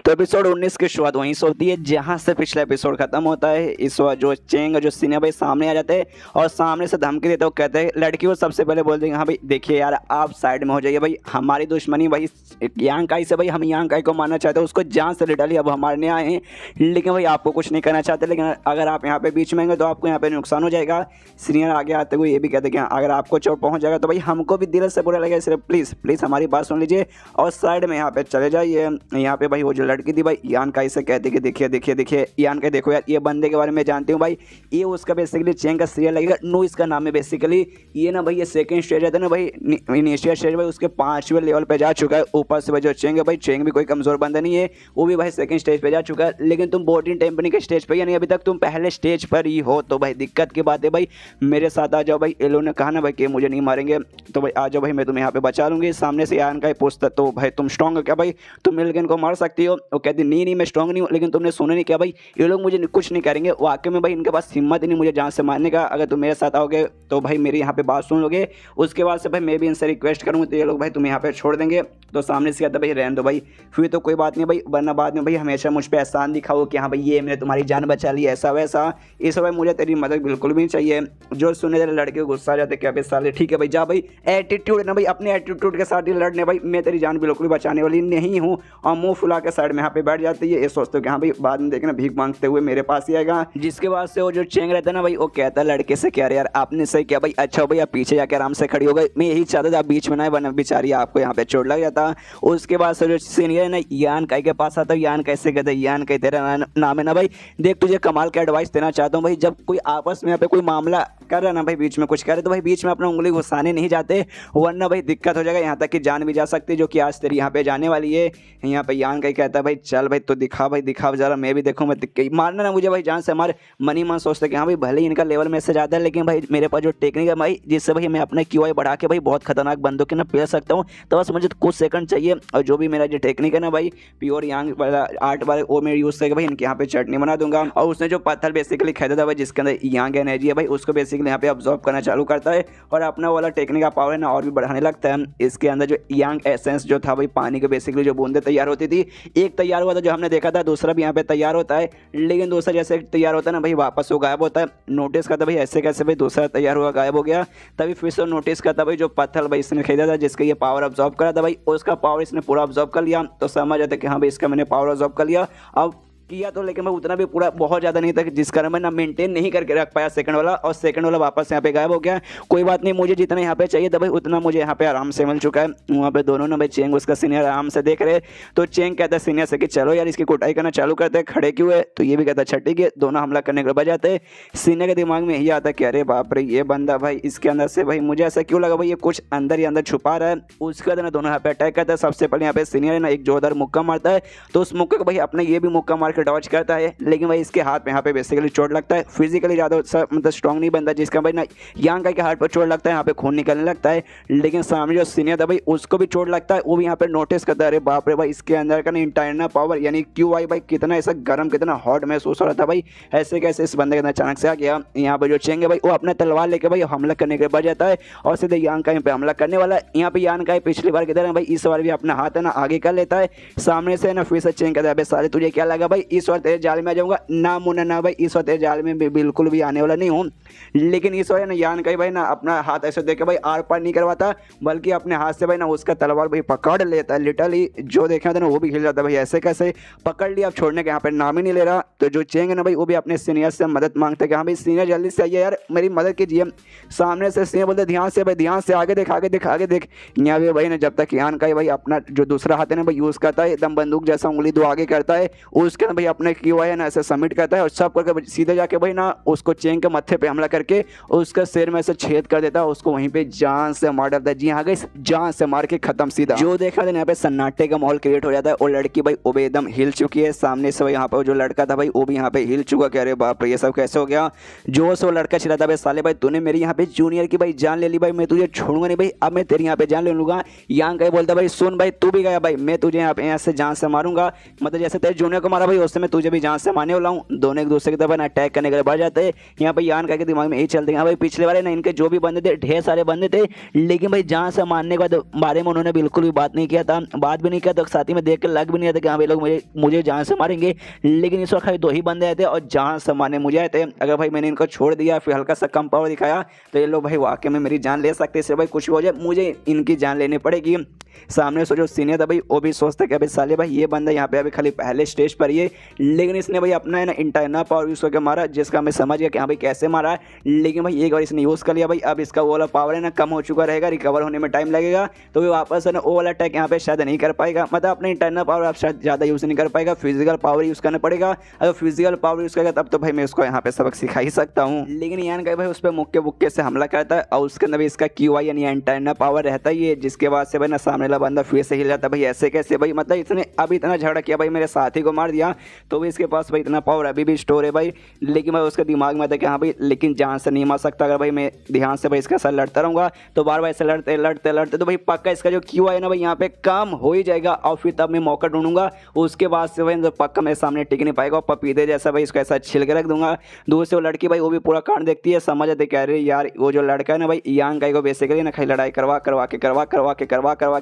तो एपिसोड 19 की शुरुआत वहीं से होती है जहां से पिछला एपिसोड खत्म होता है। इस बार जो चेंग जो सीनियर भाई सामने आ जाते हैं और सामने से धमकी देते हो, कहते हैं लड़की को सबसे पहले बोल देंगे हाँ भाई देखिए यार आप साइड में हो जाइए भाई, हमारी दुश्मनी भाई यांग काई से भाई, हम यांग काई को मारना चाहते हैं, उसको जान से लिटाली अब हमारे आए हैं, लेकिन भाई आपको कुछ नहीं करना चाहते। लेकिन अगर आप यहाँ पे बीच में आएंगे तो आपको यहाँ पे नुकसान हो जाएगा। सीनियर आगे आते हुए ये भी कहते हैं कि अगर आपको चोट पहुँच जाएगा तो भाई हमको भी दिल से बुरा लगेगा, इसलिए प्लीज़ प्लीज़ हमारी बात सुन लीजिए और साइड में यहाँ पे चले जाइए। यहाँ पे भाई वो जो लड़की थी भाई यान काई से कहते कि देखिए देखिए देखिए यान काई देखो यार ये बंदे के बारे में जानती हूँ भाई, ये उसका बेसिकली चेंग का सीरियल लगेगा, नो इसका नाम है बेसिकली। ये ना भाई ये सेकंड स्टेज है ना भाई, इनिशियल स्टेज भाई उसके 5वें लेवल पे जा चुका है। ऊपर से भाई जो चेंग है भाई, चेंग भी कोई कमजोर बंदा नहीं है, वो भी भाई सेकंड स्टेज पे जा चुका है। लेकिन तुम बोटिंग टेम्पनी के स्टेज पे, यानी अभी तक तुम पहले स्टेज पर ही हो। तो भाई दिक्कत की बात है भाई, मेरे साथ आ जाओ भाई। एलो ने कहा ना भाई कि मुझे नहीं मारेंगे, तो भाई आ जाओ भाई मैं तुम्हें यहाँ पे बचा लूंगी। सामने से यान काई पूछता तो भाई तुम स्ट्रॉन्ग हो क्या भाई, तुम मिलकर इनको मार सकती हो। वो कहती नहीं मैं स्ट्रॉन्ग नहीं हूँ, लेकिन तुमने सुना नहीं क्या भाई ये लोग मुझे कुछ नहीं करेंगे। वाकई में भाई इनके पास हिम्मत ही नहीं मुझे जान से मारने का। अगर तुम मेरे साथ आओगे तो भाई मेरी यहाँ पे बात सुन लोगे, उसके बाद से भाई मैं भी इनसे रिक्वेस्ट करूँगा तो ये लोग भाई तुम्हें यहाँ पे छोड़ देंगे। तो सामने से कहता भाई रहने दो भाई, फिर तो कोई बात नहीं भाई, वरना बाद में भाई हमेशा मुझ पर एहसान दिखाओ कि हाँ भाई ये मैंने तुम्हारी जान बचा ली ऐसा वैसा। इस भाई मुझे तेरी मदद बिल्कुल भी नहीं चाहिए। जो सुने तेरे लड़के को गुस्सा आ जाते क्या भाई साले ठीक है भाई जा भाई, एटीट्यूड है ना भाई, अपने एटीट्यूड के साथ ही लड़ने भाई, मैं तेरी जान बिल्कुल भी बचाने वाली नहीं हूँ। और मुंह फुला के साइड में यहाँ पे बैठ जाती है, ये सोचते हो कि हाँ भाई बाद में देखना भीख मांगते हुए मेरे पास ही आएगा। जिसके बाद से वो जो चेंग रहता है ना भाई, वो कहता है लड़के से क्या यार आपने सही किया भाई, अच्छा भाई आप पीछे जाकर आराम से खड़ी हो गई, मैं यही चाहता था आप बीच में ना वरना बेचारी आपको यहाँ पे चोट लग जाता। उसके बाद से जो सीनियर है ना यान काई के पास आता है, यान कैसे कहते हैं यान काई तेरा नाम है ना भाई, देख तुझे कमाल का एडवाइस देना चाहता हूँ भाई, जब कोई आपस में यहाँ पे कोई मामला कर रहा ना भाई बीच में कुछ करे तो भाई बीच में अपना उंगली घुसाने नहीं जाते, वरना भाई दिक्कत हो जाएगा, यहाँ तक कि जान भी जा सकती है, जो कि आज तेरी यहाँ पे जाने वाली है। यहाँ पे यान काई कहता है भाई चल भाई तो दिखा भाई दिखा जरा, मैं भी देखूँ, मैं मारना ना मुझे भाई जान से। हमारे मनी मन सोचते कि हाँ भाई भले ही इनका लेवल में से ज़्यादा है, लेकिन भाई मेरे पास जो टेक्निक है भाई जिससे भाई मैं अपने QI बढ़ा के भाई बहुत खतरनाक बंदों के ना पेल सकता हूँ, तो बस मुझे कुछ सेकंड चाहिए। और जो भी मेरा जो टेक्निक है ना भाई प्योर यांग वाला आर्ट वाले वो मैं यूज़ करके भाई इनके यहाँ पे चटनी बना दूंगा। और उसने जो पत्थर बेसिकली खरीदा था भाई जिसके अंदर यांग एनर्जी है भाई, उसको बेसिकली यहाँ पे ऑब्जॉर्व करना चालू करता है और अपना वाला टेक्निक का पावर है ना और भी बढ़ाने लगता है। इसके अंदर जो यांग एसेंस जो था भाई पानी के बेसिकली जो बूंदे तैयार होती थी, एक तैयार हुआ था जो हमने देखा था, दूसरा भी यहाँ पे तैयार होता है, लेकिन दूसरा जैसे तैयार होता है ना भाई वापस वो गायब होता है। नोटिस करता भाई ऐसे कैसे भाई दूसरा तैयार हुआ गायब हो गया, तभी फिर से नोटिस करता भाई जो पत्थर भाई इसने खरीदा था जिसका ये पावर ऑब्जॉर्व करा था भाई, उसका पावर इसने पूरा ऑब्जॉर्व कर लिया। तो समझ आता कि हाँ भाई इसका मैंने पावर ऑब्जॉर्व कर लिया। अब किया तो लेकिन मैं उतना भी पूरा बहुत ज़्यादा नहीं था जिस कारण मैं ना मेंटेन नहीं करके रख पाया सेकंड वाला, और सेकंड वाला वापस यहाँ पे गायब हो गया। कोई बात नहीं, मुझे जितना यहाँ पे चाहिए था भाई उतना मुझे यहाँ पे आराम से मिल चुका है। वहाँ पे दोनों ना भाई चेंग उसका सीनियर आराम से देख रहे, तो चेंग कहता है सीनियर से कि चलो यार इसकी कुटाई करना चालू करते हैं, खड़े क्यों है, तो ये भी कहता है ठीक है, दोनों हमला करने के बजाते। सीनियर के दिमाग में यही आता है कि अरे बाप रे ये बंदा भाई इसके अंदर से भाई मुझे ऐसा क्यों लगा भाई ये कुछ अंदर ही अंदर छुपा रहा है। उसके बाद दोनों यहाँ पे अटैक करता है। सबसे पहले यहाँ पे सीनियर है ना एक जोरदार मुक्का मारता है, तो उस मुक्के को भाई अपने ये भी मुक्का मार उसको डॉज करता है, लेकिन भाई इसके हाथ में यहाँ पे बेसिकली चोट लगता है। फिजिकली ज़्यादा मतलब स्ट्रॉन्ग नहीं बनता, जिसका भाई ना यांग काई के हाथ पर चोट लगता है, यहाँ पे खून निकलने लगता है। लेकिन सामने जो सीनियर था भाई उसको भी चोट लगता है, वो भी यहाँ पे नोटिस करता है, अरे बाप रे भाई इसके अंदर का इंटरनल पावर यानी QI भाई कितना ऐसा गर्म कितना हॉट महसूस हो रहा था भाई, ऐसे कैसे इस बंदे के अंदर अचानक से आ गया। यहाँ पे जो चेंग है भाई वो अपना तलवार लेके भाई हमला करने के बच जाता है और सीधे यांग काई पे हमला करने वाला है। यहाँ पे यांग काई पिछली बार किधर है भाई, इस बार भी अपना हाथ है ना आगे कर लेता है, सामने से ना फिर से चेंग करता है, अबे साले तुझे क्या लगा भाई इस बार तेरे जाल में आ जाऊंगा ना मुन्ना ना भाई, इस बार तेरे जाल में बिल्कुल भी आने वाला नहीं हूँ। लेकिन इस बार ना यान काई भाई ना अपना हाथ ऐसे देखे भाई आर पार नहीं करवाता, बल्कि अपने हाथ से भाई ना उसका तलवार भाई पकड़ लेता है, लिटरली जो देखा था ना वो भी हिल जाता है भाई, ऐसे कैसे पकड़ लिया, अब छोड़ने के यहाँ पे नाम ही नहीं ले रहा। तो जो चेंग है ना भाई वो भी अपने सीनियर से मदद मांगता है कि हाँ भाई सीनियर जल्दी से आइए यार मेरी मदद कीजिए। सामने से सीनियर बोलते ध्यान से भाई, ध्यान से आगे देख आगे देख आगे देख। यहाँ पे भाई ना जब तक यान काई भाई अपना जो दूसरा हाथ है ना भाई यूज़ करता है, एकदम बंदूक जैसा उंगली दो आगे करता है, उसके ना भाई अपने QI है ना ऐसे सबमिट करता है और सब करके सीधे जाके भाई ना उसको चेंग के मत्थे पे हमला करके उसका सिर में से छेद कर देता है, उसको वहीं पे जान से मार डालता है। जी हाँ गाइस, जान से मार के खत्म सीधा। जो देखा था यहाँ पे सन्नाटे का माहौल क्रिएट हो जाता है और लड़की भाई वो भी एकदम हिल चुकी है, सामने से यहाँ पर जो लड़का था भाई वो भी यहाँ पे हिल चुका, कह रहे बाप रे ये सब कैसे हो गया। जो सो लड़का चिल्लाता भाई साले भाई तूने मेरी यहाँ पे जूनियर की भाई जान ले ली भाई, मैं तुझे छोड़ूंगा नहीं भाई, अब मैं तेरी यहाँ पे जान ले लूंगा। यांग काई बोलता भाई सुन भाई तू भी गया भाई, मैं तुझे यहाँ पे ऐसे जान से मारूंगा, मतलब जैसे तेरे जूनियर को मारा भाई उससे मैं तुझे भी जान से मारने वाला हूँ। दोनों एक दूसरे की तरफ अटैक करने के लिए बढ़ जाते हैं। यहाँ पे यान काई के दिमाग में यही चलते हैं भाई पिछले वाले ना इनके जो भी बंदे थे ढेर सारे बंदे थे, लेकिन भाई जान से मारने के बाद बारे में उन्होंने बिल्कुल भी बात नहीं किया था, बात भी नहीं किया, तो साथी में देख के लग भी नहीं रहा था कि हाँ भाई लोग मुझे जान से मारेंगे। लेकिन इस वक्त खाली 2 ही बंदे आए थे और जान से मारने मुझे आए थे। अगर भाई मैंने इनको छोड़ दिया फिर हल्का सा कम पावर दिखाया तो ये लोग भाई वाकई में मेरी जान ले सकते, इससे भाई कुछ भी हो जाए मुझे इनकी जान लेनी पड़ेगी। सामने से जो सीनियर था भाई वो भी सोचता कि अभी साले भाई ये बंदा यहाँ पे अभी खाली पहले स्टेज पर ही है, लेकिन इसने भाई अपना है ना इंटरनल पावर यूज़ करके मारा, जिसका मैं समझ गया कि हाँ भाई कैसे मारा है। लेकिन भाई एक बार इसने यूज़ कर लिया भाई, अब इसका वो वाला पावर है ना कम हो चुका रहेगा, रिकवर होने में टाइम लगेगा, तो वो वापस है ना वो वाला अटैक यहाँ पे शायद नहीं कर पाएगा, मतलब अपने इंटरनल पावर आप शायद ज़्यादा यूज़ नहीं कर पाएगा, फिजिकल पावर यूज़ करना पड़ेगा। अगर फिजिकल पावर यूज़ करेगा तब तो भाई मैं उसको यहाँ पे सबक सिखा ही सकता हूँ। लेकिन यान काई भाई उस पर मुक्के बुक्के से हमला करता है और उसके अंदर भी इसका QI यानी इंटरनल पावर रहता ही है, जिसके बाद से भाई ना सामने वाला बंदा फिर से हिल जाता भाई, ऐसे कैसे भाई, मतलब इसने अभी इतना झगड़ा किया भाई मेरे साथी को मार दिया, तो भी इसके पास भाई इतना पावर अभी भी स्टोर है भाई। लेकिन भाई उसके दिमाग में था कि हाँ भाई लेकिन जान से नहीं मार सकता, अगर भाई मैं ध्यान से भाई इसके साथ लड़ता रहूँगा तो बार बार ऐसे लड़ते लड़ते लड़ते तो भाई पक्का इसका जो QI है ना भाई यहाँ पे कम हो ही जाएगा, और फिर तब मैं मौका ढूंढूंगा, उसके बाद से भाई पक्का मेरे सामने टिक नहीं पाएगा, पपीते जैसा भाई इसको ऐसा छिल के रख दूंगा। दूसरी वो लड़की भाई वो भी पूरा कांड देखती है, समझ आते कह रही यार वो जो लड़का है ना भाई यांग काई को बेसिकली ना खाली लड़ाई करवा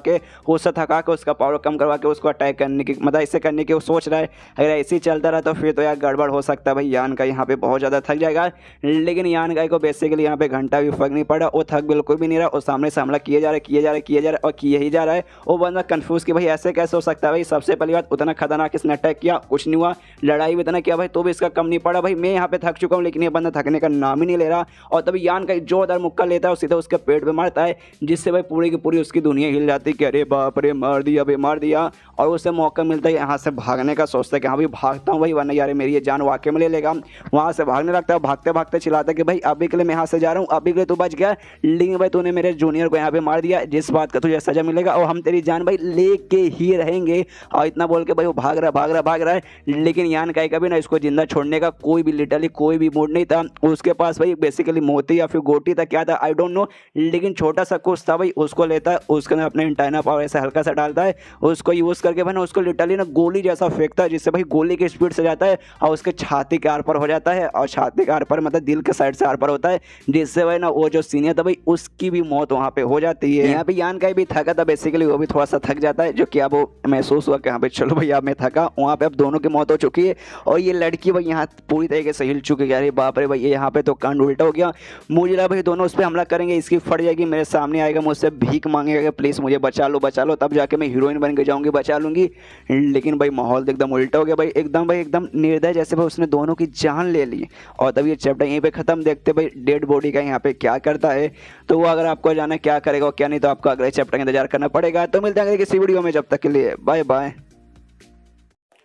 के उससे थका के उसका पावर कम करवा के उसको अटैक करने की मतलब ऐसे करने की वो सोच रहा है। अगर ऐसे ही चलता रहा तो फिर तो यार गड़बड़ हो सकता है भाई, यान काई यहाँ पे बहुत ज़्यादा थक जाएगा। लेकिन यान काई को बेसिकली यहाँ पे घंटा भी फर्क नहीं पड़ा, वो थक बिल्कुल भी नहीं रहा, और सामने से हमला किए जा रहा है और किए ही जा रहा है। वो बंदा कंफ्यूज कि भाई ऐसे कैसे हो सकता है भाई, सबसे पहली बात उतना खतरनाक इसने अटैक किया कुछ नहीं हुआ, लड़ाई भी इतना किया भाई तो भी इसका कम नहीं पड़ा भाई, मैं यहाँ पे थक चुका हूँ, लेकिन ये बंदा थकने का नाम ही नहीं ले रहा। और तभी यान काई जोरदार मुक्का लेता है और सीधे उसके पेट पे मारता है, जिससे भाई पूरी की पूरी उसकी दुनिया हिल जाती है कि अरे बाप रे मार दिया भाई मार दिया। और उसे मौका मिलता है यहाँ से भागने का, सोचता है कि हाँ भाई भागता हूँ भाई वरना यार मेरी ये जान वाकई में ले लेगा। वहाँ से भागने लगता है, भागते भागते चिल्लाता है कि भाई अभी के लिए मैं यहाँ से जा रहा हूँ, अभी के लिए तू बच गया, लेकिन भाई तूने मेरे जूनियर को यहाँ पे मार दिया, जिस बात का तुझे सजा मिलेगा और हम तेरी जान भाई लेके ही रहेंगे। और इतना बोल के भाई वो भाग रहा है। लेकिन यान काई का भी ना इसको जिंदा छोड़ने का कोई भी लिटरली कोई भी मूड नहीं था, उसके पास भाई बेसिकली मोती या फिर गोटी था क्या था आई डोंट नो, लेकिन छोटा सा कुछ था भाई, उसको लेता है, उसके अंदर अपने इंटरनल पावर ऐसे हल्का सा डालता है, उसको यूज़ करके भाई ना उसको लिटरली ना गोली जैसा फेंकता है, जिससे भाई गोली की स्पीड से जाता है और उसके छाती के आर पर हो जाता है, और छाती के आर पर मतलब दिल के साइड से आर पर होता है, जिससे भाई ना वो जो सीनियर था भाई उसकी भी मौत वहाँ पे हो जाती है। यहाँ पे यान काई भी थका था बेसिकली, वो भी थोड़ा सा थक जाता है, जो कि अब वो महसूस हुआ कि यहाँ पे चलो भाई अब मैं थका, वहाँ पे अब दोनों की मौत हो चुकी है। और ये लड़की भाई यहाँ पूरी तरीके से हिल चुकी है, अरे बाप रे भाई यहाँ पे तो कांड उल्टा हो गया, मुझे लगा भाई दोनों उस पर हमला करेंगे, इसकी फट जाएगी, मेरे सामने आएगा, मुझसे भीख मांगेगा प्लीज़ मुझे बचा लो, तब जाके मैं हीरोइन बन के जाऊँगी, बचा लूँगी। लेकिन भाई माहौल एकदम उल्टा हो गया भाई, एकदम निर्दय जैसे भाई उसने दोनों की जान ले ली। और तब ये चैप्टर यहीं पे ख़त्म, देखते भाई डेड बॉडी का यहाँ पे क्या करता है। तो वो अगर आपको जाना क्या करेगा और क्या नहीं, तो आपको अगले चैप्टर का इंतजार करना पड़ेगा। तो मिलते हैं किसी वीडियो में, जब तक के लिए बाय बाय।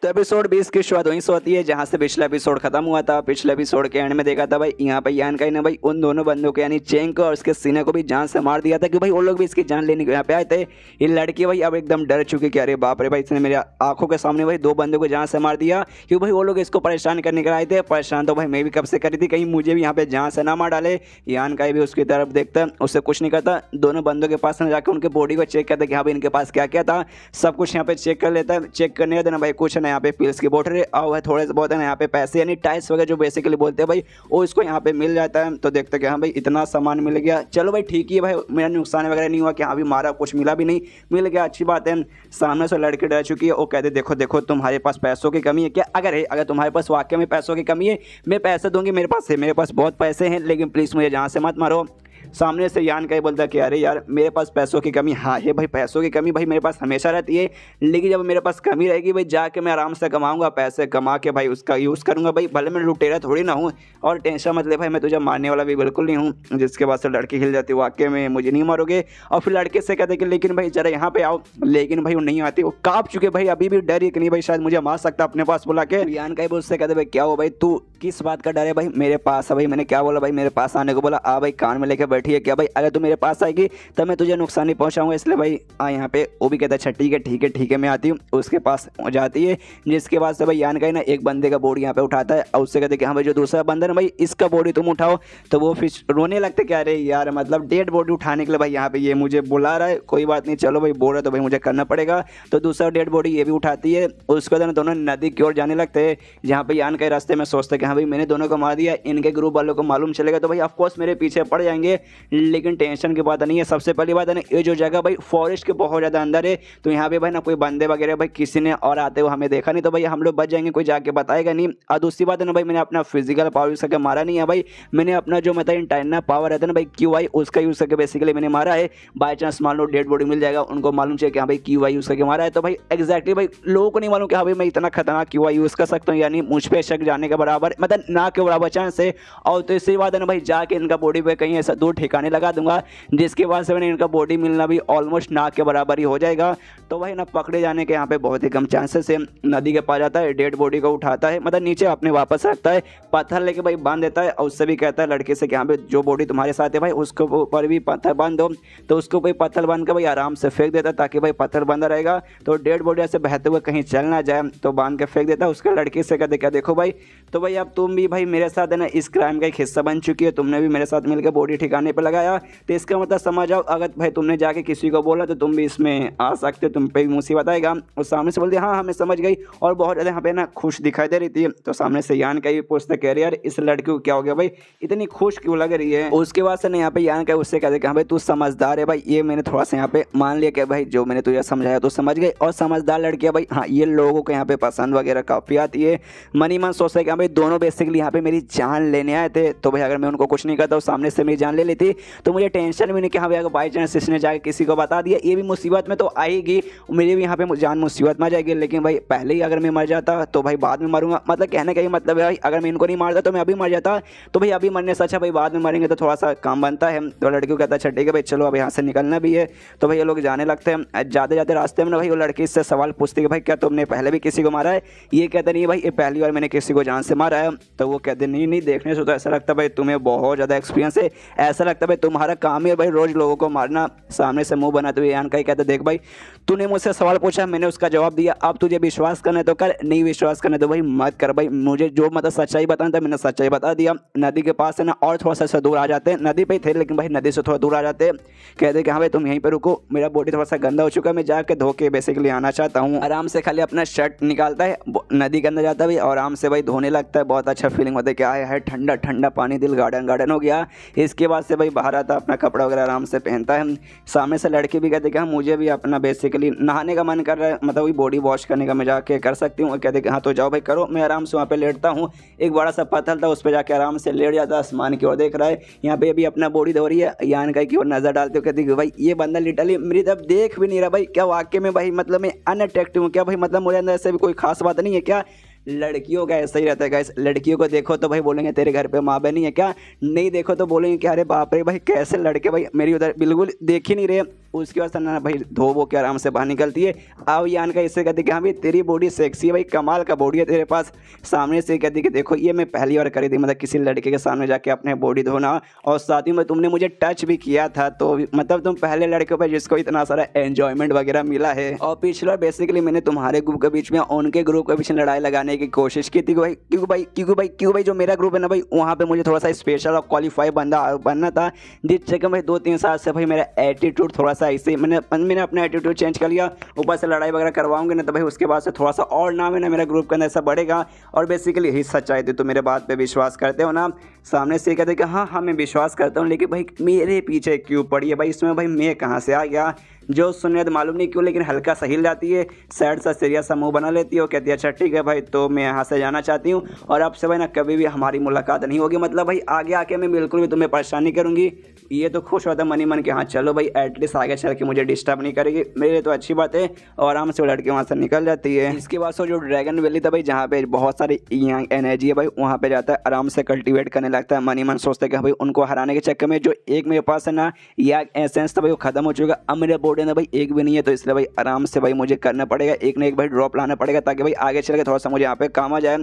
तो एपिसोड 20 की शुरुआत वहीं से होती है जहां से पिछला एपिसोड खत्म हुआ था। पिछले एपिसोड के एंड में देखा था भाई यहाँ पे यान काई ने भाई उन दोनों बंदों को यानी चेंग को और उसके सीने को भी जान से मार दिया था कि भाई वो लोग भी इसकी जान लेने को यहाँ पे आए थे। ये लड़की भाई अब एकदम डर चुकी कि अरे बाप रे भाई इसने मेरे आंखों के सामने भाई 2 बंदों को जान से मार दिया, क्योंकि भाई वो लोग इसको परेशान करने के आए थे। परेशान तो भाई मैं भी कब से करी थी, कहीं मुझे भी यहाँ पे जान से ना मार डाले। यान काई भी उसकी तरफ देखता है, उससे कुछ नहीं करता। दोनों बंदों के पास जाकर उनके बॉडी को चेक करता कि हाँ भाई इनके पास क्या क्या था, सब कुछ यहाँ पे चेक कर लेता है। चेक करने का ना भाई कुछ ना यहाँ पे पिल्स की बोतल और भाई थोड़े से बहुत है ना यहाँ पे पैसे यानी टाइल्स वगैरह जो बेसिकली बोलते हैं भाई वो इसको यहाँ पे मिल जाता है। तो देखते कि हाँ भाई इतना सामान मिल गया, चलो भाई ठीक है भाई, मेरा नुकसान वगैरह नहीं हुआ कि हाँ भी मारा कुछ मिला भी नहीं, मिल गया अच्छी बात है। सामने से लड़की डर चुकी है, वो कहते देखो देखो तुम्हारे पास पैसों की कमी है क्या? अगर तुम्हारे पास वाकई में पैसों की कमी है मैं पैसे दूंगी, मेरे पास है, मेरे पास बहुत पैसे हैं, लेकिन प्लीज़ मुझे जहाँ से मत मारो। सामने से यान का ही बोलता कि अरे यार मेरे पास पैसों की कमी, हाँ ये भाई पैसों की कमी भाई मेरे पास हमेशा रहती है, लेकिन जब मेरे पास कमी रहेगी भाई जाके मैं आराम से कमाऊंगा, पैसे कमा के भाई उसका यूज़ करूंगा भाई, भले मैं लुटेरा थोड़ी ना हूँ और टेंशन मत ले भाई मैं तुझे मारने वाला भी बिल्कुल नहीं हूँ। जिसके बाद से लड़की हिल जाती है, वाकई में मुझे नहीं मारोगे। और फिर लड़के से कहते कि लेकिन भाई जरा यहाँ पे आओ, लेकिन भाई वो नहीं आती, वो काँप चुके भाई, अभी भी डर है कि नहीं भाई शायद मुझे मार सकता अपने पास बुला के। यान का ही उससे कहते भाई क्या हो भाई तू किस बात का डर है भाई, मेरे पास है भाई, मैंने क्या बोला भाई मेरे पास आने को बोला, आ भाई कान में लेके बैठी है क्या भाई, अगर तू मेरे पास आएगी तब मैं तुझे नुकसान नहीं पहुंचाऊंगा, इसलिए भाई आ यहाँ पे। वो भी कहता है अच्छा ठीक है ठीक है ठीक है मैं आती हूँ, उसके पास जाती है। जिसके बाद से भाई यान का ही ना एक बंदे का बॉडी यहाँ पे उठाता है और उससे कहते कि हाँ भाई जो दूसरा बंदा ना भाई इसका बॉडी तुम उठाओ। तो वो फिर रोने लगते क्या अरे यार मतलब डेड बॉडी उठाने के लिए भाई यहाँ पे ये मुझे बुला रहा है, कोई बात नहीं चलो भाई बोल रहा है तो भाई मुझे करना पड़ेगा। तो दूसरा डेड बॉडी ये भी उठाती है, उसके बाद दोनों नदी की ओर जाने लगते हैं, जहाँ पे यान के रास्ते में सोचते कि हाँ भाई मैंने दोनों को मार दिया, इनके ग्रुप वालों को मालूम चलेगा तो भाई ऑफकोर्स मेरे पीछे पड़ जाएंगे। लेकिन टेंशन की बात नहीं है, सबसे पहली बात है ना ये जो जगह भाई फॉरेस्ट के बहुत ज़्यादा अंदर है, तो यहाँ पे भाई ना कोई बंदे वगैरह भाई किसी ने और आते हुए हमें देखा नहीं, तो भाई हम लोग बच जाएंगे, कोई जाके बताएगा नहीं। और दूसरी बात है ना भाई मैंने अपना फिजिकल पावर यूज़ करके मारा नहीं है भाई, मैंने अपना जो मतलब इंटरनल पावर रहता है ना भाई QI उसका यूज़ करके बेसिकली मैंने मारा है। बाई चांस मान लो डेड बॉडी मिल जाएगा, उनको मालूम चाहिए कि हाँ भाई QI यूज़ करके मारा है, तो भाई एग्जैक्टली भाई लोगों को नहीं मालूम कि हाँ भाई मैं इतना खतरनाक QI यूज़ कर सकता हूँ, यानी मुझ पे शक जाने के बराबर मतलब ना के बराबर चांस है। और तो इसी बात है ना भाई जाके इनका बॉडी पे कहीं ऐसा 2 ठिकाने लगा दूंगा, जिसके बाद से मैंने इनका बॉडी मिलना भी ऑलमोस्ट ना के बराबर ही हो जाएगा। तो भाई ना पकड़े जाने के यहाँ पे बहुत ही कम चांसेस है। नदी के पास जाता है, डेड बॉडी को उठाता है, मतलब नीचे अपने वापस रखता है, पत्थर लेके भाई बांध देता है और उससे भी कहता है लड़के से कि यहाँ पे जो बॉडी तुम्हारे साथ है भाई उसके ऊपर भी पत्थर बांध दो। तो उसको भाई पत्थर बांध के भाई आराम से फेंक देता है ताकि भाई पत्थर बंधा रहेगा, तो डेड बॉडी ऐसे बहते हुए कहीं चल ना जाए, तो बांध के फेंक देता है। उसके लड़के से कहते क्या देखो भाई, तो भाई अब तुम भी भाई मेरे साथ है ना इस क्राइम का एक हिस्सा बन चुकी है, तुमने भी मेरे साथ मिलकर बॉडी ठिकाने पर लगाया, तो इसका मतलब समझ आओ अगर भाई तुमने जाके किसी को बोला तो तुम भी इसमें आ सकते हो, तुम पे भी मुसीबत आएगा। और सामने से बोलती हाँ हमें समझ गई, और बहुत ज़्यादा यहाँ पे ना खुश दिखाई दे रही थी। तो सामने से यान का भी पूछते कह रही यार इस लड़की को क्या हो गया भाई, इतनी खुश क्यों लग रही है। उसके बाद से ना यहाँ पे यान का उससे कहते कि हाँ भाई तू समझदार है भाई, ये मैंने थोड़ा सा यहाँ पे मान लिया कि भाई जो मैंने तुझे समझाया तो समझ गई, और समझदार लड़की है भाई, हाँ ये लोगों को यहाँ पे पसंद वगैरह काफ़ी आती है। मनी मन सोचता है कि हाँ भाई दोनों बेसिकली यहाँ पे मेरी जान लेने आए थे, तो भाई अगर मैं उनको कुछ नहीं करता सामने से मेरी जान ले लेती तो मुझे टेंशन भी नहीं कि हाँ भाई अगर बाई चांस इसने जाकर किसी को बता दिया ये भी मुसीबत में तो आएगी, मेरी भी यहाँ पे जान मुसीबत में आ जाएगी। लेकिन भाई पहले ही अगर मैं मर जाता तो भाई बाद में मरूंगा, मतलब कहने का ही मतलब है भाई अगर मैं इनको नहीं मारता तो मैं अभी मर जाता, तो भाई अभी मरने से अच्छा भाई बाद में मरेंगे तो थोड़ा सा काम बनता है। तो लड़की को कहता है अच्छा ठीक है भाई चलो अब यहाँ से निकलना भी है। तो भाई ये लोग जाने लगते हैं, जाते जाते रास्ते में ना भाई वो लड़की इससे सवाल पूछती है भाई क्या तुमने पहले भी किसी को मारा है? ये कहते नहीं भाई ये पहली बार मैंने किसी को जान से मारा है। तो वो कहते नहीं नहीं देखने से तो ऐसा लगता है भाई तुम्हें बहुत ज़्यादा एक्सपीरियंस है, ऐसा लगता है भाई तुम्हारा काम है भाई रोज़ लोगों को मारना। सामने से मुंह बनाते हुए यान का ही कहते देख भाई तूने मुझसे सवाल पूछा मैंने उसका जवाब दिया, अब तुझे विश्वास करना है तो कर, नहीं विश्वास करना तो भाई मत कर भाई, मुझे जो मतलब सच्चाई बताना था मैंने सच्चाई बता दिया। नदी के पास है ना और थोड़ा सा दूर आ जाते हैं, नदी पे थे लेकिन भाई नदी से थोड़ा दूर आ जाते हैं। कहते कि हाँ भाई तुम यहीं पे रुको, मेरा बॉडी थोड़ा सा गंदा हो चुका है, मैं जाके धो के बेसिकली आना चाहता हूँ। आराम से खाली अपना शर्ट निकालता है, नदी के अंदर जाता है भाई और आराम से भाई धोने लगता है, बहुत अच्छा फीलिंग होता है, क्या है ठंडा ठंडा पानी, दिल गार्डन गार्डन हो गया। इसके बाद से भाई बाहर आता अपना कपड़ा वगैरह आराम से पहनता है। सामने से लड़की भी कहते कि हाँ मुझे भी अपना बेसिकली नहाने का मन कर रहा है, मतलब वही बॉडी वॉश करने का मैं जाके कर सकती हूँ। कहते कि हाँ तो जाओ भाई करो। मैं आराम से वहाँ पे लेटता हूँ, एक बड़ा सा पत्थर था उस पर जाके आराम से लेट जाता, आसमान की ओर देख रहा है। यहाँ पे अभी अपना बॉडी धो रही है, यान का की ओर नजर डालते हुए कहती कि भाई ये बंदा लिटरली मेरी तरफ देख भी नहीं रहा भाई, क्या वाकई में भाई मतलब मैं अनअट्रैक्टिव हूँ क्या भाई, मतलब मुझे अंदर ऐसे भी कोई खास बात नहीं है क्या। लड़कियों का ऐसा ही रहता है गाइस, लड़कियों को देखो तो भाई बोलेंगे तेरे घर पे माँ बहन नहीं है क्या, नहीं देखो तो बोलेंगे कि अरे बाप रे भाई कैसे लड़के भाई मेरी उधर बिल्कुल देख ही नहीं रहे। उसके बाद ना भाई धो वो के आराम से बाहर निकलती है। अब यान का इससे कहती कि हाँ भाई तेरी बॉडी सेक्सी है भाई, कमाल का बॉडी है तेरे पास। सामने से कहती कि देखो ये मैं पहली बार करी थी, मतलब किसी लड़के के सामने जाके अपने बॉडी धोना, और साथ ही में तुमने मुझे टच भी किया था, तो मतलब तुम पहले लड़के पे जिसको इतना सारा एंजॉयमेंट वगैरह मिला है। और पिछला बेसिकली मैंने तुम्हारे ग्रुप के बीच में उनके ग्रुप के बीच में लड़ाई लगाने की कोशिश की थी भाई, क्यों भाई जो मेरा ग्रुप है ना भाई वहाँ पे मुझे थोड़ा सा स्पेशल और क्वालिफाई बंदा बनना था, जिस जगह भाई 2-3 साल से भाई मेरा एटीट्यूड थोड़ा सा ऐसे मैंने अपना एटीट्यूड चेंज कर लिया। ऊपर से लड़ाई वगैरह करवाऊंगे ना तो भाई उसके बाद से थोड़ा सा और नाम है ना मेरा ग्रुप के अंदर ऐसा बढ़ेगा। और बेसिकली यही सच्चाई थी, तो मेरे बात पे विश्वास करते हो ना। सामने से कहते कि हाँ मैं विश्वास करता हूँ, लेकिन भाई मेरे पीछे क्यों पड़ी है भाई, इसमें भाई मैं कहाँ से आ गया। जो सुने तो मालूम नहीं क्यों, लेकिन हल्का सा हिल जाती है, सैड सा सीरियस सा मुंह बना लेती है और कहती है अच्छा ठीक है भाई तो मैं यहाँ से जाना चाहती हूँ और अब से भाई ना कभी भी हमारी मुलाकात नहीं होगी, मतलब भाई आगे आके मैं बिल्कुल भी तुम्हें परेशान नहीं करूँगी। ये तो खुश होता मनी मन के हाँ चलो भाई एटलीस्ट आगे चल के मुझे डिस्टर्ब नहीं करेगी, मेरे तो अच्छी बात है। और आराम से वो लड़की वहाँ से निकल जाती है। इसके बाद से जो ड्रैगन वैली था भाई जहाँ पे बहुत सारी यंग एनर्जी है भाई, वहाँ पे जाता है आराम से कल्टीवेट करने लगता है। मनी मन सोचता है कि भाई उनको हराने के चक्कर में जो एक मेरे पास है ना यंग एसेंस था भाई वो खत्म हो चुका, अब मेरे बॉडी में भाई एक भी नहीं है, तो इसलिए भाई आराम से भाई मुझे करना पड़ेगा, एक ना एक भाई ड्रॉप लाना पड़ेगा ताकि भाई आगे चल के थोड़ा सा मुझे यहाँ पे काम आ जाए।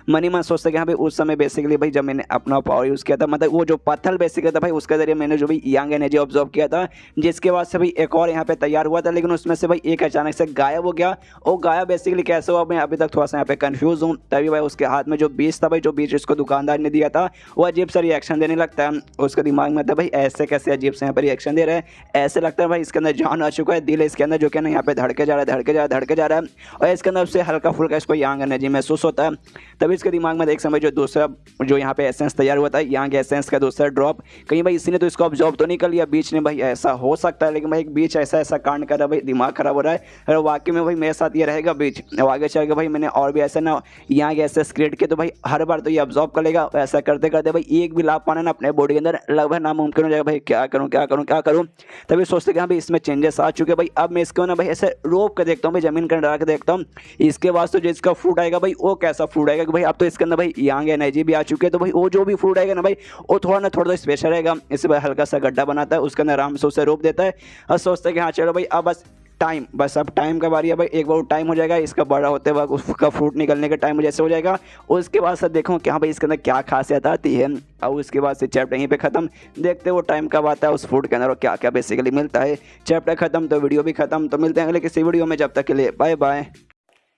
मनी मन सोचता है कि हाँ भाई उस समय बेसिकली भाई जब मैंने अपना पावर यूज़ किया था, मतलब वो जो पत्थर बेसिकली था भाई उसके जरिए मैंने जो भी यंग एनर्जी ऑब्जर्व किया था, जिसके बाद से भाई एक और यहाँ पे तैयार हुआ था, लेकिन उसमें से भाई एक अचानक से गायब हो गया। वो गायब बेसिकली कैसे हुआ मैं अभी तक थोड़ा सा यहाँ पे कंफ्यूज हूँ। तभी भाई उसके हाथ में जो बीज था भाई, जो बीज उसको दुकानदार ने दिया था, वो अजीब सा रिएक्शन देने लगता है। उसके दिमाग में था भाई ऐसे कैसे अजीब से यहाँ पर रिएक्शन दे रहे हैं, ऐसे लगता है भाई इसके अंदर जान आ चुका है, दिल है इसके अंदर जो कि ना यहाँ पे धड़के जा रहा है और इसके अंदर से हल्का फुल्का इसको यंग एनर्जी महसूस होता है। तभी इसके दिमाग में एक समय जो दूसरा जो यहाँ पे एसेंस तैयार हुआ था यंग एसेंस का दूसरा ड्रॉप, कहीं भाई इसी ने तो इसको ऑब्जॉर्व तो नहीं कर लिया बीच ने, भाई ऐसा हो सकता है, लेकिन भाई एक बीच ऐसा कांड कर रहा है भाई, दिमाग खराब हो रहा है। और वाकई में भाई मेरे साथ ये रहेगा बीच, आगे चल के भाई मैंने और भी ऐसे ना यंग एसेंस क्रिएट किया, तो भाई हर बार तो ये ऑब्जॉर्व कर लेगा। ऐसा करते करते भाई एक भी लाभ पाना ना अपने बॉडी के अंदर लगभग नामुमकिन हो जाएगा। भाई क्या करूँ। तभी सोचते कि हाँ भाई इसमें चेंजेस आ चुके भाई, अब मैं इसको ना भाई ऐसे रोक के देखता हूँ भाई, जमीन कर डाल के देखता हूँ। इसके बाद तो जो इसका फ्रूट आएगा भाई वो कैसा फ्रूट आएगा कि भाई अब तो इसके अंदर भाई यंग एनर्जी भी आ चुकी है, तो भाई वो जो भी फ्रूट आएगा ना भाई वो थोड़ा स्पेशल रहेगा। इससे भाई हल्का सा गड्ढा बनाता है, उसके अंदर आराम से उसे रोक देता है और सोचता है कि हाँ चलो भाई अब अब टाइम का बारी है भाई, एक बार टाइम हो जाएगा इसका बड़ा होते वक्त उसका फ्रूट निकलने का टाइम जैसे हो जाएगा। उसके बाद से देखो कि हाँ भाई इसके अंदर क्या खासियत आती है, और उसके बाद से चैप्टर यहीं पे खत्म। देखते वो टाइम कब आता है उस फूड के अंदर और क्या क्या बेसिकली मिलता है। चैप्टर खत्म तो वीडियो भी खत्म, तो मिलते हैं अगले किसी वीडियो में, जब तक के लिए बाय बाय।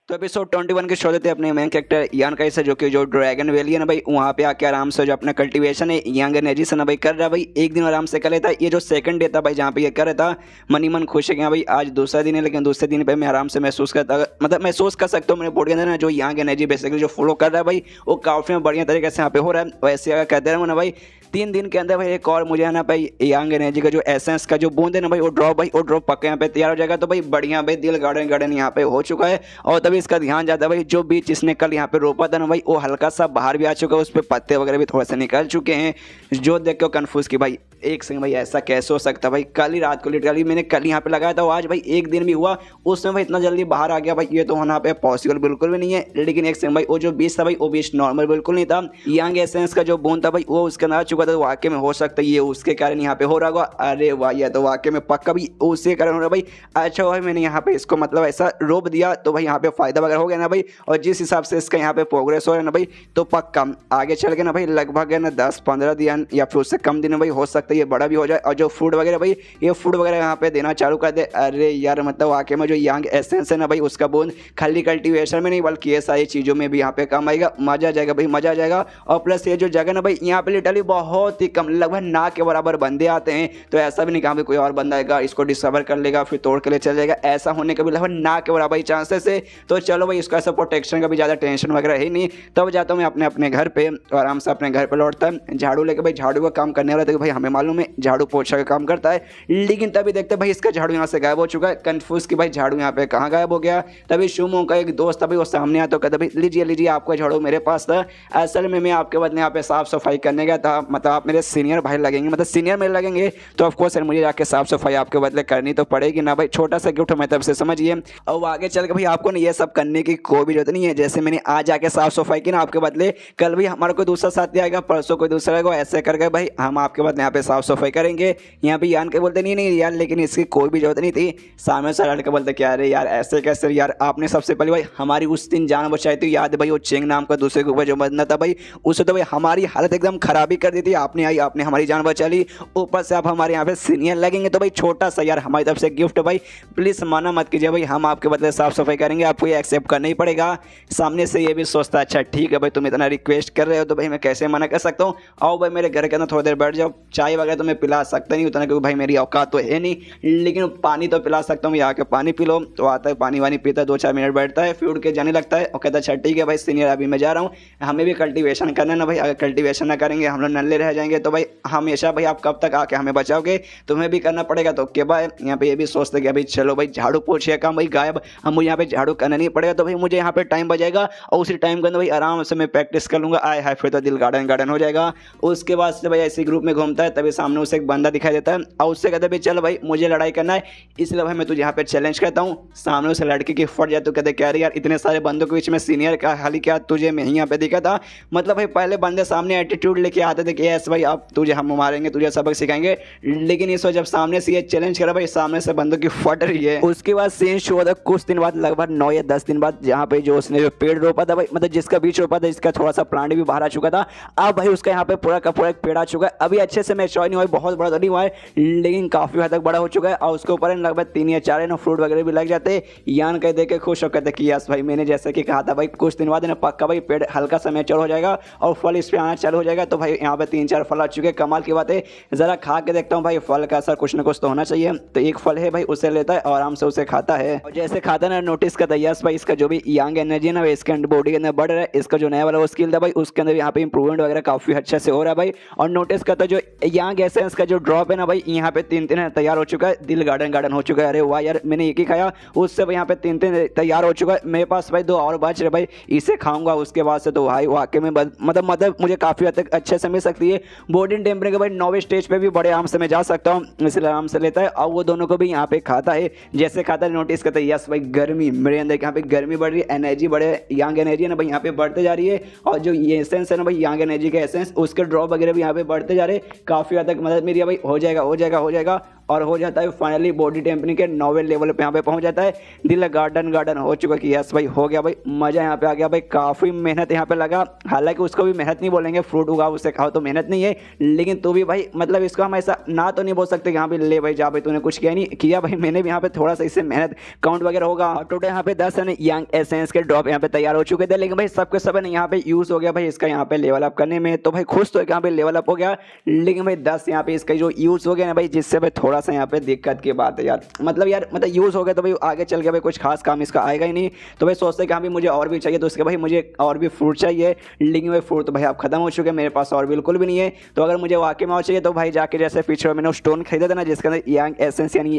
तो एपिसोड 21 के शो देते हैं अपने मेन कैरेक्टर यान का ऐसा, जो कि जो ड्रैगन वैली है ना भाई वहाँ पे आके आराम से जो अपना कल्टीवेशन है यंग एनर्जी से ना भाई कर रहा है भाई, एक दिन आराम से कर लेता है। ये जो सेकंड डे था भाई जहाँ पे ये कर रहा था, मनी मन खुश है कि हाँ भाई आज दूसरा दिन है, लेकिन दूसरे दिन पे मैं आराम से महसूस करता, मतलब महसूस कर सकता हूँ मेरे बॉडी के अंदर ना जो यंग एनर्जी बेसिकली जो फॉलो कर रहा है भाई वो काफ़ी बढ़िया तरीके से यहाँ पे हो रहा है। वैसे अगर कहते रहो ना भाई 3 दिन के अंदर भाई एक और मुझे है ना भाई यंग एनर्जी का जो एसेंस का जो बूंद है ना भाई वो ड्रॉप पक्का यहाँ पे तैयार हो जाएगा। तो भाई बढ़िया भाई दिल गार्डन यहाँ पे हो चुका है। और तभी इसका ध्यान जाता है भाई जो बीज इसने कल यहाँ पे रोपा था ना भाई वो हल्का सा बाहर भी आ चुका है, उस पर पत्ते वगैरह भी थोड़ा सा निकल चुके हैं, जो देख के कन्फ्यूज कि भाई एक सेकंड भाई ऐसा कैसे हो सकता है भाई, कल ही रात को लिटरली मैंने कल यहाँ पे लगाया था, आज भाई एक दिन भी हुआ उसमें भाई इतना जल्दी बाहर आ गया भाई, ये तो होना पे पॉसिबल बिल्कुल भी नहीं है। लेकिन एक सेकंड भाई वो जो बीज था भाई वो बीज नॉर्मल बिल्कुल नहीं था, यंग एसेंस का जो बूंद था भाई वो उसके अंदर आ चुका था, वाकई में हो सकता है ये उसके कारण यहाँ पे हो रहा होगा। अरे वाह ये तो वाकई में पक्का भी उसके कारण हो रहा भाई। अच्छा भाई मैंने यहाँ पे इसको मतलब ऐसा रोप दिया तो भाई यहाँ पे फायदा वगैरह हो गया ना भाई, और जिस हिसाब से इसका यहाँ पे प्रोग्रेस हो रहा है ना भाई तो पक्का आगे चल के ना भाई लगभग है ना 10-15 दिन या फिर उससे कम दिन में भाई हो सकता है ये बड़ा भी हो जाए। और जो फूड वगैरह भाई ये फूड वगैरह यहाँ पे देना चालू कर दे। अरे यार मतलब वाकई में जो यंग एसेंस है ना भाई उसका बूंद खाली कल्टीवेशन में नहीं बल्कि ये सारी चीज़ों में भी यहाँ पे काम आएगा, मजा आ जाएगा भाई, मजा आ जाएगा। और प्लस ये जो जगह ना भाई यहाँ पे लिटरली बहुत ही कम लगभग ना के बराबर बंदे आते हैं, तो ऐसा भी नहीं कहा कोई और बंदा आएगा इसको डिस्कवर कर लेगा फिर तोड़ के ले चल जाएगा, ऐसा होने का भी लगभग ना के बराबर ही चांसेस है। तो चलो भाई इसका ऐसा प्रोटेक्शन का भी ज़्यादा टेंशन वगैरह है नहीं। तब जाता हूँ मैं अपने घर पे और आराम से अपने घर पे लौटता है झाड़ू लेके, भाई झाड़ू का काम करने वाला था भाई हमें मालूम है झाड़ू पोछा का काम करता है, लेकिन तभी देखते भाई इसका झाड़ू यहाँ से गायब हो चुका है। कंफ्यूज कि भाई झाड़ू यहाँ पे कहाँ गायब हो गया। तभी शुमो का एक दोस्त अभी वो सामने आया तो कहता भाई लीजिए आपका झाड़ू मेरे पास था, असल में मैं आपके बदले यहाँ पे साफ सफाई करने गया था, मतलब आप मेरे सीनियर भाई लगेंगे, मतलब सीनियर मेरे लगेंगे, तो ऑफकोर्स यार मुझे जाके साफ सफाई आपके बदले करनी तो पड़ेगी ना भाई। छोटा सा गिफ्ट मैं तब से समझिए। और आगे चल के भाई आपको ना ये सब करने की कोई भी जरूरत नहीं है। जैसे मैंने आज जाके साफ सफाई की ना आपके बदले, कल भी हमारा कोई दूसरा साथी आएगा, परसों कोई दूसरा आएगा, ऐसे करके भाई हम आपके बदले यहाँ पे साफ सफाई करेंगे। यहाँ पे यान के बोलते नहीं यार, लेकिन इसकी कोई भी जरूरत नहीं थी। सामने से लड़के बोलते क्या अरे यार ऐसे कैसे यार, आपने सबसे पहले भाई हमारी उस दिन जान बचाई थी, याद है भाई वो चेंग नाम का दूसरे के ऊपर जो बंदा था भाई, उससे तो भाई हमारी हालत एकदम खराबी कर दी थी। आपने आई, आपने हमारी जान बचा ली, ऊपर से आप हमारे यहाँ पे सीनियर लगेंगे, तो भाई छोटा सा यार हमारी तरफ से गिफ्ट भाई, प्लीज़ मना मत कीजिए भाई, हम आपके बदले साफ सफाई करेंगे, आपको ये एक्सेप्ट करना ही पड़ेगा। सामने से ये भी सोचता है अच्छा ठीक है भाई तुम इतना रिक्वेस्ट कर रहे हो तो भाई मैं कैसे मना कर सकता हूँ, आओ भाई मेरे घर के अंदर थोड़ी देर बैठ जाओ, चाय वगैरह तो मैं पिला सकता नहीं उतना क्योंकि भाई मेरी औकात तो है नहीं, लेकिन पानी तो पिला सकता हूँ, यहाँ के पानी पी लो। तो आता है पानी वानी पीता है, 2-4 मिनट बैठता है, फिर उठ के जाने लगता है और कहता है अच्छा ठीक है भाई सीनियर अभी मैं जा रहा हूँ, हमें भी कल्टीवेशन करना है ना भाई, अगर कल्टीवेशन ना करेंगे हम लोग नल्ले रह जाएंगे, तो भाई हमेशा भाई आप कब तक आके हमें बचाओगे, तुम्हें भी करना पड़ेगा। तो क्या भाई यहाँ पे ये भी सोचते कि अभी चलो भाई झाड़ू पोछिए काम भाई गायब, हम मुझे यहाँ पे झाड़ू करना नहीं पड़ेगा, तो भाई मुझे यहाँ पे टाइम बचेगा और उसी टाइम के अंदर भाई आराम से मैं प्रैक्टिस कर लूँगा, आए हाय फिर तो दिल गार्डन गार्डन हो जाएगा। उसके बाद से भाई ऐसे ग्रुप में घूमता है, तभी सामने उसे एक बंदा दिखाई देता है और उससे कहते भाई चल भाई मुझे लड़ाई करना है, इसलिए भाई मैं तुझे यहाँ पे चैलेंज करता हूँ। सामने उसे लड़के की फट जाए तो कहते कह रही यार इतने सारे बंदों के बीच में सीनियर का हाली क्या तुझे मैं ही यहाँ पे दिखा था, मतलब भाई पहले बंदे सामने एटीट्यूड लेके आते थे कि यस भाई अब तुझे हम मारेंगे, तुझे सबक सिखाएंगे, लेकिन इस वक्त जब सामने से ये चैलेंज करा भाई सामने से बंदों की फट रही है। उसके बाद सीन शो होता है कुछ दिन बाद, लगभग 9 या 10 दिन बाद, जहाँ पे जो उसने जो पेड़ रोपा था भाई, मतलब जिसका बीज रोपा था इसका थोड़ा सा प्लांट भी बाहर आ चुका था, अब भाई उसका यहाँ पे पूरा का पूरा एक पेड़ आ चुका है। अभी अच्छे से मैच्योर नहीं हुआ है, बहुत बड़ा तो नहीं हुआ है लेकिन काफी हद तक बड़ा हो चुका है और उसके ऊपर लगभग 3 या 4 ना फ्रूट वगैरह भी लग जाते हैं। यान कह दे के खुश होकर कहते कि यस भाई मैंने जैसे कि कहा था भाई कुछ दिन बाद ना पक्का भाई पेड़ हल्का सा मैच्योर हो जाएगा और फल इस पे आना चालू हो जाएगा। तो भाई यहाँ पे 3-4 फल आ चुके हैं, कमाल की बात है, जरा खा के देखता हूँ भाई फल का असर कुछ ना कुछ तो होना चाहिए। तो एक फल है भाई उसे लेता है और आराम से उसे खाता है और जैसे खाता है ना नोटिस करता है यस भाई इसका जो भी यंग एनर्जी है ना इसके बॉडी के अंदर बढ़ रहा है, इसका जो नया वाला वो स्किल था भाई उसके अंदर यहाँ पे इंप्रूवमेंट वगैरह काफी अच्छे से हो रहा है भाई। और नोटिस करता है जो यंग एसेंस का जो ड्रॉप है ना भाई यहाँ पे 3 तैयार हो चुका है, दिल गार्डन गार्डन हो चुका है। अरे वाह यार मैंने एक ही खाया, उससे भाई यहाँ पे 3 तैयार हो चुका है, मेरे पास भाई 2 और बच रहे भाई, इसे खाऊंगा उसके बाद से तो भाई वाकई में मतलब मुझे काफी हद तक अच्छे से मिल सकती है। बॉडी टेम्परेचर भाई 9वें स्टेज पे भी बड़े आराम से मैं जा सकता हूँ, इसलिए आराम से लेता है और वो दोनों को भी यहाँ पे खाता है। जैसे खाता है नोटिस करता है यस भाई गर्मी मेरे अंदर यहाँ पे गर्मी बढ़ रही है, एनर्जी बढ़े, यंग एनर्जी है ना भाई यहाँ पे बढ़ते जा रही है और जो ये एसेंस है ना भाई यंग एनर्जी के एसेंस उसके ड्रॉप वगैरह भी यहाँ पे बढ़ते जा रहे हैं, काफी हद तक मदद मेरी भाई हो जाएगा और हो जाता है फाइनली बॉडी टेम्परेचर के 9वें लेवल पे यहाँ पे पहुंच जाता है। दिल गार्डन गार्डन हो चुका कि यस भाई हो गया भाई, मजा यहाँ पे आ गया भाई, काफी मेहनत यहाँ पे लगा, हालांकि उसको भी मेहनत नहीं बोलेंगे, फ्रूट उगाओ उसे खाओ तो मेहनत नहीं है, लेकिन तो भी भाई मतलब इसको हम ऐसा ना तो नहीं बोल सकते कि यहाँ पे ले भाई जा भाई तूने कुछ किया नहीं किया भाई, मैंने भी यहाँ पे थोड़ा सा इससे मेहनत काउंट वगैरह होगा। टोटल यहाँ पे 10 यंग एसेंस के ड्रॉप यहाँ पे तैयार हो चुके थे, लेकिन भाई सबके सब यहाँ पे यूज हो गया भाई इसका यहाँ पे लेवल अप करने में, तो भाई खुश तो यहाँ पे लेवल अप हो गया, लेकिन भाई 10 यहाँ पे इसका जो यूज हो गया ना भाई जिससे भाई थोड़ा सा यहाँ पे दिक्कत की बात है यार, मतलब यूज हो गया तो भाई आगे चल के भाई कुछ खास काम इसका आएगा ही नहीं, तो भाई सोचते कि हाँ भाई मुझे और भी चाहिए, तो उसके भाई मुझे और भी फ्रूट चाहिए, लेकिन भाई फ्रूट तो भाई आप खत्म हो चुके हैं, मेरे पास और बिल्कुल भी नहीं है। तो अगर मुझे वाकई में और चाहिए तो भाई जाके जैसे पीछे मैंने स्टोन खरीदा था ना जिसके अंदर यंग एसेंस यानी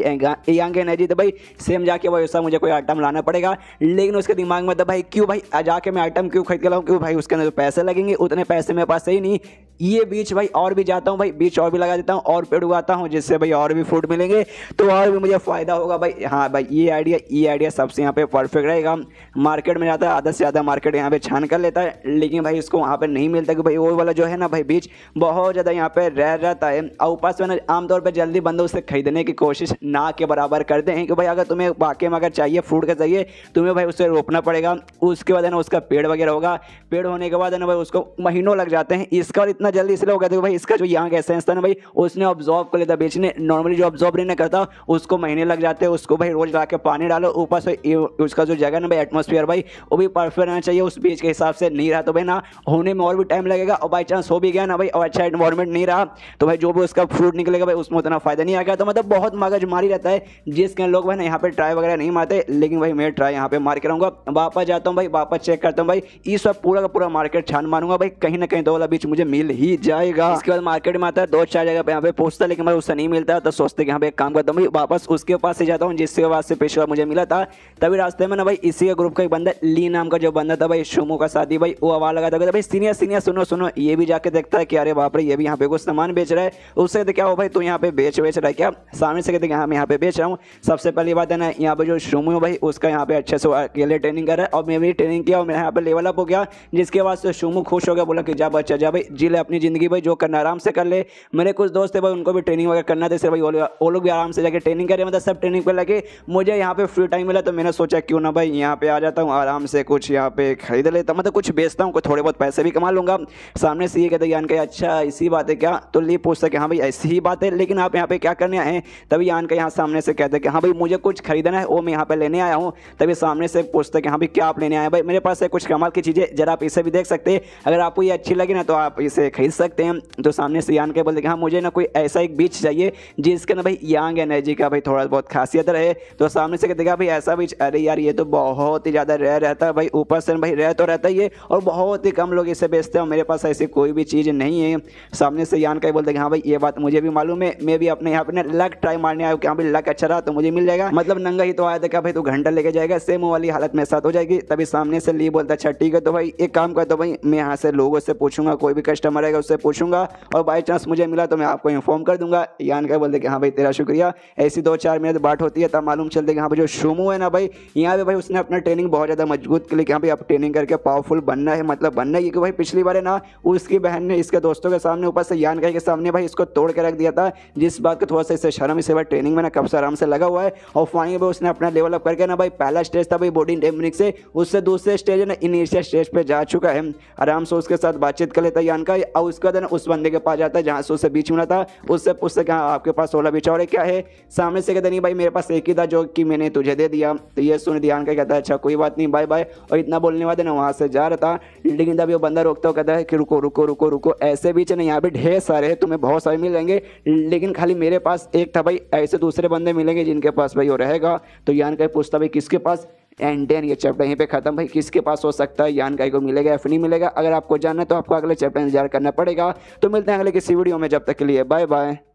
यंग एनर्जी, तो भाई सेम जाके भाई वैसा मुझे कोई आइटम लाना पड़ेगा, लेकिन उसके दिमाग में था भाई क्यों भाई जाके मैं आइटम क्यों खरीद के लाऊं, क्यों भाई उसके अंदर पैसे लगेंगे, उतने पैसे मेरे पास सही नहीं, ये बीच भाई और भी जाता हूँ भाई, बीच और भी लगा देता हूँ और पेड़ उगाता हूँ जिससे भाई और भी फ्रूट मिलेंगे तो और भी मुझे फायदा होगा भाई। हाँ भाई ये आइडिया सबसे यहाँ पे परफेक्ट रहेगा। मार्केट में जाता है आधा से ज़्यादा मार्केट यहाँ पे छान कर लेता है, लेकिन भाई इसको वहाँ पे नहीं मिलता कि भाई वो वाला जो है ना भाई बीज बहुत ज़्यादा यहाँ पे रेयर रहता है और ऊपर से ना आमतौर पर जल्दी बंदे उसे खरीदने की कोशिश ना के बराबर करते हैं कि भाई अगर तुम्हें वाकई में अगर चाहिए फ्रूट का चाहिए तुम्हें भाई उसे रोपना पड़ेगा, उसके बाद है ना उसका पेड़ वगैरह होगा, पेड़ होने के बाद है ना भाई उसको महीनों लग जाते हैं। इसका और इतना जल्दी इसलिए हो गया था भाई इसका जो यहाँ का एसेंस था ना भाई उसने ऑब्जॉर्व कर लेता, बेचने नॉर्मली जो ऑब्जॉर्व नहीं करता उसको महीने लग जाते हैं, उसको भाई रोज ला के पानी डालो, ऊपर से उसका जो जगह ना भाई एटमॉस्फेयर भाई वो भी परफेक्ट रहना चाहिए, उस बीज के हिसाब से नहीं रहा तो भाई ना होने में और भी टाइम लगेगा, और बाई चांस हो भी गया ना भाई और अच्छा एनवायरमेंट नहीं रहा तो भाई जो भी उसका फ्रूट निकलेगा भाई उसमें उतना फायदा नहीं आएगा। तो मतलब बहुत मगजमारी रहता है जिसके लोग भाई ना यहाँ पे ट्राई वगैरह नहीं मारते, लेकिन भाई मैं ट्राई यहाँ पे मार के रहूँगा। वापस जाता हूँ भाई, वापस चेक करता हूँ भाई, इस वक्त पूरा का पूरा मार्केट छान मारूंगा भाई, कहीं ना कहीं 2 वाला बीच मुझे मिल ही जाएगा। इसके बाद मार्केट में आता है, 2-4 जगह पे यहाँ पे पूछता है, लेकिन भाई उससे नहीं मिलता। तो सोचते कि यहाँ पे एक काम करता हूँ भाई, वापस उसके पास ही जाता हूँ जिसके पास से पिछला मुझे मिला था। तभी रास्ते में ना भाई इसी के ग्रुप का एक बंदा ली नाम का जो बंदा था भाई, शुमू का साथी भाई, वो आवाज लगाता है भाई सीनियर सीनियर सुनो सुनो। ये भी जाके देखता है कि अरे बाप रे, ये भी यहाँ पे कुछ सामान बेच रहा है। उससे कहते क्या हो भाई, तू यहाँ पे बेच रहा है क्या? सामने से कहते कि हाँ मैं यहाँ पे बेच रहा हूँ। सबसे पहली बात है ना, यहाँ पे जो शुमू है भाई उसका यहाँ पे अच्छे से अकेले ट्रेनिंग कर रहा है, और मैं भी ट्रेनिंग किया और मैं यहाँ पे लेवल अप हो गया। जिसके बाद से शुमू खुश हो गया, बोला कि जा बच्चा जा भाई, जी ले अपनी जिंदगी भाई, जो करना आराम से कर ले। मेरे कुछ दोस्त थे भाई, उनको भी ट्रेनिंग वगैरह करना था, भाई वो लोग भी आराम से जाके ट्रेनिंग करे, मतलब सब ट्रेनिंग पे लगे। मुझे यहाँ पे फ्री टाइम मिला तो मैंने सोचा क्यों ना भाई यहाँ पे आ जाता हूँ, आराम से कुछ यहाँ पे खरीद लेता, मतलब कुछ बेचता हूँ, थोड़े बहुत पैसे भी कमा लूंगा। सामने से ये कहते यान का अच्छा इसी बात है क्या? तो ली पूछता कि हाँ भाई ऐसी ही बात है, लेकिन आप यहाँ पे क्या करने आए हैं? तभी यान का यहाँ सामने से कहते कि हाँ भाई मुझे कुछ खरीदना है, वो मैं यहाँ पे लेने आया हूँ। तभी सामने से पूछते कि हाँ भाई क्या आप लेने आए? भाई मेरे पास है कुछ कमाल की चीज़ें, जरा आप इसे भी देख सकते हैं, अगर आपको ये अच्छी लगी ना तो आप इसे खरीद सकते हैं। तो सामने से यान के बोलते कि हाँ मुझे ना कोई ऐसा एक बीच चाहिए जिसके ना भाई यंग एनर्जी का भाई थोड़ा बहुत खासियत रहे। तो सामने से कहते भाई ऐसा बीच, अरे यार ये तो बहुत ही ज़्यादा रेयर रहता है भाई, ऊपर से भाई रेयर तो रहता ही है और बहुत ही कम लोग इसे बेचते हैं, मेरे पास ऐसी कोई भी चीज़ नहीं है। सामने से यान का ही बोलते कि हाँ भाई ये बात मुझे भी मालूम है, मैं भी अपने यहाँ पे लक ट्राई मारने आया हूँ कि हाँ भाई लक अच्छा रहा तो मुझे मिल जाएगा, मतलब नंगा ही तो आया था क्या भाई, तू घंटा लेके जाएगा, सेम वाली हालत मेरे साथ हो जाएगी। तभी सामने से ली बोलता अच्छा ठीक है, तो भाई एक काम करता भाई, मैं यहाँ से लोगों से पूछूंगा, कोई भी कस्टमर आएगा उससे पूछूंगा, और बाई चांस मुझे मिला तो मैं आपको इन्फॉर्म कर दूंगा। यान का बोलते कि हाँ भाई तेरा शुक्रिया। ऐसी 2-4 मिनट बात होती है, तब मालूम चलता है कि हाँ भाई जो शुमू है ना भाई, यहाँ पे भाई उसने अपना ट्रेनिंग बहुत ज़्यादा मजबूत के लिए कि हाँ भाई आप ट्रेनिंग करके पावरफुल बनना है, मतलब बनना है कि भाई पिछली बार है ना उसकी बहन ने इसके दोस्तों के सामने ऊपर से यान के सामने भाई इसको तोड़ के रख दिया था, जिस बात का थोड़ा सा इससे शर्म इसे भाई ट्रेनिंग में ना कब से आराम से लगा हुआ है। और फाइनली भाई उसने अपना लेवल अप करके ना भाई पहला स्टेज था भाई बॉडी टेक्निक से, उससे दूसरे स्टेज है ना इनिशियल स्टेज पे जा चुका है। आराम से उसके साथ बातचीत कर लेता है यान का, और उसके बाद उस बंदे के पास जाता है जहाँ से उसे बीच मिला था, उससे पूछते कि हाँ आपके पास 16 बीच और क्या है? सामने से कहते नहीं भाई मेरे पास एक ही था जो कि मैंने तुझे दे दिया। तो ये सुन ध्यान का कहता है अच्छा कोई बात नहीं बाय बाय, और इतना बोलने वाले ना वहाँ से जा रहा था, लेकिन तभी वो बंदा रोकता हुआ कहता है कि रुको रुको रुको रुको, ऐसे बीच ना यहाँ पे ढेर सारे हैं, तुम्हें बहुत सारे मिलेंगे, लेकिन खाली मेरे पास एक था भाई, ऐसे दूसरे बंदे मिलेंगे जिनके पास भाई वो रहेगा। तो यान का पूछता भाई किसके पास? एंड देन ये चैप्टर यहीं पे खत्म भाई, किसके पास हो सकता है, यान का को मिलेगा या फिर नहीं मिलेगा? अगर आपको जानना है तो आपको अगले चैप्टर इंतजार करना पड़ेगा। तो मिलते हैं अगले किसी वीडियो में, जब तक के लिए बाय बाय।